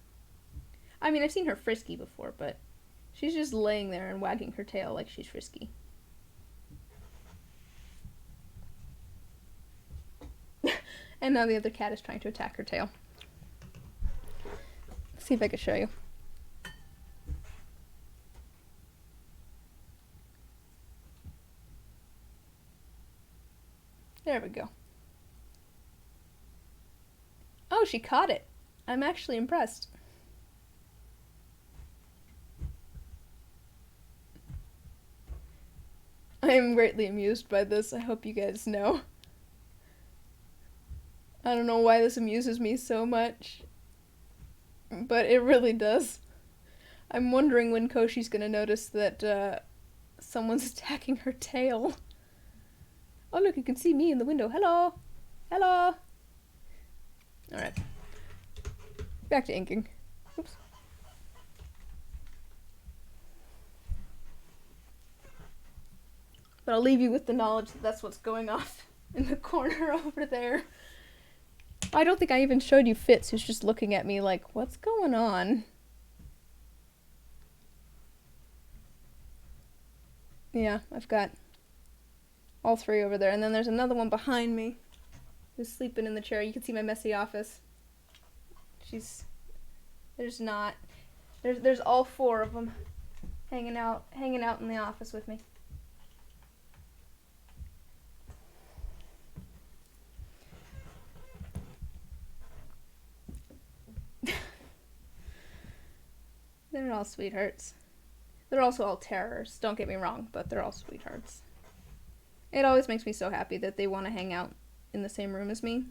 Speaker 1: I mean, I've seen her frisky before, but she's just laying there and wagging her tail like she's frisky. And now the other cat is trying to attack her tail. Let's see if I can show you. There we go. Oh, she caught it. I'm actually impressed. I am greatly amused by this. I hope you guys know. I don't know why this amuses me so much, but it really does. I'm wondering when Koshi's gonna notice that someone's attacking her tail. Oh look, you can see me in the window. Hello! Hello! Alright. Back to inking. Oops. But I'll leave you with the knowledge that that's what's going off in the corner over there. I don't think I even showed you Fitz, who's just looking at me like, what's going on? Yeah, I've got all three over there. And then there's another one behind me who's sleeping in the chair. You can see my messy office. There's all four of them hanging out in the office with me. They're all sweethearts. They're also all terrors, don't get me wrong, but they're all sweethearts. It always makes me so happy that they want to hang out in the same room as me.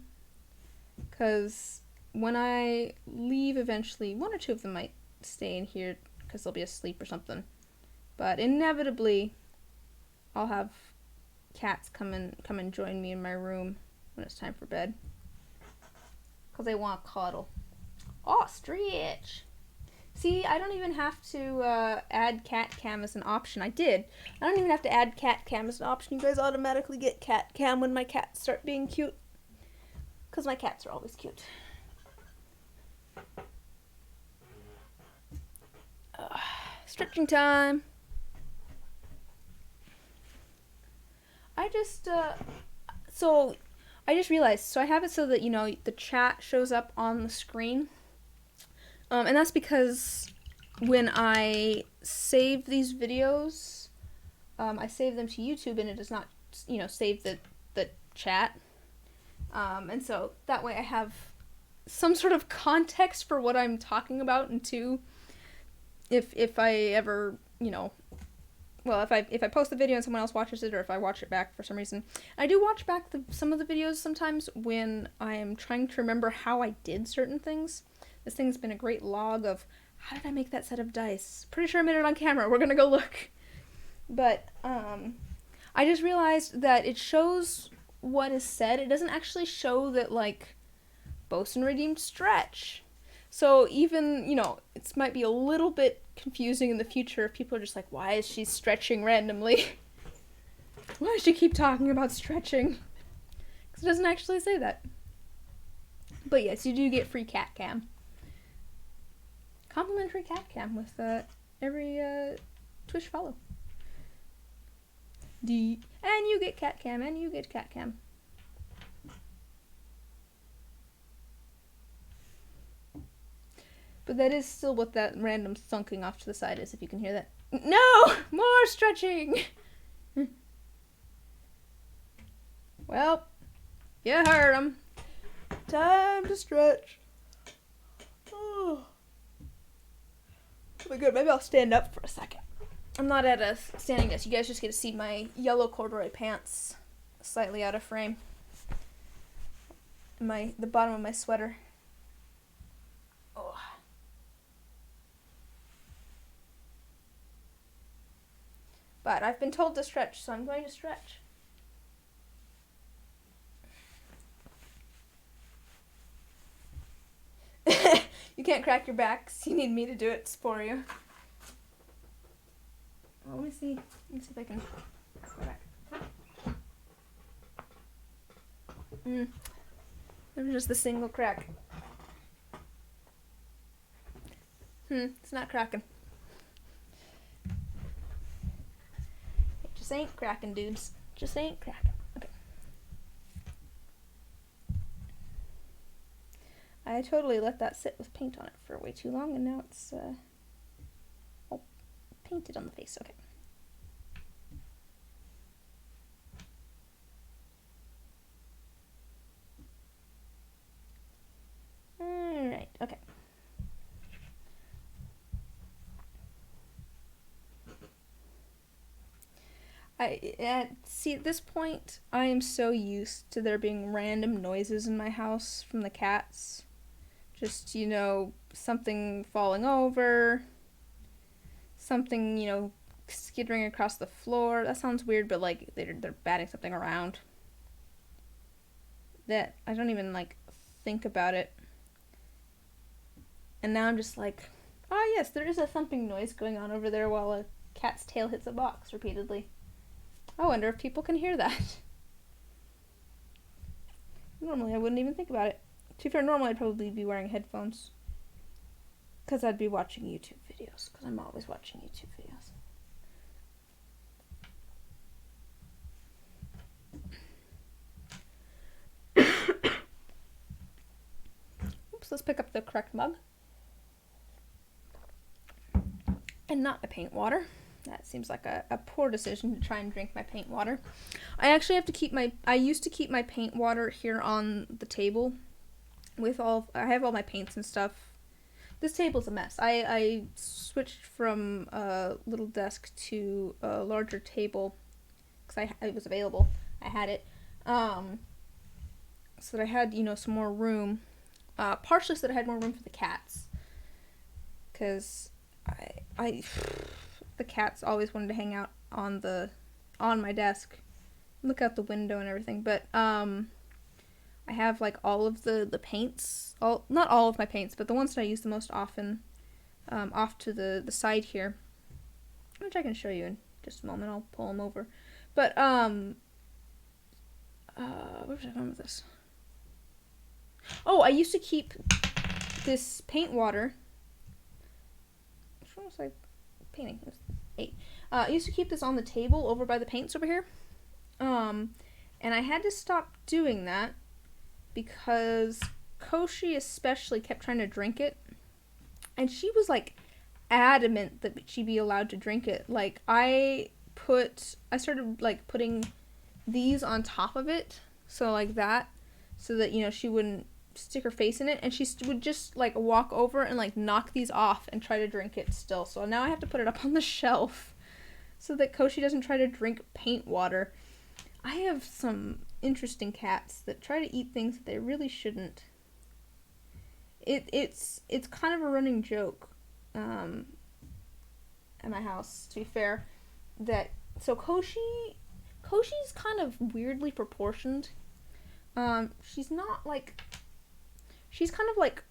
Speaker 1: Because when I leave eventually, one or two of them might stay in here because they'll be asleep or something. But inevitably, I'll have cats come and join me in my room when it's time for bed. Because they want to cuddle. Oh, Stretch! See, I don't even have to add cat cam as an option. I did. I don't even have to add cat cam as an option. You guys automatically get cat cam when my cats start being cute. Because my cats are always cute. Stretching time. I just realized, so I have it so that, you know, the chat shows up on the screen. And that's because when I save these videos, I save them to YouTube and it does not, you know, save the chat. And so that way I have some sort of context for what I'm talking about, and two, if I ever, you know, well, if I post the video and someone else watches it, or if I watch it back for some reason. I do watch back some of the videos sometimes when I am trying to remember how I did certain things. This thing's been a great log of, how did I make that set of dice? Pretty sure I made it on camera. We're gonna go look. But, I just realized that it shows what is said. It doesn't actually show that, like, Bosun redeemed Stretch. So even, you know, it might be a little bit confusing in the future if people are just like, why is she stretching randomly? Why does she keep talking about stretching? Because it doesn't actually say that. But yes, you do get free cat cam. Complimentary cat cam with every Twitch follow. And you get cat cam, and you get cat cam. But that is still what that random thunking off to the side is, if you can hear that. No! More stretching! Well, you heard him. Time to stretch. Oh. But good, maybe I'll stand up for a second. I'm not at a standing desk. You guys just get to see my yellow corduroy pants slightly out of frame. The bottom of my sweater. Oh. But I've been told to stretch, so I'm going to stretch. You can't crack your backs. You need me to do it for you. Well, let me see if I can crack my back. There's just the single crack. It's not cracking. It just ain't cracking, dudes. Just ain't cracking. Okay. I totally let that sit with paint on it for way too long, and now it's all painted on the face. Okay. Alright, okay. See, at this point, I am so used to there being random noises in my house from the cats. Just, you know, something falling over, something, you know, skittering across the floor. That sounds weird, but, like, they're batting something around. That, I don't even, like, think about it. And now I'm just like, oh yes, there is a thumping noise going on over there while a cat's tail hits a box repeatedly. I wonder if people can hear that. Normally I wouldn't even think about it. To be fair, normally I'd probably be wearing headphones. Because I'd be watching YouTube videos. Because I'm always watching YouTube videos. Oops, let's pick up the correct mug. And not my paint water. That seems like a poor decision to try and drink my paint water. I actually have to keep I used to keep my paint water here on the table. I have all my paints and stuff. This table's a mess. I switched from a little desk to a larger table because it was available. I had it. So that I had, you know, some more room. Partially so that I had more room for the cats. Because the cats always wanted to hang out on my desk, look out the window and everything. But I have like all of the paints, not all of my paints, but the ones that I use the most often, off to the side here, which I can show you in just a moment. I'll pull them over. But where was I going with this? Oh, I used to keep this paint water. Which one was I painting? It was 8. I used to keep this on the table over by the paints over here. And I had to stop doing that because Koshi especially kept trying to drink it. And she was like adamant that she'd be allowed to drink it. Like I started like putting these on top of it, so like that, so that, you know, she wouldn't stick her face in it, and she would just like walk over and like knock these off and try to drink it still. So now I have to put it up on the shelf so that Koshi doesn't try to drink paint water. I have some interesting cats that try to eat things that they really shouldn't. It's kind of a running joke at my house, to be fair, that so Koshi's kind of weirdly proportioned. She's kind of like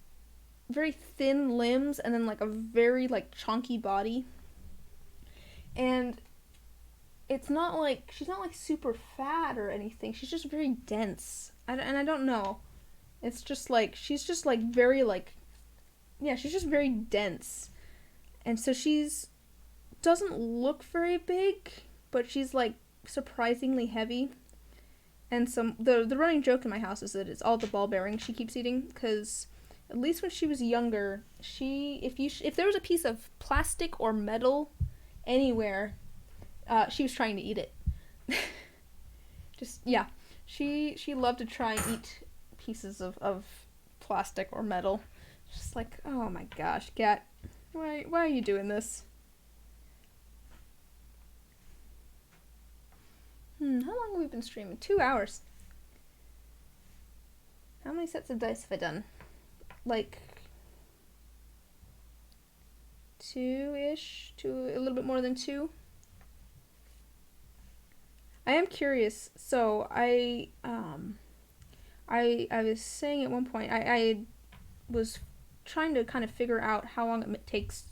Speaker 1: very thin limbs and then like a very like chunky body. And it's not like, she's not like super fat or anything. She's just very dense. And I don't know. It's just like, she's just like very like, yeah, she's just very dense. And so doesn't look very big, but she's like surprisingly heavy. And the running joke in my house is that it's all the ball bearings she keeps eating, because at least when she was younger, if there was a piece of plastic or metal anywhere, she was trying to eat it. Just, yeah, she loved to try and eat pieces of plastic or metal. Just like, oh my gosh, cat, why are you doing this? How long have we been streaming? 2 hours. How many sets of dice have I done? Like 2-ish, a little bit more than 2. I am curious. So I was saying at one point, I was trying to kind of figure out how long it takes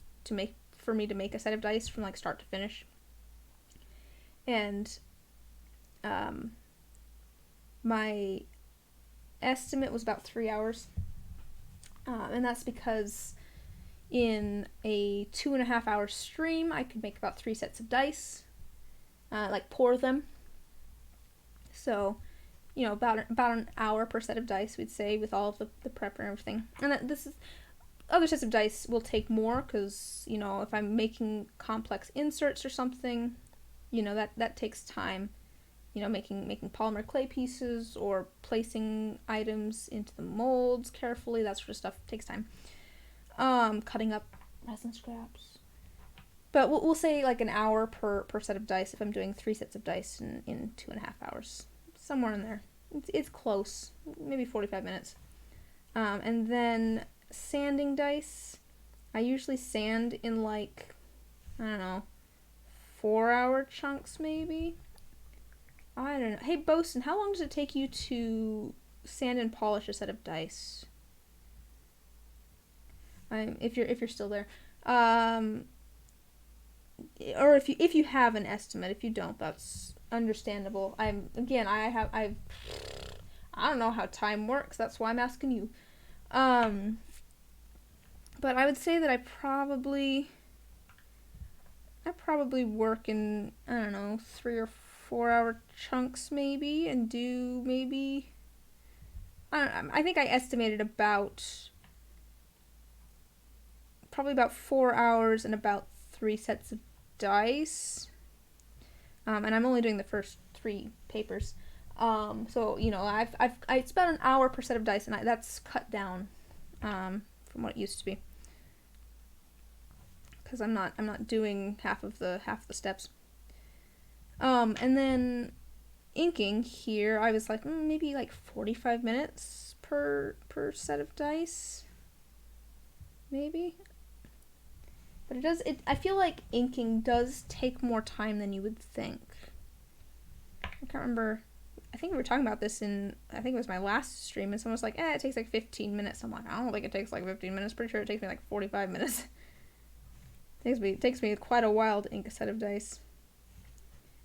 Speaker 1: for me to make a set of dice from like start to finish. And my estimate was about 3 hours. And that's because in a 2.5 hour stream, I could make about 3 sets of dice, like pour them. So, you know, about an hour per set of dice, we'd say, with all of the prep and everything. And other sets of dice will take more, because, you know, if I'm making complex inserts or something, you know, that takes time. You know, making polymer clay pieces or placing items into the molds carefully, that sort of stuff takes time. Cutting up resin scraps. But we'll say like an hour per set of dice if I'm doing 3 sets of dice in 2.5 hours. Somewhere in there. It's close. Maybe 45 minutes. And then sanding dice. I usually sand in like, I don't know, 4-hour chunks maybe? I don't know. Hey, Bosun, how long does it take you to sand and polish a set of dice? If you're still there, or if you have an estimate. If you don't, that's understandable. I don't know how time works. That's why I'm asking you. But I would say that I probably work in, I don't know, 3 or 4-hour chunks maybe, and do maybe, I think I estimated probably about 4 hours and about 3 sets of dice. And I'm only doing the first 3 papers. So, you know, it's about an hour per set of dice, and that's cut down from what it used to be, because I'm not doing half the steps. And then inking here, I was like, maybe like 45 minutes per set of dice. Maybe. But I feel like inking does take more time than you would think. I can't remember. I think we were talking about this I think it was my last stream, and someone was like, it takes like 15 minutes. I'm like, I don't think it takes like 15 minutes. Pretty sure it takes me like 45 minutes. It takes me quite a while to ink a set of dice.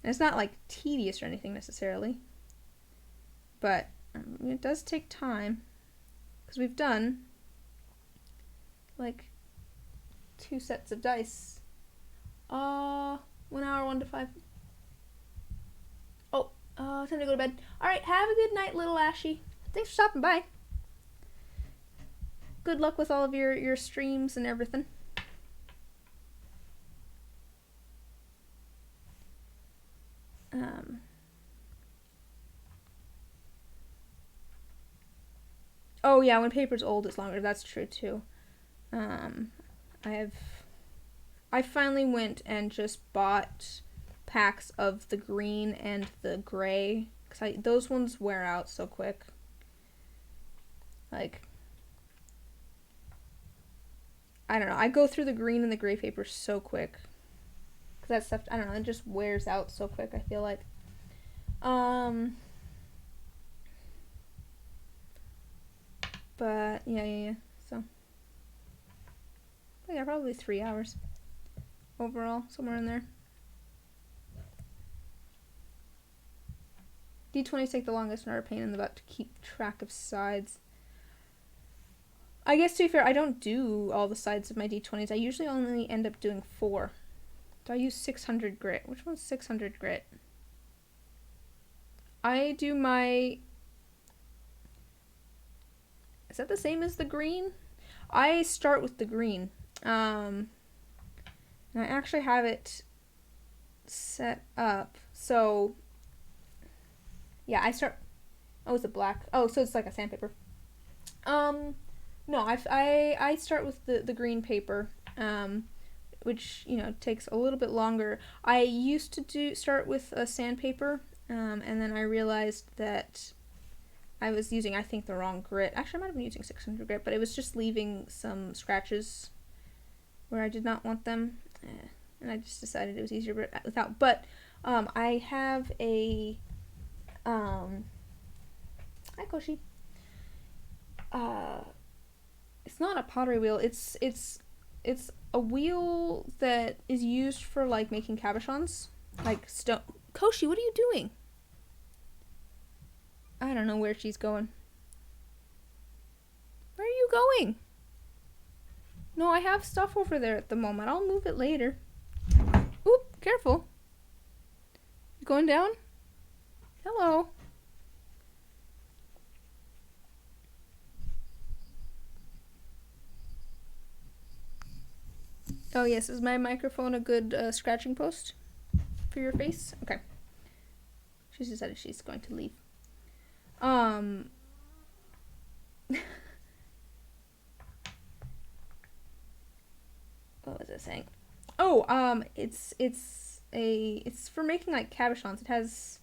Speaker 1: And it's not like tedious or anything necessarily. But it does take time. Because we've done like 2 sets of dice. 1 hour, 1 to 5. Time to go to bed. Alright, have a good night, little Ashy. Thanks for stopping by. Good luck with all of your streams and everything. Oh yeah, when paper's old it's longer. That's true too. I finally went and just bought packs of the green and the gray, because those ones wear out so quick. Like, I don't know, I go through the green and the gray paper so quick. Because that stuff, I don't know, it just wears out so quick, I feel like. But, yeah. So, yeah, probably 3 hours overall, somewhere in there. D20s take the longest and are a pain in the butt to keep track of sides. I guess, to be fair, I don't do all the sides of my D20s. I usually only end up doing 4. Do I use 600 grit? Which one's 600 grit? I do my... Is that the same as the green? I start with the green. And I actually have it set up. So, yeah, I start... Oh, is it black? Oh, so it's like a sandpaper. No, I start with the green paper, which, you know, takes a little bit longer. I used to start with a sandpaper, and then I realized that I was using, I think, the wrong grit. Actually, I might have been using 600 grit, but it was just leaving some scratches where I did not want them, and I just decided it was easier without. But I have a hi Koshi. It's not a pottery wheel. It's a wheel that is used for like making cabochons, like stone. Koshi, what are you doing? I don't know where she's going. Where are you going? No, I have stuff over there at the moment. I'll move it later. Oop, careful. You going down? Hello. Oh yes, is my microphone a good scratching post for your face? Okay. She's decided she's going to leave. What was I saying? Oh, it's for making like cabochons. It has,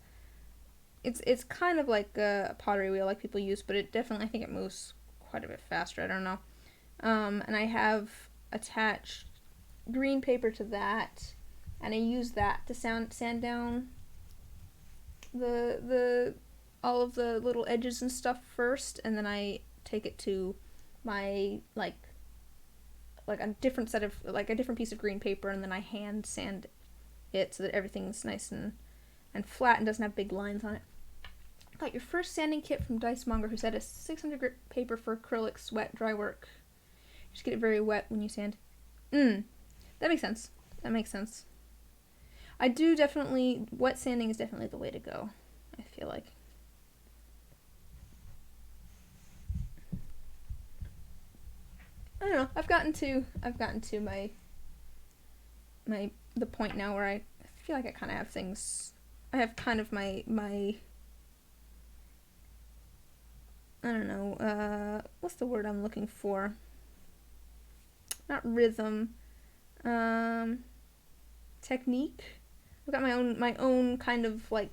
Speaker 1: it's kind of like a pottery wheel like people use, but it definitely, I think it moves quite a bit faster. I don't know. And I have attached green paper to that, and I use that to sand down the all of the little edges and stuff first, and then I take it to my like a different set of like a different piece of green paper, and then I hand sand it so that everything's nice and flat and doesn't have big lines on it. Got your first sanding kit from Dice Monger, who said a 600 grit paper for acrylics, wet, dry work. Just get it very wet when you sand. That makes sense. That makes sense. I do definitely, wet sanding is definitely the way to go, I feel like. I don't know. I've gotten to the point now where I feel like I kind of have things. I have kind of my I don't know. What's the word I'm looking for? Not rhythm. Technique. I've got my own kind of like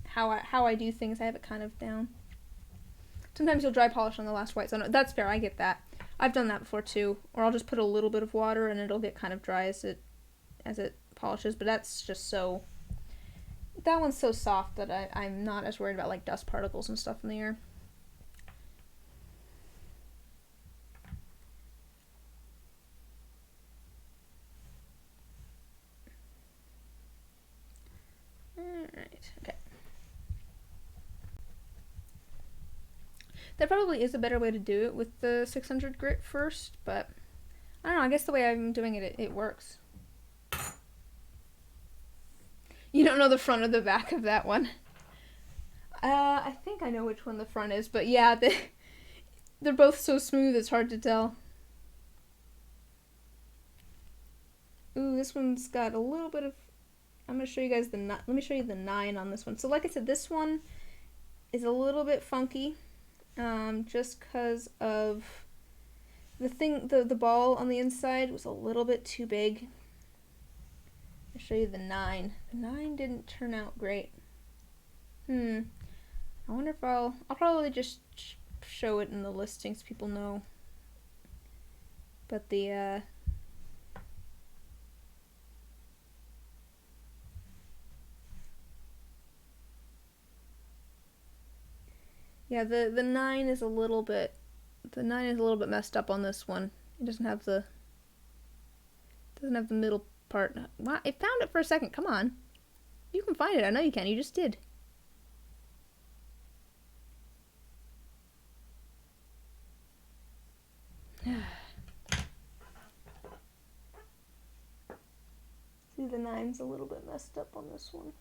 Speaker 1: how I do things. I have it kind of down. Sometimes you'll dry polish on the last white, so no, that's fair. I get that. I've done that before too. Or I'll just put a little bit of water and it'll get kind of dry as it polishes. But that's just so... That one's so soft that I'm not as worried about like dust particles and stuff in the air. Alright, okay. There probably is a better way to do it with the 600 grit first, but I don't know, I guess the way I'm doing it, it works. You don't know the front or the back of that one. I think I know which one the front is, but yeah, they're both so smooth it's hard to tell. Ooh, this one's got a little bit of... I'm going to show you guys let me show you the 9 on this one. So like I said, this one is a little bit funky, just because of the ball on the inside was a little bit too big. I'll show you the 9. The 9 didn't turn out great. I wonder if I'll probably just show it in the listings so people know. But the yeah, the 9 is a little bit messed up on this one. It doesn't have the middle part. Wow, it found it for a second. Come on. You can find it. I know you can. You just did. See, the 9's a little bit messed up on this one.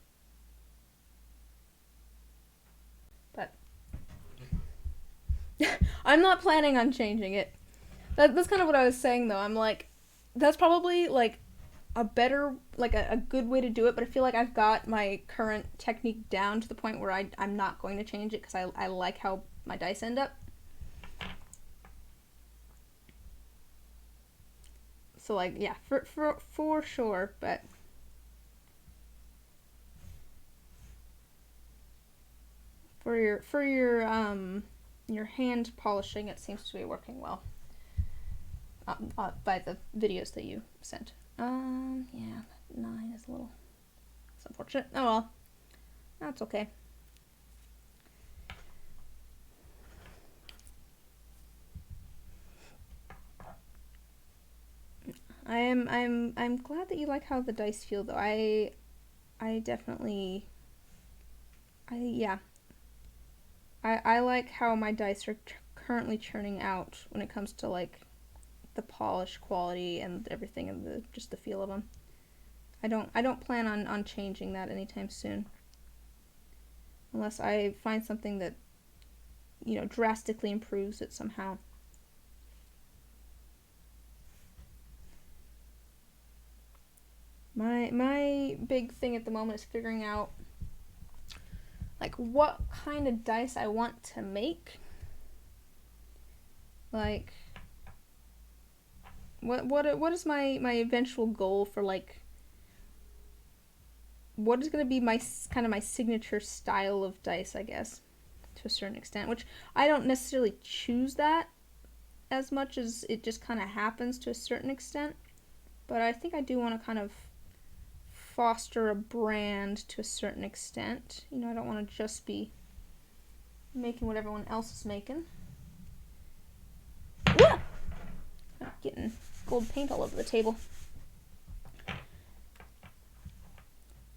Speaker 1: But I'm not planning on changing it. That's kind of what I was saying, though. I'm like, that's probably, like, a better, like, a good way to do it, but I feel like I've got my current technique down to the point where I'm not going to change it, because I like how my dice end up. So, like, yeah, for sure, but... For your hand polishing, it seems to be working well. By the videos that you sent. Yeah, 9 is a little... It's unfortunate. Oh well. That's okay. I'm glad that you like how the dice feel, though. I definitely... yeah. I like how my dice are currently churning out when it comes to, like, the polish quality and everything and just the feel of them. I don't plan on changing that anytime soon. Unless I find something that, you know, drastically improves it somehow. My big thing at the moment is figuring out, like, what kind of dice I want to make. Like, what is my eventual goal for, like, what is going to be my kind of my signature style of dice, I guess, to a certain extent, which I don't necessarily choose that as much as it just kind of happens to a certain extent, but I think I do want to kind of foster a brand to a certain extent. You know, I don't want to just be making what everyone else is making. Whoa! I'm getting gold paint all over the table.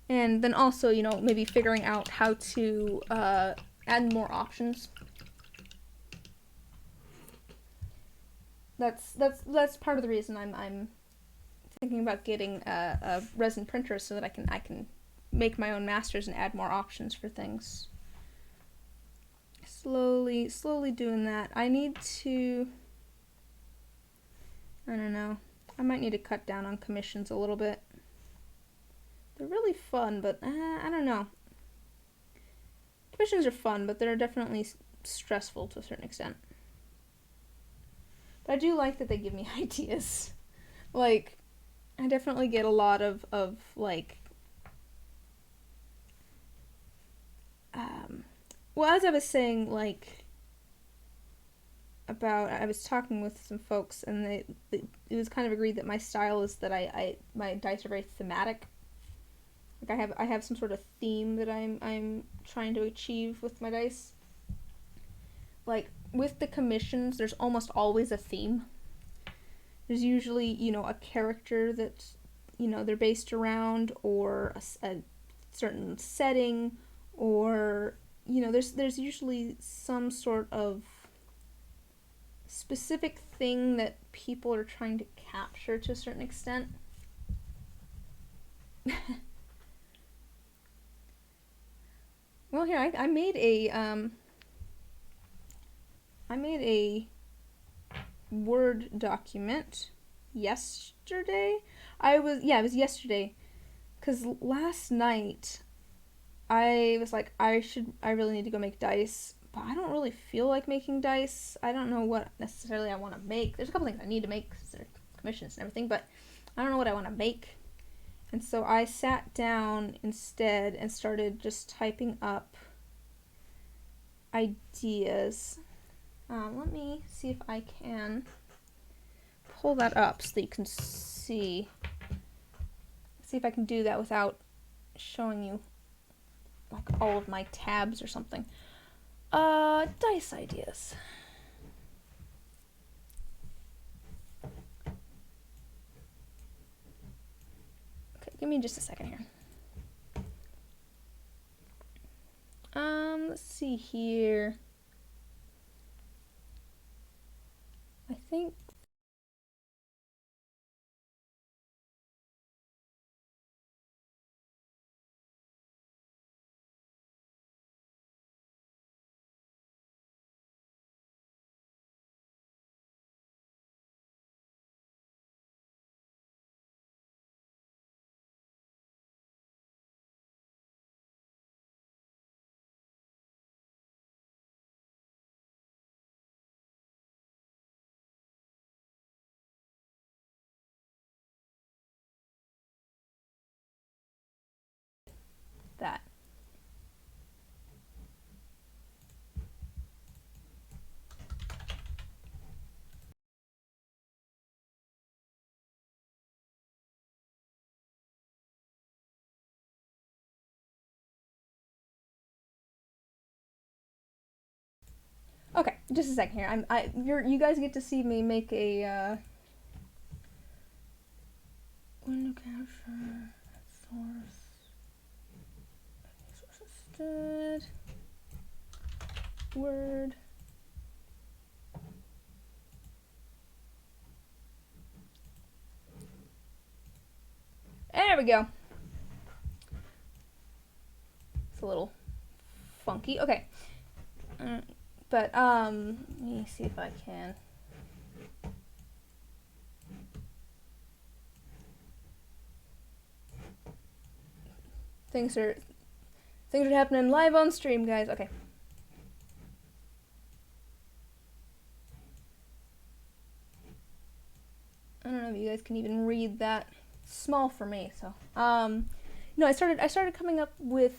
Speaker 1: And then also, you know, maybe figuring out how to add more options. That's part of the reason I'm thinking about getting a resin printer so that I can make my own masters and add more options for things. Slowly doing that. I need to... I don't know. I might need to cut down on commissions a little bit. They're really fun, but I don't know. Commissions are fun, but they're definitely stressful to a certain extent. But I do like that they give me ideas. Like, I definitely get a lot of like... well, as I was saying, like... about, I was talking with some folks, and it was kind of agreed that my style is that my dice are very thematic. Like I have some sort of theme that I'm trying to achieve with my dice. Like with the commissions, there's almost always a theme. There's usually, you know, a character that, you know, they're based around, or a certain setting, or, you know, there's usually some sort of specific thing that people are trying to capture to a certain extent. Well, here I made a Word document yesterday. It was yesterday, because last night I was like, I really need to go make dice, but I don't really feel like making dice. I don't know what necessarily I want to make. There's a couple things I need to make because they're commissions and everything, but I don't know what I want to make. And so I sat down instead and started just typing up ideas. Let me see if I can pull that up so that you can see if I can do that without showing you like all of my tabs or something. Dice ideas. Okay, give me just a second here. Let's see here. I think that. Okay, just a second here. You guys get to see me make a window capture source assisted Word. There we go. It's a little funky. Okay. But let me see if I can. Things are happening live on stream, guys. Okay. I don't know if you guys can even read that. It's small for me, so no, I started coming up with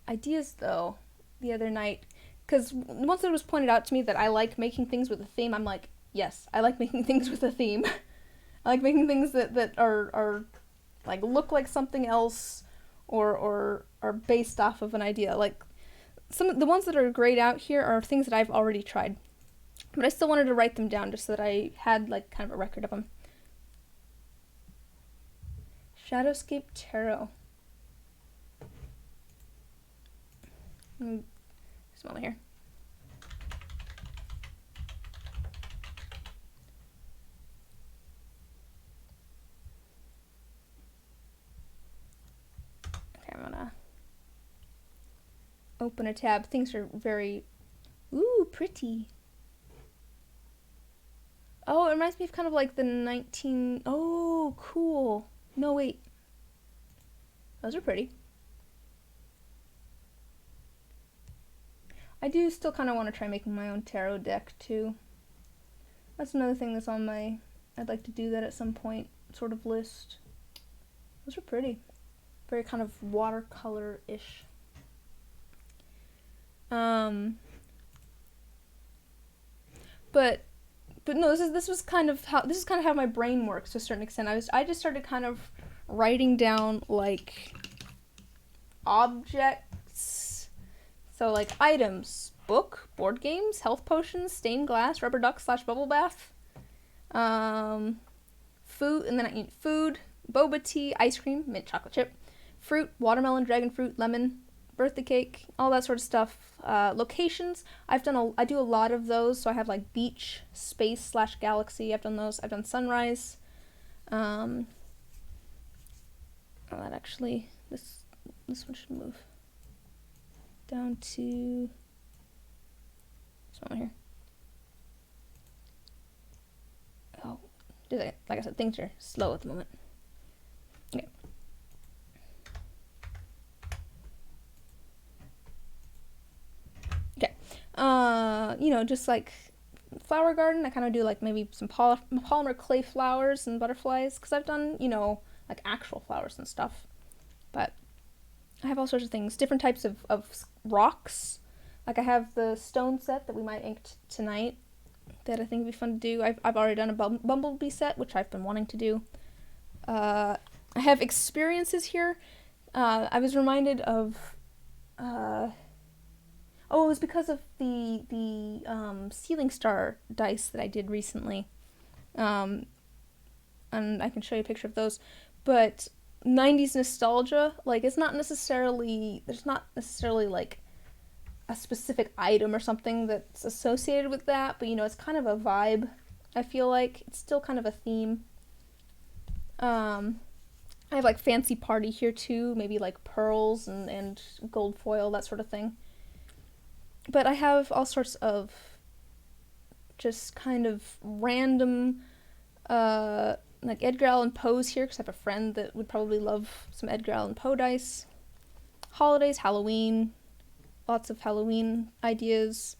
Speaker 1: ideas though the other night, because once it was pointed out to me that I like making things with a theme, I'm like, yes, I like making things with a theme. I like making things that are like look like something else, or are based off of an idea. Like some of the ones that are grayed out here are things that I've already tried, but I still wanted to write them down just so that I had like kind of a record of them. Shadowscape Tarot. Smell here. Okay, I'm gonna open a tab. Things are very, ooh, pretty. Oh, it reminds me of kind of like the 19, oh, cool. No, wait. Those are pretty. I do still kind of want to try making my own tarot deck too. That's another thing that's on my, I'd like to do that at some point, sort of list. Those are pretty. Very kind of watercolor-ish. but no, this is kind of how my brain works to a certain extent. I just started kind of writing down like objects, so like items, book, board games, health potions, stained glass, rubber duck / bubble bath, food, and then I eat food, boba tea, ice cream, mint chocolate chip, fruit, watermelon, dragon fruit, lemon, birthday cake, all that sort of stuff. Locations, I do a lot of those, so I have like beach, space / galaxy. I've done those. I've done sunrise. That actually, this one should move down to this one here. Oh, like I said, things are slow at the moment. Okay. Just like flower garden, I kind of do like maybe some polymer clay flowers and butterflies, because I've done, like actual flowers and stuff. But I have all sorts of things, different types of rocks. Like I have the stone set that we might ink tonight that I think would be fun to do. I've already done a bumblebee set, which I've been wanting to do. I have experiences here. I was reminded of it was because of the ceiling star dice that I did recently. And I can show you a picture of those. But 90s nostalgia, like there's not necessarily like a specific item or something that's associated with that, but it's kind of a vibe. I feel like it's still kind of a theme. I have like fancy party here too, maybe like pearls and gold foil, that sort of thing. But I have all sorts of just kind of random, like Edgar Allan Poe's here, because I have a friend that would probably love some Edgar Allan Poe dice. Holidays, Halloween, lots of Halloween ideas.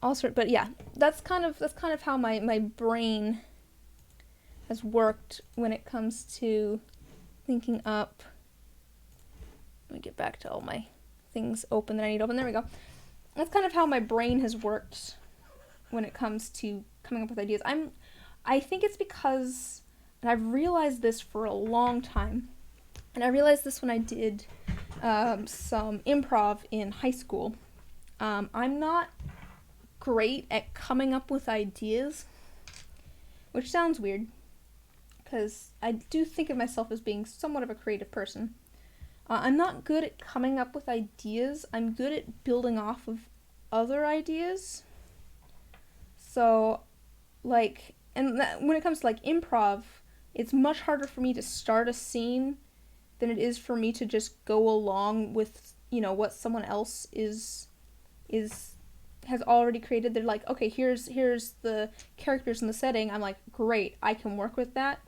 Speaker 1: But yeah, that's kind of how my brain has worked when it comes to thinking up. Let me get back to all my things open that I need open. There we go. That's kind of how my brain has worked when it comes to coming up with ideas. I think it's because, and I've realized this for a long time, and I realized this when I did some improv in high school. I'm not great at coming up with ideas, which sounds weird, because I do think of myself as being somewhat of a creative person. I'm not good at coming up with ideas. I'm good at building off of other ideas. So, like, when it comes to, like, improv, it's much harder for me to start a scene than it is for me to just go along with, what someone else has already created. They're like, okay, here's the characters in the setting. I'm like, great, I can work with that.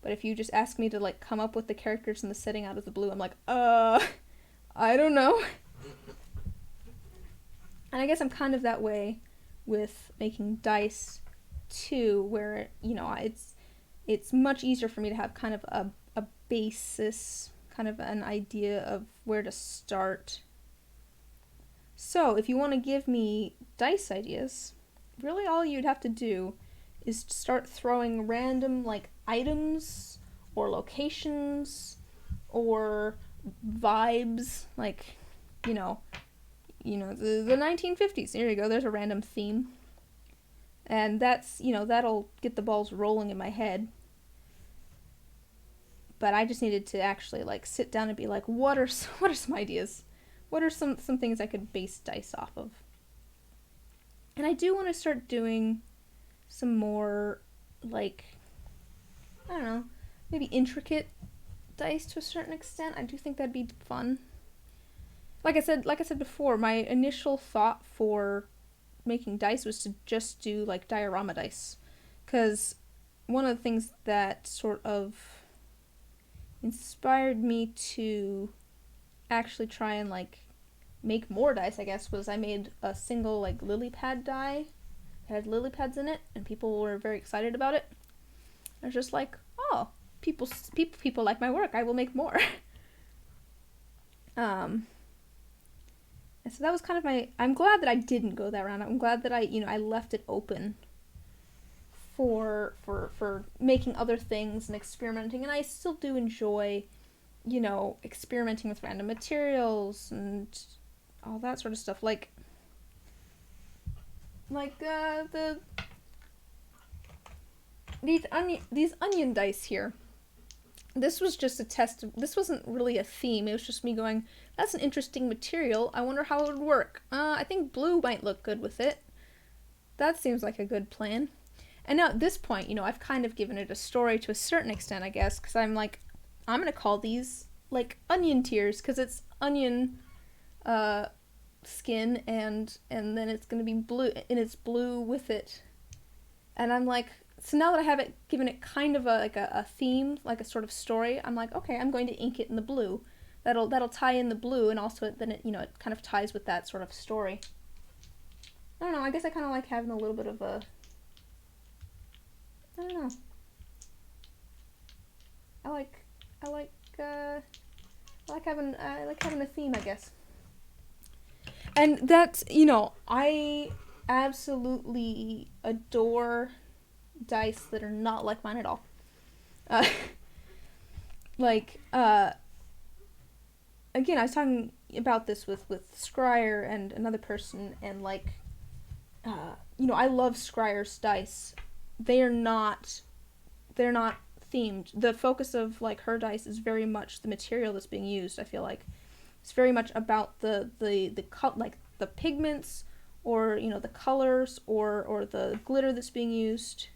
Speaker 1: But if you just ask me to, like, come up with the characters in the setting out of the blue, I'm like, I don't know. And I guess I'm kind of that way with making dice, too, where, it's much easier for me to have kind of a basis, kind of an idea of where to start. So, if you want to give me dice ideas, really all you'd have to do is start throwing random, like, items or locations or vibes, like, the 1950s. There you go, there's a random theme. And that's, that'll get the balls rolling in my head. But I just needed to actually, like, sit down and be like, what are some ideas? What are some things I could base dice off of? And I do want to start doing some more, like, I don't know, maybe intricate dice to a certain extent. I do think that'd be fun. Like I said before, my initial thought for making dice was to just do, like, diorama dice. Because one of the things that sort of inspired me to actually try and, like, make more dice, I guess, was I made a single, like, lily pad die. It had lily pads in it, and people were very excited about it. I was just like, oh, people like my work. I will make more. And so that was kind of I'm glad that I didn't go that route. I'm glad that I left it open for making other things and experimenting. And I still do enjoy, experimenting with random materials and all that sort of stuff. The these onion dice here. This was just a test. This wasn't really a theme. It was just me going, that's an interesting material. I wonder how it would work. I think blue might look good with it. That seems like a good plan. And now at this point, I've kind of given it a story to a certain extent, I guess, because I'm like, I'm going to call these, onion tears, because it's onion skin, and then it's going to be blue, and it's blue with it. And I'm like, so now that I have it, given it kind of a theme, like a sort of story, I'm like, okay, I'm going to ink it in the blue. That'll tie in the blue, and also then it kind of ties with that sort of story. I don't know. I guess I kind of like having a little bit of a. I don't know. I like having a theme, I guess. And that's I absolutely adore dice that are not like mine at all. Again, I was talking about this with Scryer and another person, and I love Scryer's dice. They're not themed. The focus of her dice is very much the material that's being used. I feel like it's very much about the pigments, or the colors, or the glitter that's being used.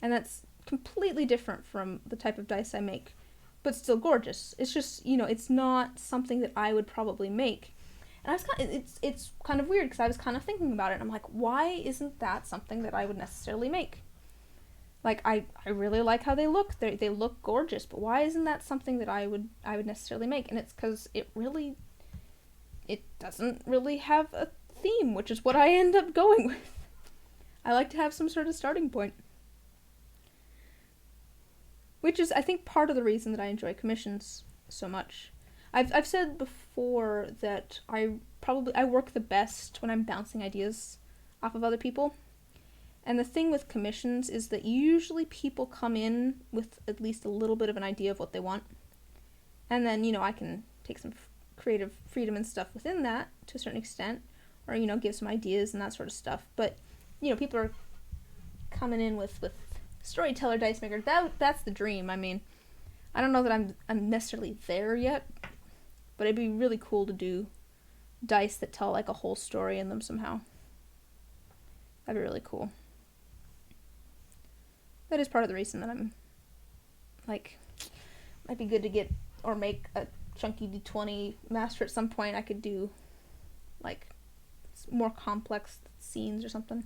Speaker 1: And that's completely different from the type of dice I make, but still gorgeous. It's just, it's not something that I would probably make. And I was it's kind of weird, because I was kind of thinking about it, and I'm like, why isn't that something that I would necessarily make? I really like how they look. They look gorgeous, but why isn't that something that I would necessarily make? And it's because it doesn't really have a theme, which is what I end up going with. I like to have some sort of starting point. Which is, I think, part of the reason that I enjoy commissions so much. I've said before that I work the best when I'm bouncing ideas off of other people. And the thing with commissions is that usually people come in with at least a little bit of an idea of what they want. And then, I can take some creative freedom and stuff within that to a certain extent, or, give some ideas and that sort of stuff. But, people are coming in with storyteller dice maker. That's the dream. I mean, I don't know that I'm necessarily there yet, but it'd be really cool to do dice that tell a whole story in them somehow. That'd be really cool. That is part of the reason that I'm might be good to get or make a chunky D20 master at some point. I could do more complex scenes or something.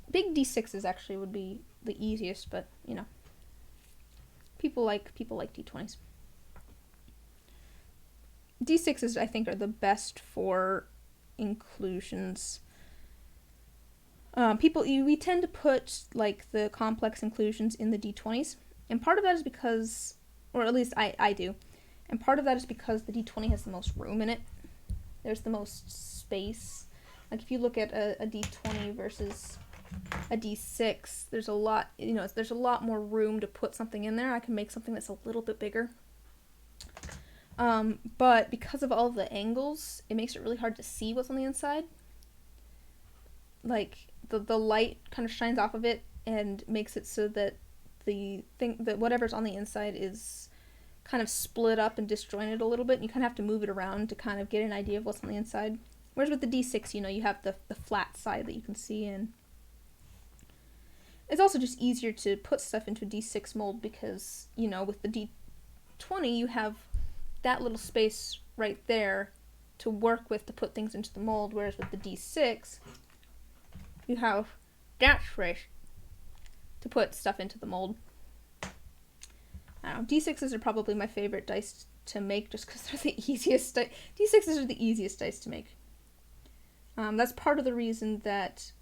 Speaker 1: Big D6s actually would be the easiest, but people like D20s. D6s, I think, are the best for inclusions. We tend to put the complex inclusions in the D20s, and part of that is because, or at least I do, and part of that is because the D20 has the most room in it. There's the most space. If you look at a D20 versus a D6, there's a lot more room to put something in there. I can make something that's a little bit bigger. But because of all the angles, it makes it really hard to see what's on the inside. The light kind of shines off of it and makes it so that whatever's on the inside is kind of split up and disjointed a little bit, and you kind of have to move it around to kind of get an idea of what's on the inside. Whereas with the D6, you have the flat side that you can see in. It's also just easier to put stuff into a D6 mold because, with the D20, you have that little space right there to work with to put things into the mold, whereas with the D6, you have that space to put stuff into the mold. I don't know, D6s are probably my favorite dice to make just because they're the easiest. D6s are the easiest dice to make. That's part of the reason that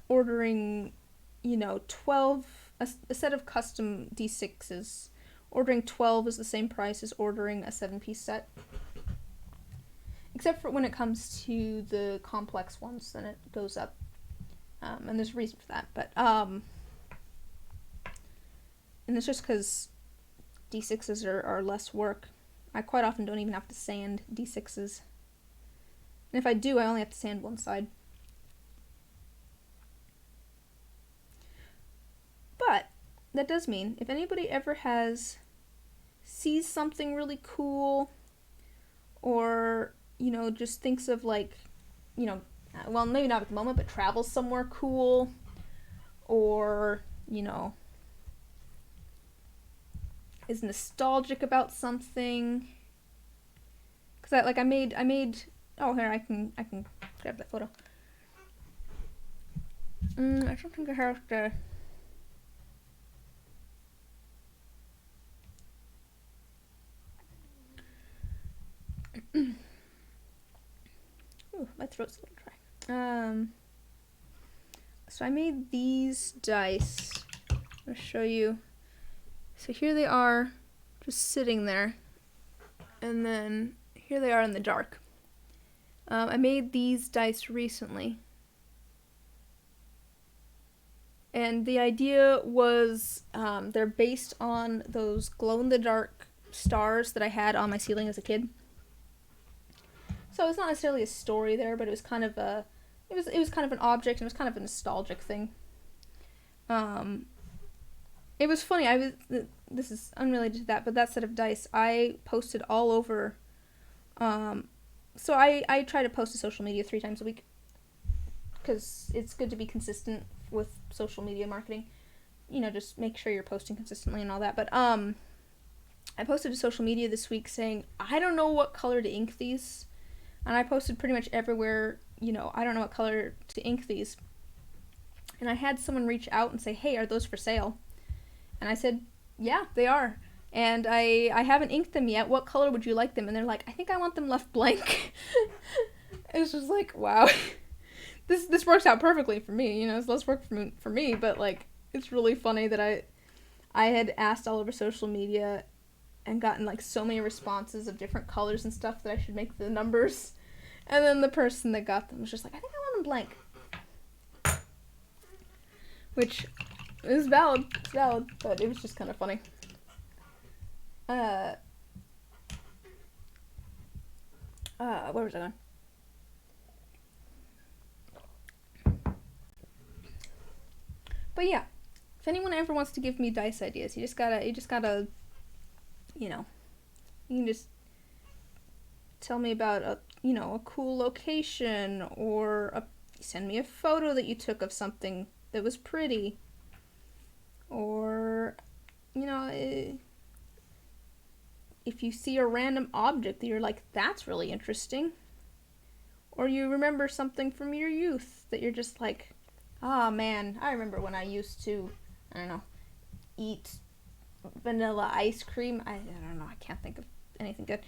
Speaker 1: ordering, 12, a set of custom D6s, ordering 12 is the same price as ordering a 7-piece set. except for when it comes to the complex ones, then it goes up. And there's a reason for that, but and it's just because D6s are less work. I quite often don't even have to sand D6s. And if I do, I only have to sand one side. But that does mean if anybody ever sees something really cool, or, just thinks of well, maybe not at the moment, but travels somewhere cool, or, is nostalgic about something. Because I made, oh, here, I can grab that photo. I don't think I have to. Ooh, my throat's a little dry. So I made these dice. I'll show you. So here they are, just sitting there, and then here they are in the dark. I made these dice recently, and the idea was they're based on those glow-in-the-dark stars that I had on my ceiling as a kid. So it's not necessarily a story there, but it was kind of it was kind of an object, and it was kind of a nostalgic thing. It was funny. This is unrelated to that, but that set of dice I posted all over. So I try to post to social media 3 times a week, because it's good to be consistent with social media marketing. Just make sure you're posting consistently and all that. But I posted to social media this week saying, I don't know what color to ink these. And I posted pretty much everywhere, I don't know what color to ink these. And I had someone reach out and say, hey, are those for sale? And I said, yeah, they are. And I haven't inked them yet. What color would you like them? And they're like, I think I want them left blank. It was just like, wow. This works out perfectly for me. It's less work for me, but it's really funny that I had asked all over social media and gotten so many responses of different colors and stuff that I should make the numbers. And then the person that got them was just like, I think I want them blank. Which is valid. It's valid, but it was just kind of funny. Where was I going? But yeah, if anyone ever wants to give me dice ideas, you just gotta, you can just tell me about a cool location, or send me a photo that you took of something that was pretty, or, if you see a random object that you're like, that's really interesting, or you remember something from your youth that you're just like, ah, man, I remember when I used to, I don't know, eat vanilla ice cream. I don't know, I can't think of anything good.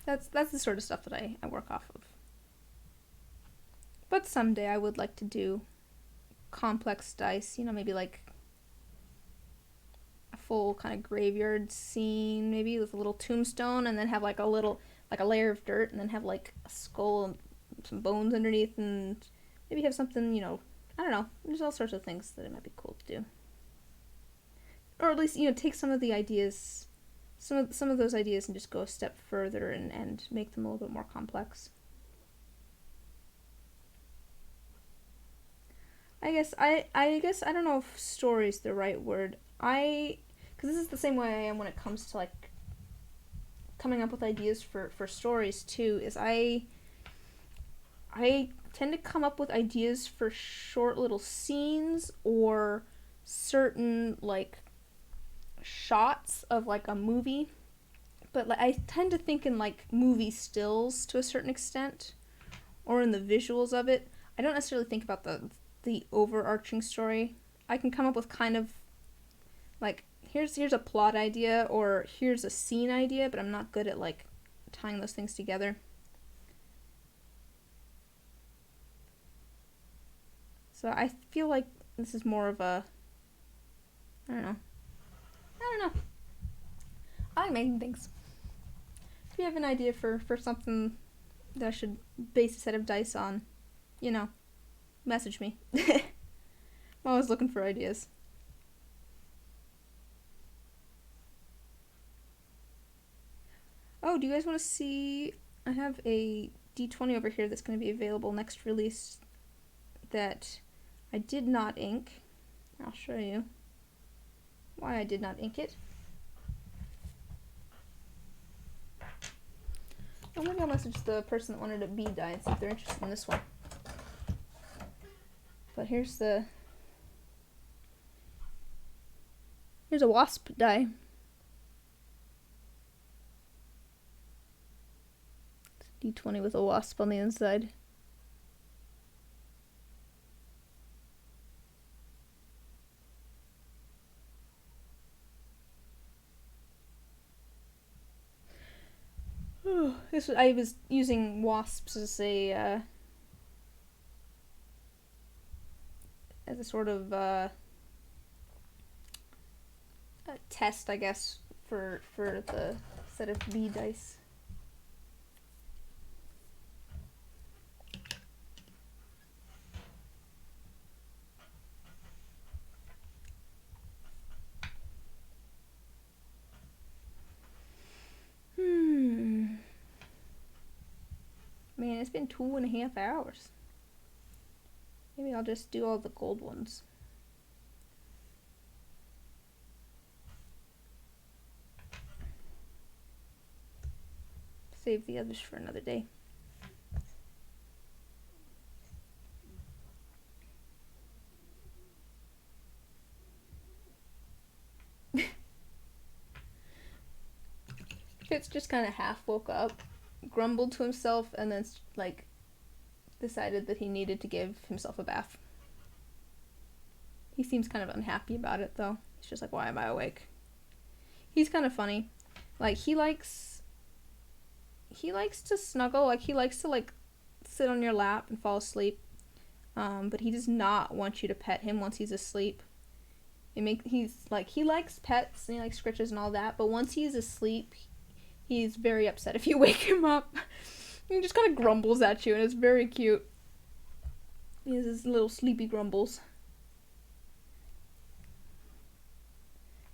Speaker 1: That's the sort of stuff that I work off of. But someday I would like to do complex dice, maybe a full kind of graveyard scene, maybe with a little tombstone, and then have a layer of dirt, and then have a skull and some bones underneath, and maybe have something, I don't know, there's all sorts of things that it might be cool to do. Or at least, take some of the ideas, some of those ideas, and just go a step further and make them a little bit more complex. I guess I don't know if story is the right word. Because this is the same way I am when it comes to coming up with ideas for stories too, is I tend to come up with ideas for short little scenes, or certain shots of a movie, but I tend to think in movie stills to a certain extent, or in the visuals of it. I don't necessarily think about the overarching story. I can come up with kind of here's a plot idea, or here's a scene idea, but I'm not good at tying those things together. So I feel like this is more of a, I don't know. I like making things. if you have an idea for something that I should base a set of dice on, you know, message me. I'm always looking for ideas. Oh, do you guys want to see? I have a D20 over here that's going to be available next release that I did not ink. I'll show you why I did not ink it. Oh, maybe I'll message the person that wanted a bead die and see if they're interested in this one. But here's a wasp die. It's a D20 with a wasp on the inside. I was using wasps as a sort of a test, I guess, for the set of bead dice. Man, it's been 2.5 hours. Maybe I'll just do all the gold ones. Save the others for another day. Fitz just kind of half woke up, grumbled to himself, and then like decided that he needed to give himself a bath. He seems kind of unhappy about it though. He's just like, why am I awake? He's kind of funny. Like he likes to snuggle, like he likes to like sit on your lap and fall asleep. But he does not want you to pet him once he's asleep. He likes pets and he likes scritches and all that, but once he's asleep, he's very upset if you wake him up. He just kind of grumbles at you, and it's very cute. He has his little sleepy grumbles.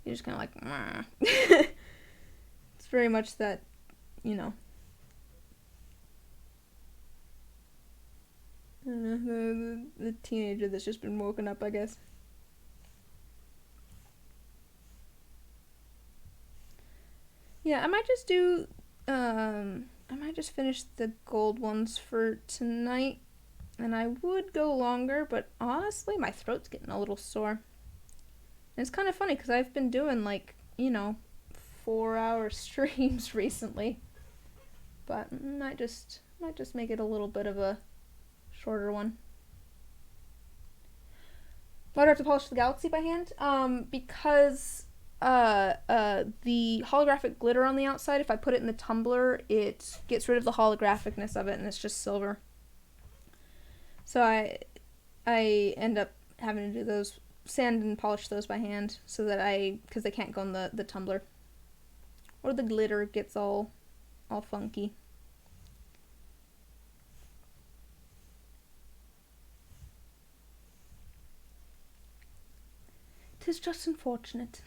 Speaker 1: You're just kind of like, meh. It's very much that, you know. I don't know, the teenager that's just been woken up, I guess. Yeah, I might just do, I might just finish the gold ones for tonight, and I would go longer, but honestly, my throat's getting a little sore. And it's kind of funny, because I've been doing, 4-hour streams recently, but might just make it a little bit of a shorter one. Why do I have to polish the galaxy by hand? Because the holographic glitter on the outside, if I put it in the tumbler, it gets rid of the holographicness of it, and it's just silver. So I end up having to do those, sand and polish those by hand, so that because they can't go in the tumbler, or the glitter gets all funky. Tis just unfortunate.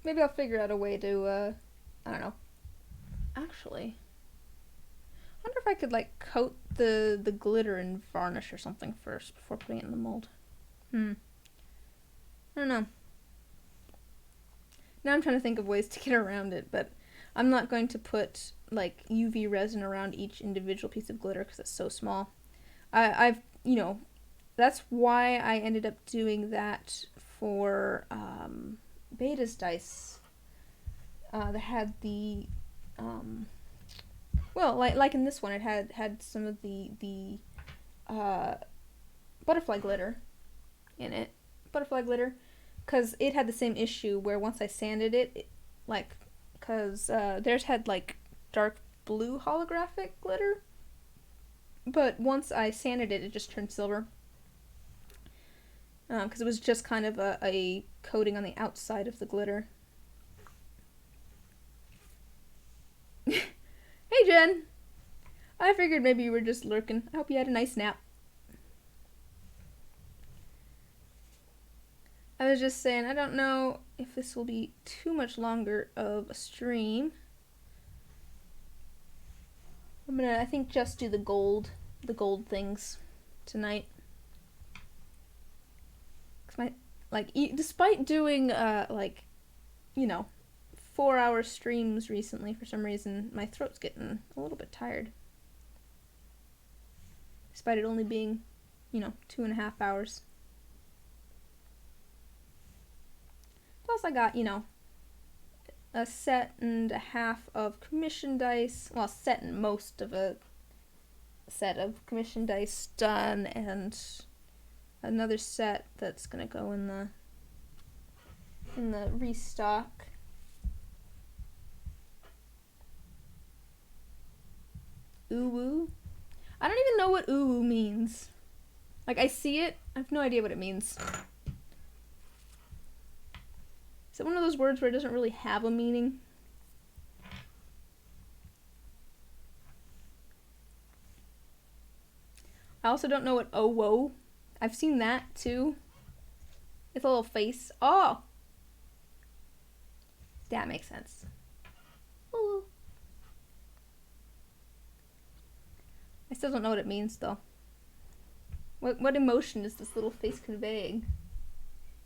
Speaker 1: Maybe I'll figure out a way to, I don't know. Actually, I wonder if I could, coat the glitter in varnish or something first before putting it in the mold. I don't know. Now I'm trying to think of ways to get around it, but I'm not going to put, UV resin around each individual piece of glitter because it's so small. I've, that's why I ended up doing that for, Beta's dice. That had the, like in this one, it had some of the butterfly glitter in it. Butterfly glitter. Because it had the same issue where once I sanded it, because theirs had, dark blue holographic glitter. But once I sanded it, it just turned silver. Because it was just kind of a coating on the outside of the glitter. Hey, Jen! I figured maybe you were just lurking. I hope you had a nice nap. I was just saying, I don't know if this will be too much longer of a stream. I'm gonna, I think, just do the gold things tonight. Cause despite doing, 4-hour streams recently, for some reason, my throat's getting a little bit tired. Despite it only being, 2.5 hours. Plus I got, a set and a half of commission dice. Well, set and most of a set of commission dice done, and another set that's gonna go in the restock. Uwu? I don't even know what uwu means. Like, I see it, I have no idea what it means. Is it one of those words where it doesn't really have a meaning? I also don't know what oh whoa. I've seen that too. It's a little face. Oh! That makes sense. Ooh. I still don't know what it means though. What emotion is this little face conveying?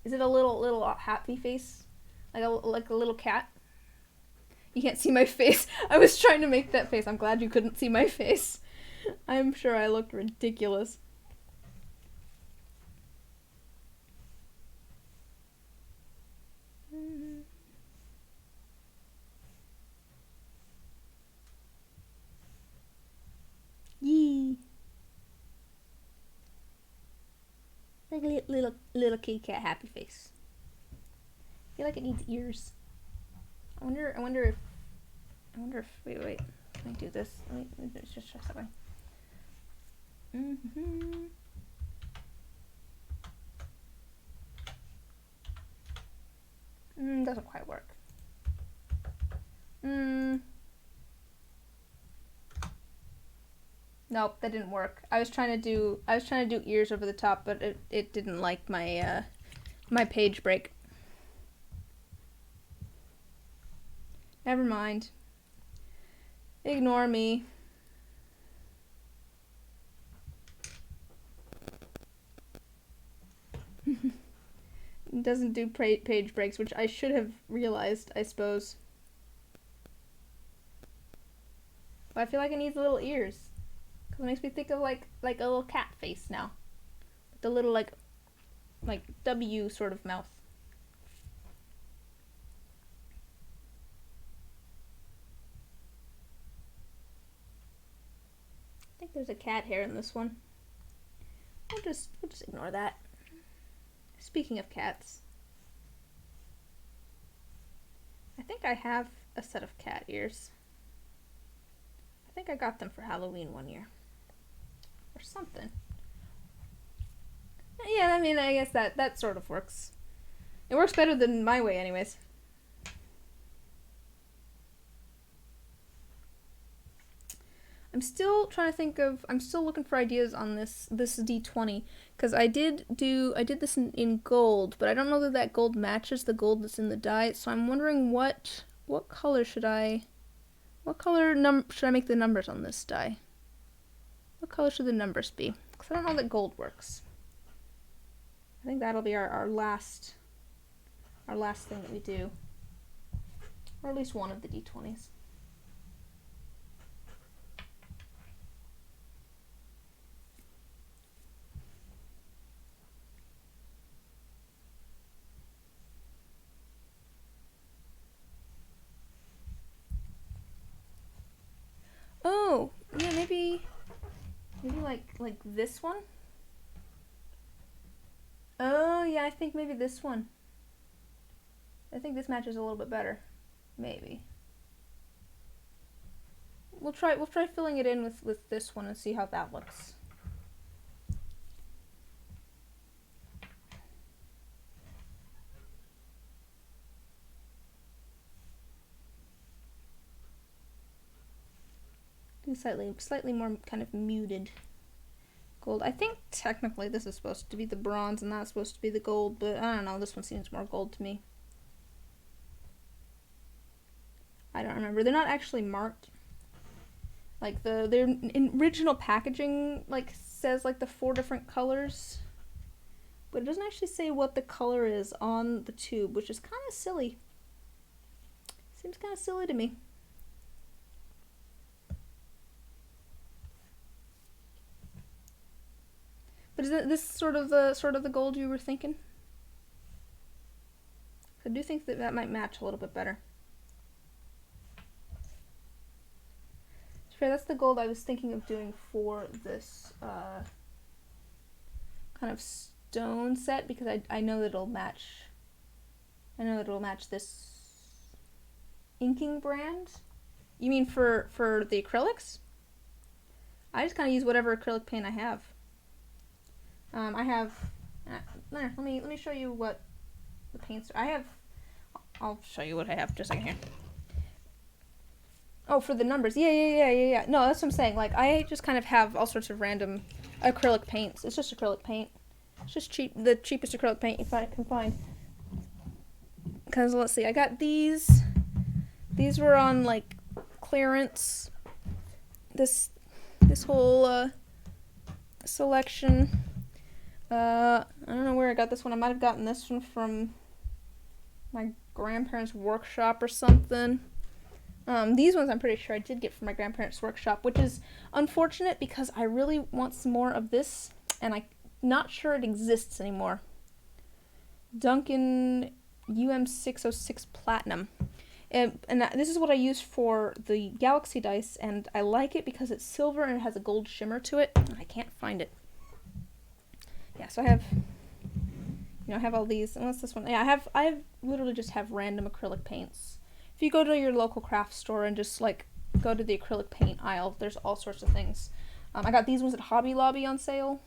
Speaker 1: Is it a little happy face? Like a little cat? You can't see my face. I was trying to make that face. I'm glad you couldn't see my face. I'm sure I looked ridiculous. Yee. Like a little kitty cat happy face. I feel like it needs ears. I wonder if wait. Let me do this. Let me just try something. Doesn't quite work. Nope, that didn't work. I was trying to do ears over the top, but it didn't like my my page break. Never mind. Ignore me. It doesn't do page breaks, which I should have realized, I suppose. But I feel like it needs little ears. Because it makes me think of like a little cat face now. The little like W sort of mouth. I think there's a cat hair in this one. We'll just ignore that. Speaking of cats, I think I have a set of cat ears. I think I got them for Halloween one year. Or something. Yeah, I mean, I guess that sort of works. It works better than my way anyways. I'm still trying to think of, I'm still looking for ideas on this D20, because I did this in gold, but I don't know that gold matches the gold that's in the die, so I'm wondering what color should I make the numbers on this die? What color should the numbers be? Because I don't know that gold works. I think that'll be our last thing that we do, or at least one of the D20s. Oh, yeah, maybe like this one? Oh, yeah, I think maybe this one. I think this matches a little bit better. Maybe. we'll try filling it in with this one and see how that looks. Do slightly more kind of muted gold. I think technically this is supposed to be the bronze and that's supposed to be the gold, but I don't know, this one seems more gold to me. I don't remember. They're not actually marked. Like their original packaging like says like the 4 different colors, but it doesn't actually say what the color is on the tube, which is kind of silly. Seems kind of silly to me. But is this sort of the gold you were thinking? I do think that might match a little bit better. That's the gold I was thinking of doing for this kind of stone set, because I know that it'll match. I know that it'll match this inking brand. You mean for the acrylics? I just kind of use whatever acrylic paint I have. I have. Let me show you what the paints are. I'll show you what I have just a second here. Oh, for the numbers. Yeah. No, that's what I'm saying. Like, I just kind of have all sorts of random acrylic paints. It's just acrylic paint. It's just cheap, the cheapest acrylic paint you can find. Because, let's see, I got these. These were on, like, clearance. This whole selection. I don't know where I got this one. I might have gotten this one from my grandparents' workshop or something. These ones I'm pretty sure I did get from my grandparents' workshop, which is unfortunate because I really want some more of this, and I'm not sure it exists anymore. Duncan UM606 Platinum. And this is what I use for the Galaxy dice, and I like it because it's silver and it has a gold shimmer to it. I can't find it. Yeah, so I have, I have all these. And what's this one? Yeah, I literally just have random acrylic paints. If you go to your local craft store and just like go to the acrylic paint aisle, there's all sorts of things. I got these ones at Hobby Lobby on sale.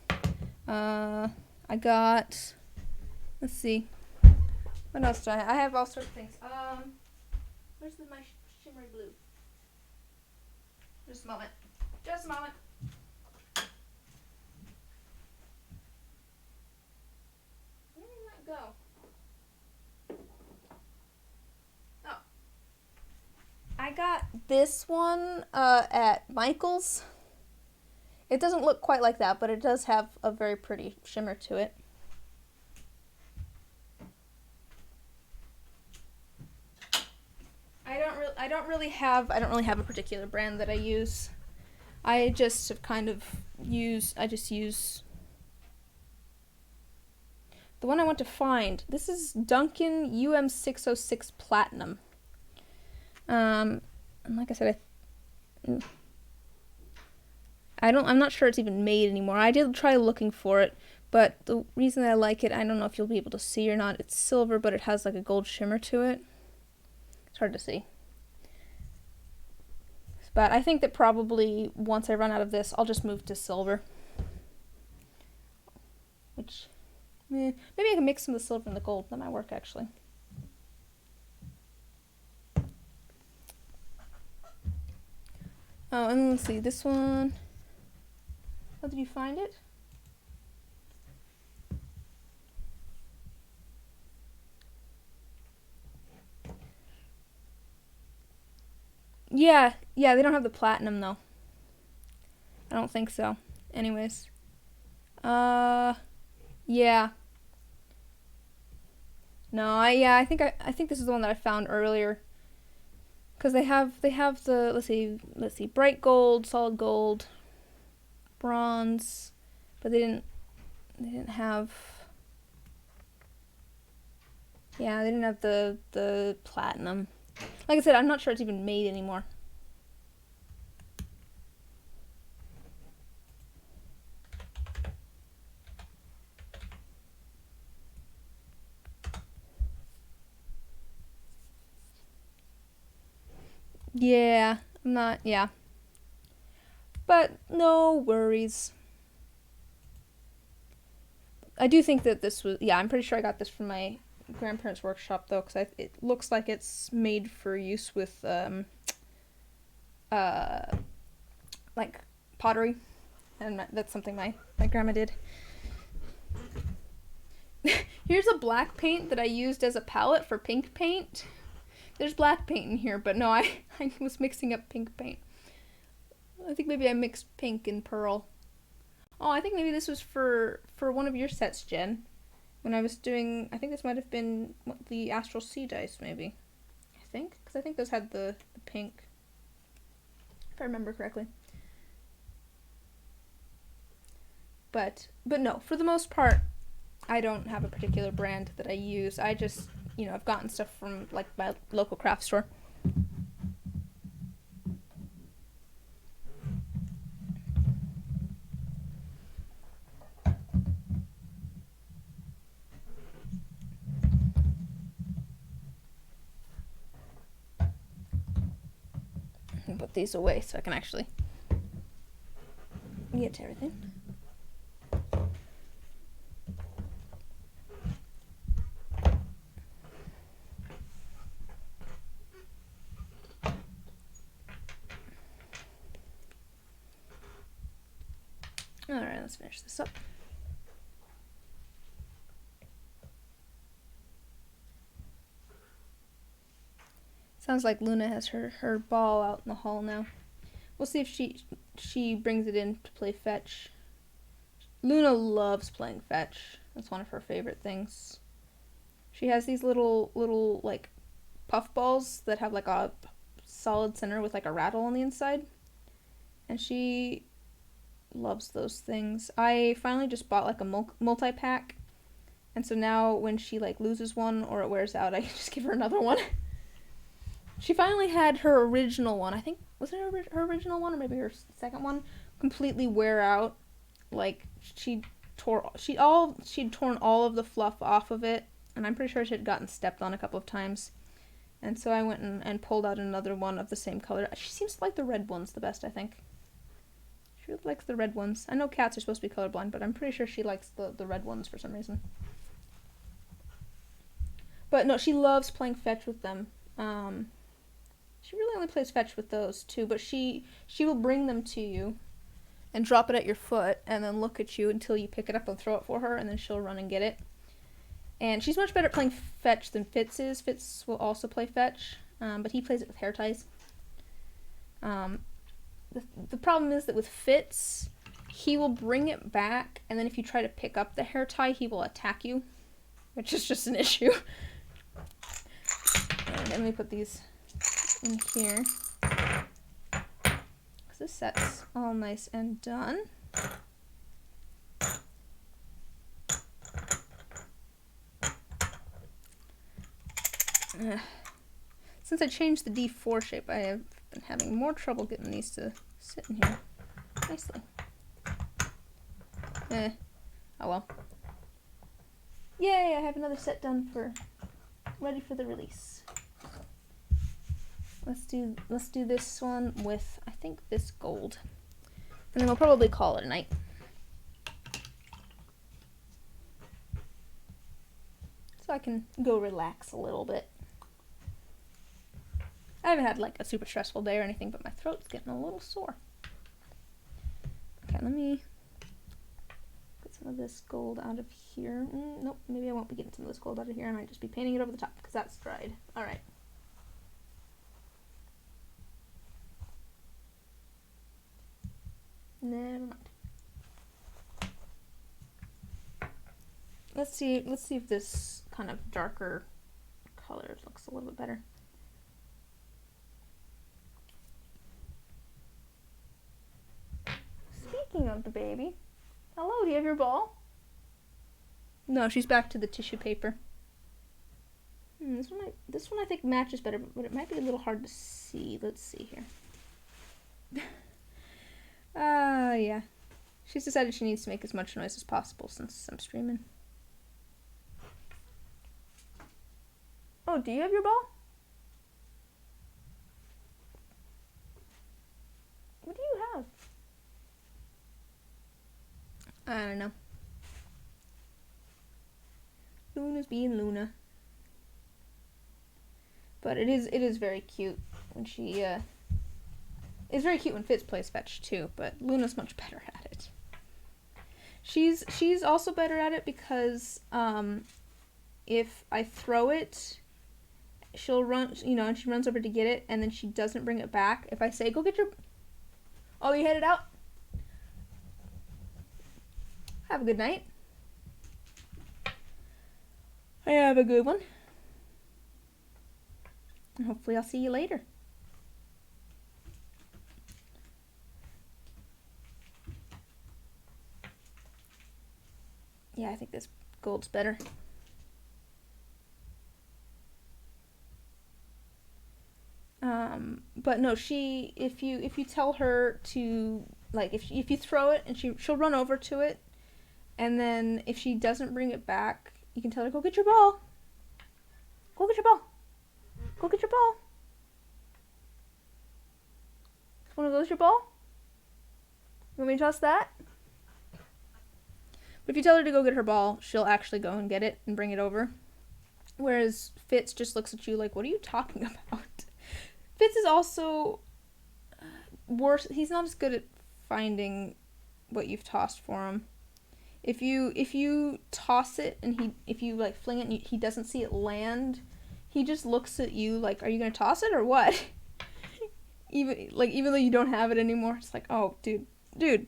Speaker 1: I got, let's see, what else do I have? I have all sorts of things. Where's my shimmery blue? Just a moment. Just a moment. Where did that go? I got this one at Michael's. It doesn't look quite like that, but it does have a very pretty shimmer to it. I don't really have a particular brand that I use. I just use the one I want to find. This is Duncan UM606 Platinum. And like I said, I'm not sure it's even made anymore. I did try looking for it, but the reason that I like it, I don't know if you'll be able to see or not. It's silver, but it has like a gold shimmer to it. It's hard to see. But I think that probably once I run out of this, I'll just move to silver. Which, maybe I can mix some of the silver and the gold. That might work, actually. Oh, and let's see, this one. How did you find it? Yeah, they don't have the platinum, though. I don't think so. Anyways. Yeah. No, I think this is the one that I found earlier. Because they have the, let's see, bright gold, solid gold, bronze, but they didn't have, yeah, they didn't have the platinum. Like I said, I'm not sure it's even made anymore. Yeah, I'm not, yeah. But no worries. I do think that this was, yeah, I'm pretty sure I got this from my grandparents' workshop, though, because it looks like it's made for use with, like, pottery. And that's something my grandma did. Here's a black paint that I used as a palette for pink paint. There's black paint in here, but no, I was mixing up pink paint. I think maybe I mixed pink and pearl. Oh, I think maybe this was for one of your sets, Jen. When I was doing, I think this might have been the Astral Sea dice, maybe. I think, because I think those had the pink, if I remember correctly. But no, for the most part, I don't have a particular brand that I use. I just, I've gotten stuff from, like, my local craft store. Put these away so I can actually get to everything. Alright, let's finish this up. Sounds like Luna has her ball out in the hall now. We'll see if she brings it in to play fetch. Luna loves playing fetch. That's one of her favorite things. She has these little like puff balls that have like a solid center with like a rattle on the inside. And she loves those things. I finally just bought like a multi-pack. And so now when she like loses one or it wears out, I can just give her another one. She finally had her original one. I think, was it her original one or maybe her second one? Completely wear out. Like, she'd torn all of the fluff off of it. And I'm pretty sure she had gotten stepped on a couple of times. And so I went and pulled out another one of the same color. She seems to like the red ones the best, I think. She really likes the red ones. I know cats are supposed to be colorblind, but I'm pretty sure she likes the red ones for some reason. But no, she loves playing fetch with them. She really only plays fetch with those two, but she will bring them to you and drop it at your foot and then look at you until you pick it up and throw it for her, and then she'll run and get it. And she's much better at playing fetch than Fitz is. Fitz will also play fetch, but he plays it with hair ties. The problem is that with Fitz, he will bring it back, and then if you try to pick up the hair tie, he will attack you, which is just an issue. And let me put these in here, because this set's all nice and done. Since I changed the D4 shape, I have been having more trouble getting these to sit in here nicely. Oh well. Yay, I have another set done ready for the release. Let's do this one with, I think, this gold. And then we'll probably call it a night. So I can go relax a little bit. I haven't had like a super stressful day or anything, but my throat's getting a little sore. Okay, let me get some of this gold out of here. Nope, maybe I won't be getting some of this gold out of here. I might just be painting it over the top because that's dried. Alright. Never mind. Let's see if this kind of darker color looks a little bit better. Speaking of the baby, hello, do you have your ball? No, she's back to the tissue paper. This one I think matches better, but it might be a little hard to see. Let's see here. Yeah. She's decided she needs to make as much noise as possible since I'm streaming. Oh, do you have your ball? What do you have? I don't know. Luna's being Luna. But it is very cute when she, it's very cute when Fitz plays fetch too, but Luna's much better at it. She's also better at it because, if I throw it, she'll run, and she runs over to get it, and then she doesn't bring it back. If I say, go get your... Oh, you headed out? Have a good night. I have a good one. And hopefully I'll see you later. Yeah, I think this gold's better. But no, if you tell her to, like, if you throw it and she'll run over to it, and then if she doesn't bring it back, you can tell her, go get your ball. Go get your ball. Go get your ball. Wanna go get your ball? You want me to toss that? But if you tell her to go get her ball, she'll actually go and get it and bring it over. Whereas Fitz just looks at you like, what are you talking about? Fitz is also worse. He's not as good at finding what you've tossed for him. If you toss it and if you like fling it and he doesn't see it land, he just looks at you like, are you gonna toss it or what? even though you don't have it anymore, it's like, oh, dude. You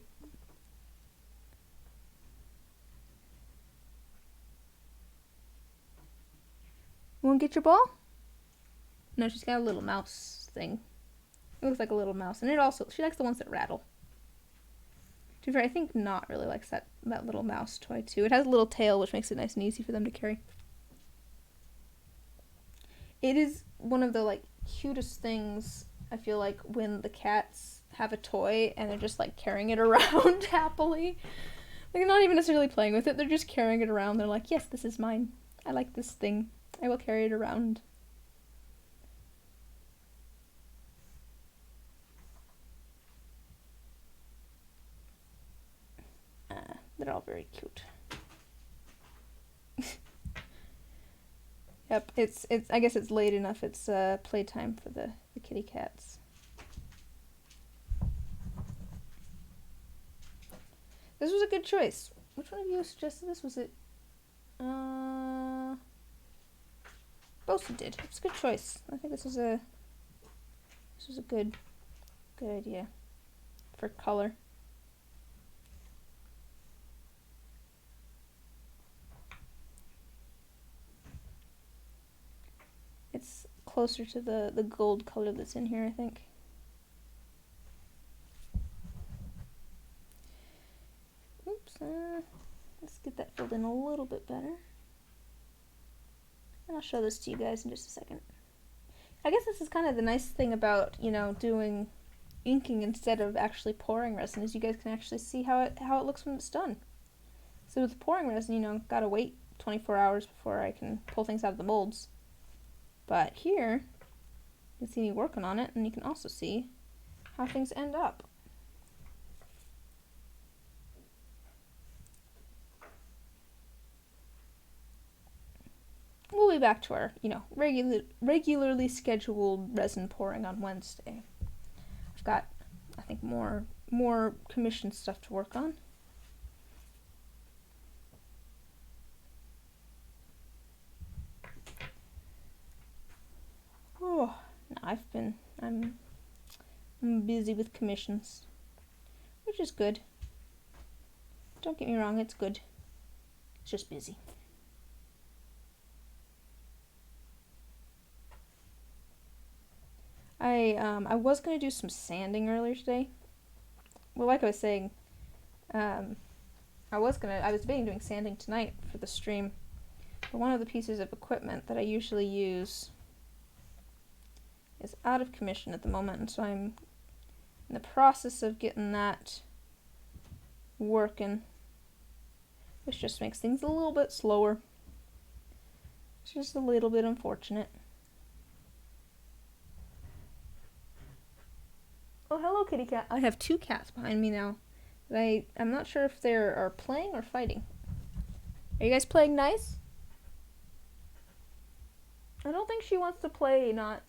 Speaker 1: wanna get your ball? No, she's got a little mouse thing. It looks like a little mouse, and she likes the ones that rattle. To be fair, I think Not really likes that little mouse toy too. It has a little tail, which makes it nice and easy for them to carry. It is one of the like cutest things, I feel like, when the cats have a toy and they're just like carrying it around happily. Like, they're not even necessarily playing with it, they're just carrying it around. They're like, yes, this is mine. I like this thing. I will carry it around. They're all very cute. Yep, I guess it's late enough. It's playtime for the kitty cats. This was a good choice. Which one of you suggested this? Was it both did. It's a good choice. I think this was a good idea for color. It's closer to the gold color that's in here, I think. Oops, let's get that filled in a little bit better. And I'll show this to you guys in just a second. I guess this is kind of the nice thing about, doing inking instead of actually pouring resin, is you guys can actually see how it looks when it's done. So with pouring resin, gotta wait 24 hours before I can pull things out of the molds. But here, you can see me working on it, and you can also see how things end up. We'll be back to our, regularly scheduled resin pouring on Wednesday. I've got, I think, more commission stuff to work on. Oh, no, I'm busy with commissions, which is good. Don't get me wrong, it's good. It's just busy. I was gonna do some sanding earlier today. Well, like I was saying, I was debating doing sanding tonight for the stream, but one of the pieces of equipment that I usually use is out of commission at the moment, and so I'm in the process of getting that working, which just makes things a little bit slower. It's just a little bit unfortunate. Oh, hello, kitty cat. I have two cats behind me now. But I'm not sure if they are playing or fighting. Are you guys playing nice? I don't think she wants to play, not...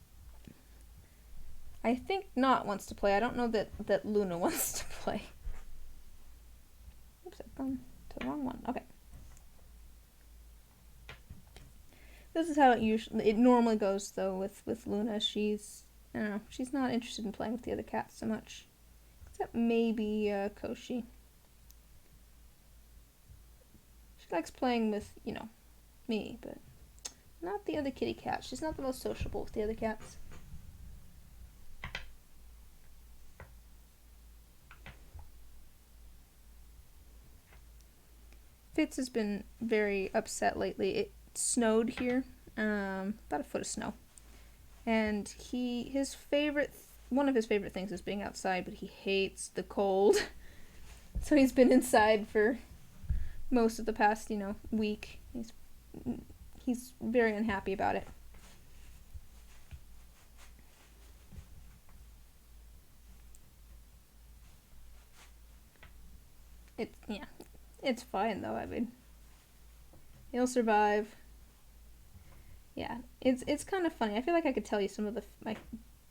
Speaker 1: I think Not wants to play. I don't know that Luna wants to play. Oops, I've gone to the wrong one. Okay. This is how it normally goes, though, with Luna. She's... I don't know. She's not interested in playing with the other cats so much. Except maybe Koshi. She likes playing with, me, but not the other kitty cats. She's not the most sociable with the other cats. Fitz has been very upset lately. It snowed here, about a foot of snow, and one of his favorite things is being outside, but he hates the cold. So he's been inside for most of the past, week. He's very unhappy about it. It's fine though. I mean, he'll survive. Yeah, it's kind of funny. I feel like I could tell you some of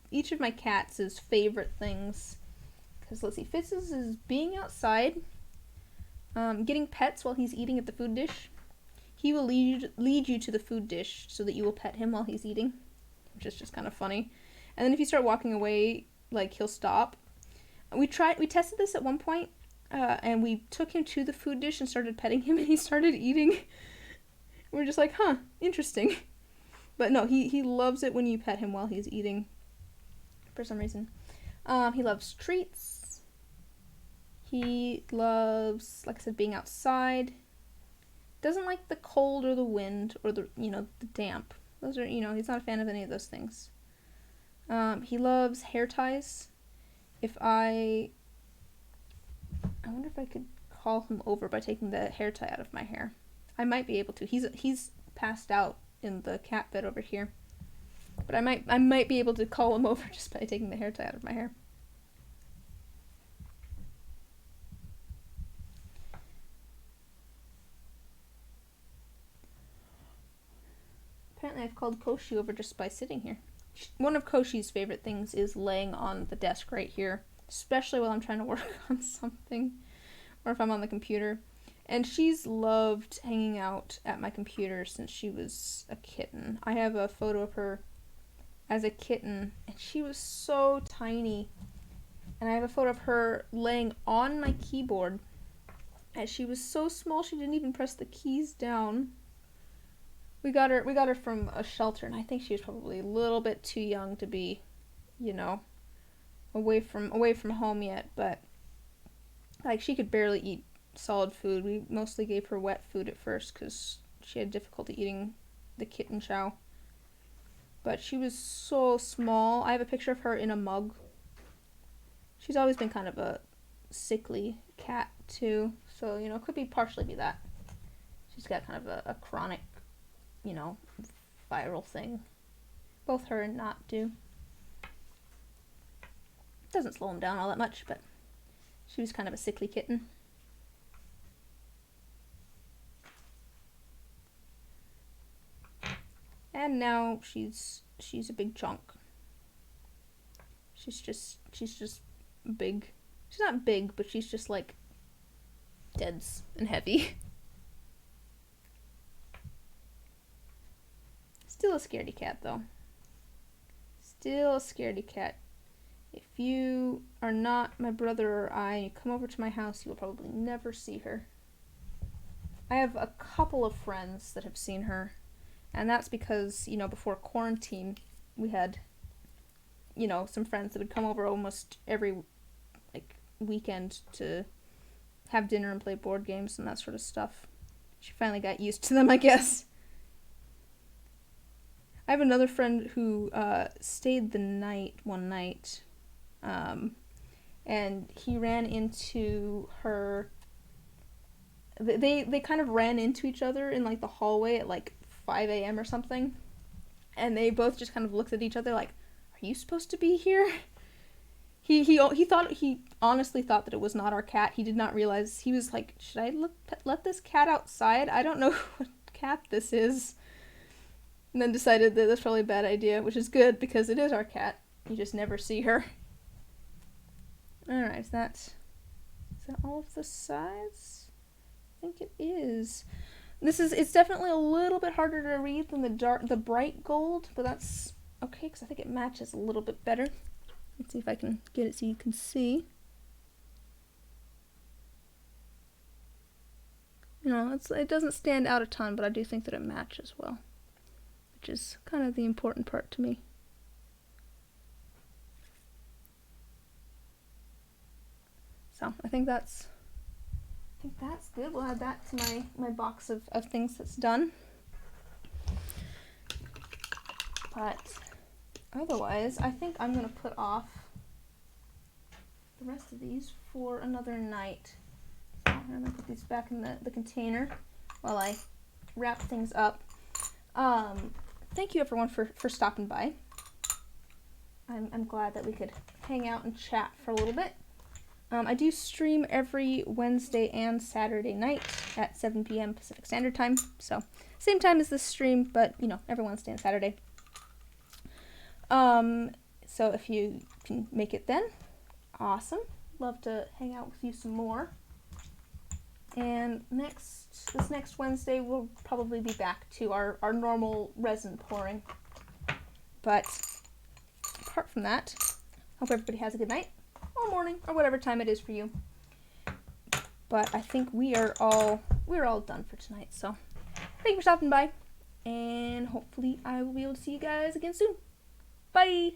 Speaker 1: each of my cats' favorite things. Because let's see, Fitz's is being outside, getting pets while he's eating at the food dish. He will lead you to the food dish so that you will pet him while he's eating, which is just kind of funny. And then if you start walking away, like, he'll stop. We tested this at one point, and we took him to the food dish and started petting him, and he started eating. We're just like, huh, interesting. But no, he loves it when you pet him while he's eating, for some reason. He loves treats. He loves, like I said, being outside. Doesn't like the cold or the wind or the damp. Those are, he's not a fan of any of those things. He loves hair ties. I wonder if I could call him over by taking the hair tie out of my hair. I might be able to. He's passed out in the cat bed over here. But I might be able to call him over just by taking the hair tie out of my hair. Apparently I've called Koshi over just by sitting here. One of Koshi's favorite things is laying on the desk right here, especially while I'm trying to work on something, or if I'm on the computer. And she's loved hanging out at my computer since she was a kitten. I have a photo of her as a kitten, and she was so tiny. And I have a photo of her laying on my keyboard, and she was so small she didn't even press the keys down. We got her from a shelter, and I think she was probably a little bit too young to be, away from home yet, but like, she could barely eat solid food. We mostly gave her wet food at first because she had difficulty eating the kitten chow. But she was so small. I have a picture of her in a mug. She's always been kind of a sickly cat too, so it could be partially be that. She's got kind of a chronic, viral thing. Both her and Not do. Doesn't slow him down all that much, but she was kind of a sickly kitten. And now she's a big chunk. She's just big. She's not big, but she's just like dense and heavy. Still a scaredy cat though. Still a scaredy cat. If you are not my brother or I, and you come over to my house, you will probably never see her. I have a couple of friends that have seen her, and that's because, before quarantine, we had, some friends that would come over almost every, weekend to have dinner and play board games and that sort of stuff. She finally got used to them, I guess. I have another friend who stayed the night one night, and he ran into her. They kind of ran into each other in the hallway at 5 a.m. or something, and they both just kind of looked at each other like, "Are you supposed to be here?" He honestly thought that it was not our cat. He did not realize. He was like, should I let this cat outside? I don't know what cat this is. And then decided that that's probably a bad idea, which is good because it is our cat. You just never see her. Alright, is that all of the sides? I think it is. It's definitely a little bit harder to read than the bright gold, but that's okay because I think it matches a little bit better. Let's see if I can get it so you can see. You know, it doesn't stand out a ton, but I do think that it matches well, which is kind of the important part to me. So I think that's good. We'll add that to my box of things that's done. But otherwise, I think I'm going to put off the rest of these for another night. So I'm going to put these back in the container while I wrap things up. Thank you everyone for stopping by. I'm glad that we could hang out and chat for a little bit. I do stream every Wednesday and Saturday night at 7 p.m. Pacific Standard Time. So, same time as this stream, but, you know, every Wednesday and Saturday. So if you can make it then, awesome. Love to hang out with you some more. And this next Wednesday, we'll probably be back to our normal resin pouring. But, apart from that, hope everybody has a good night. Or morning, or whatever time it is for you. But I think we're all done for tonight. So thank you for stopping by, and hopefully I will be able to see you guys again soon. Bye!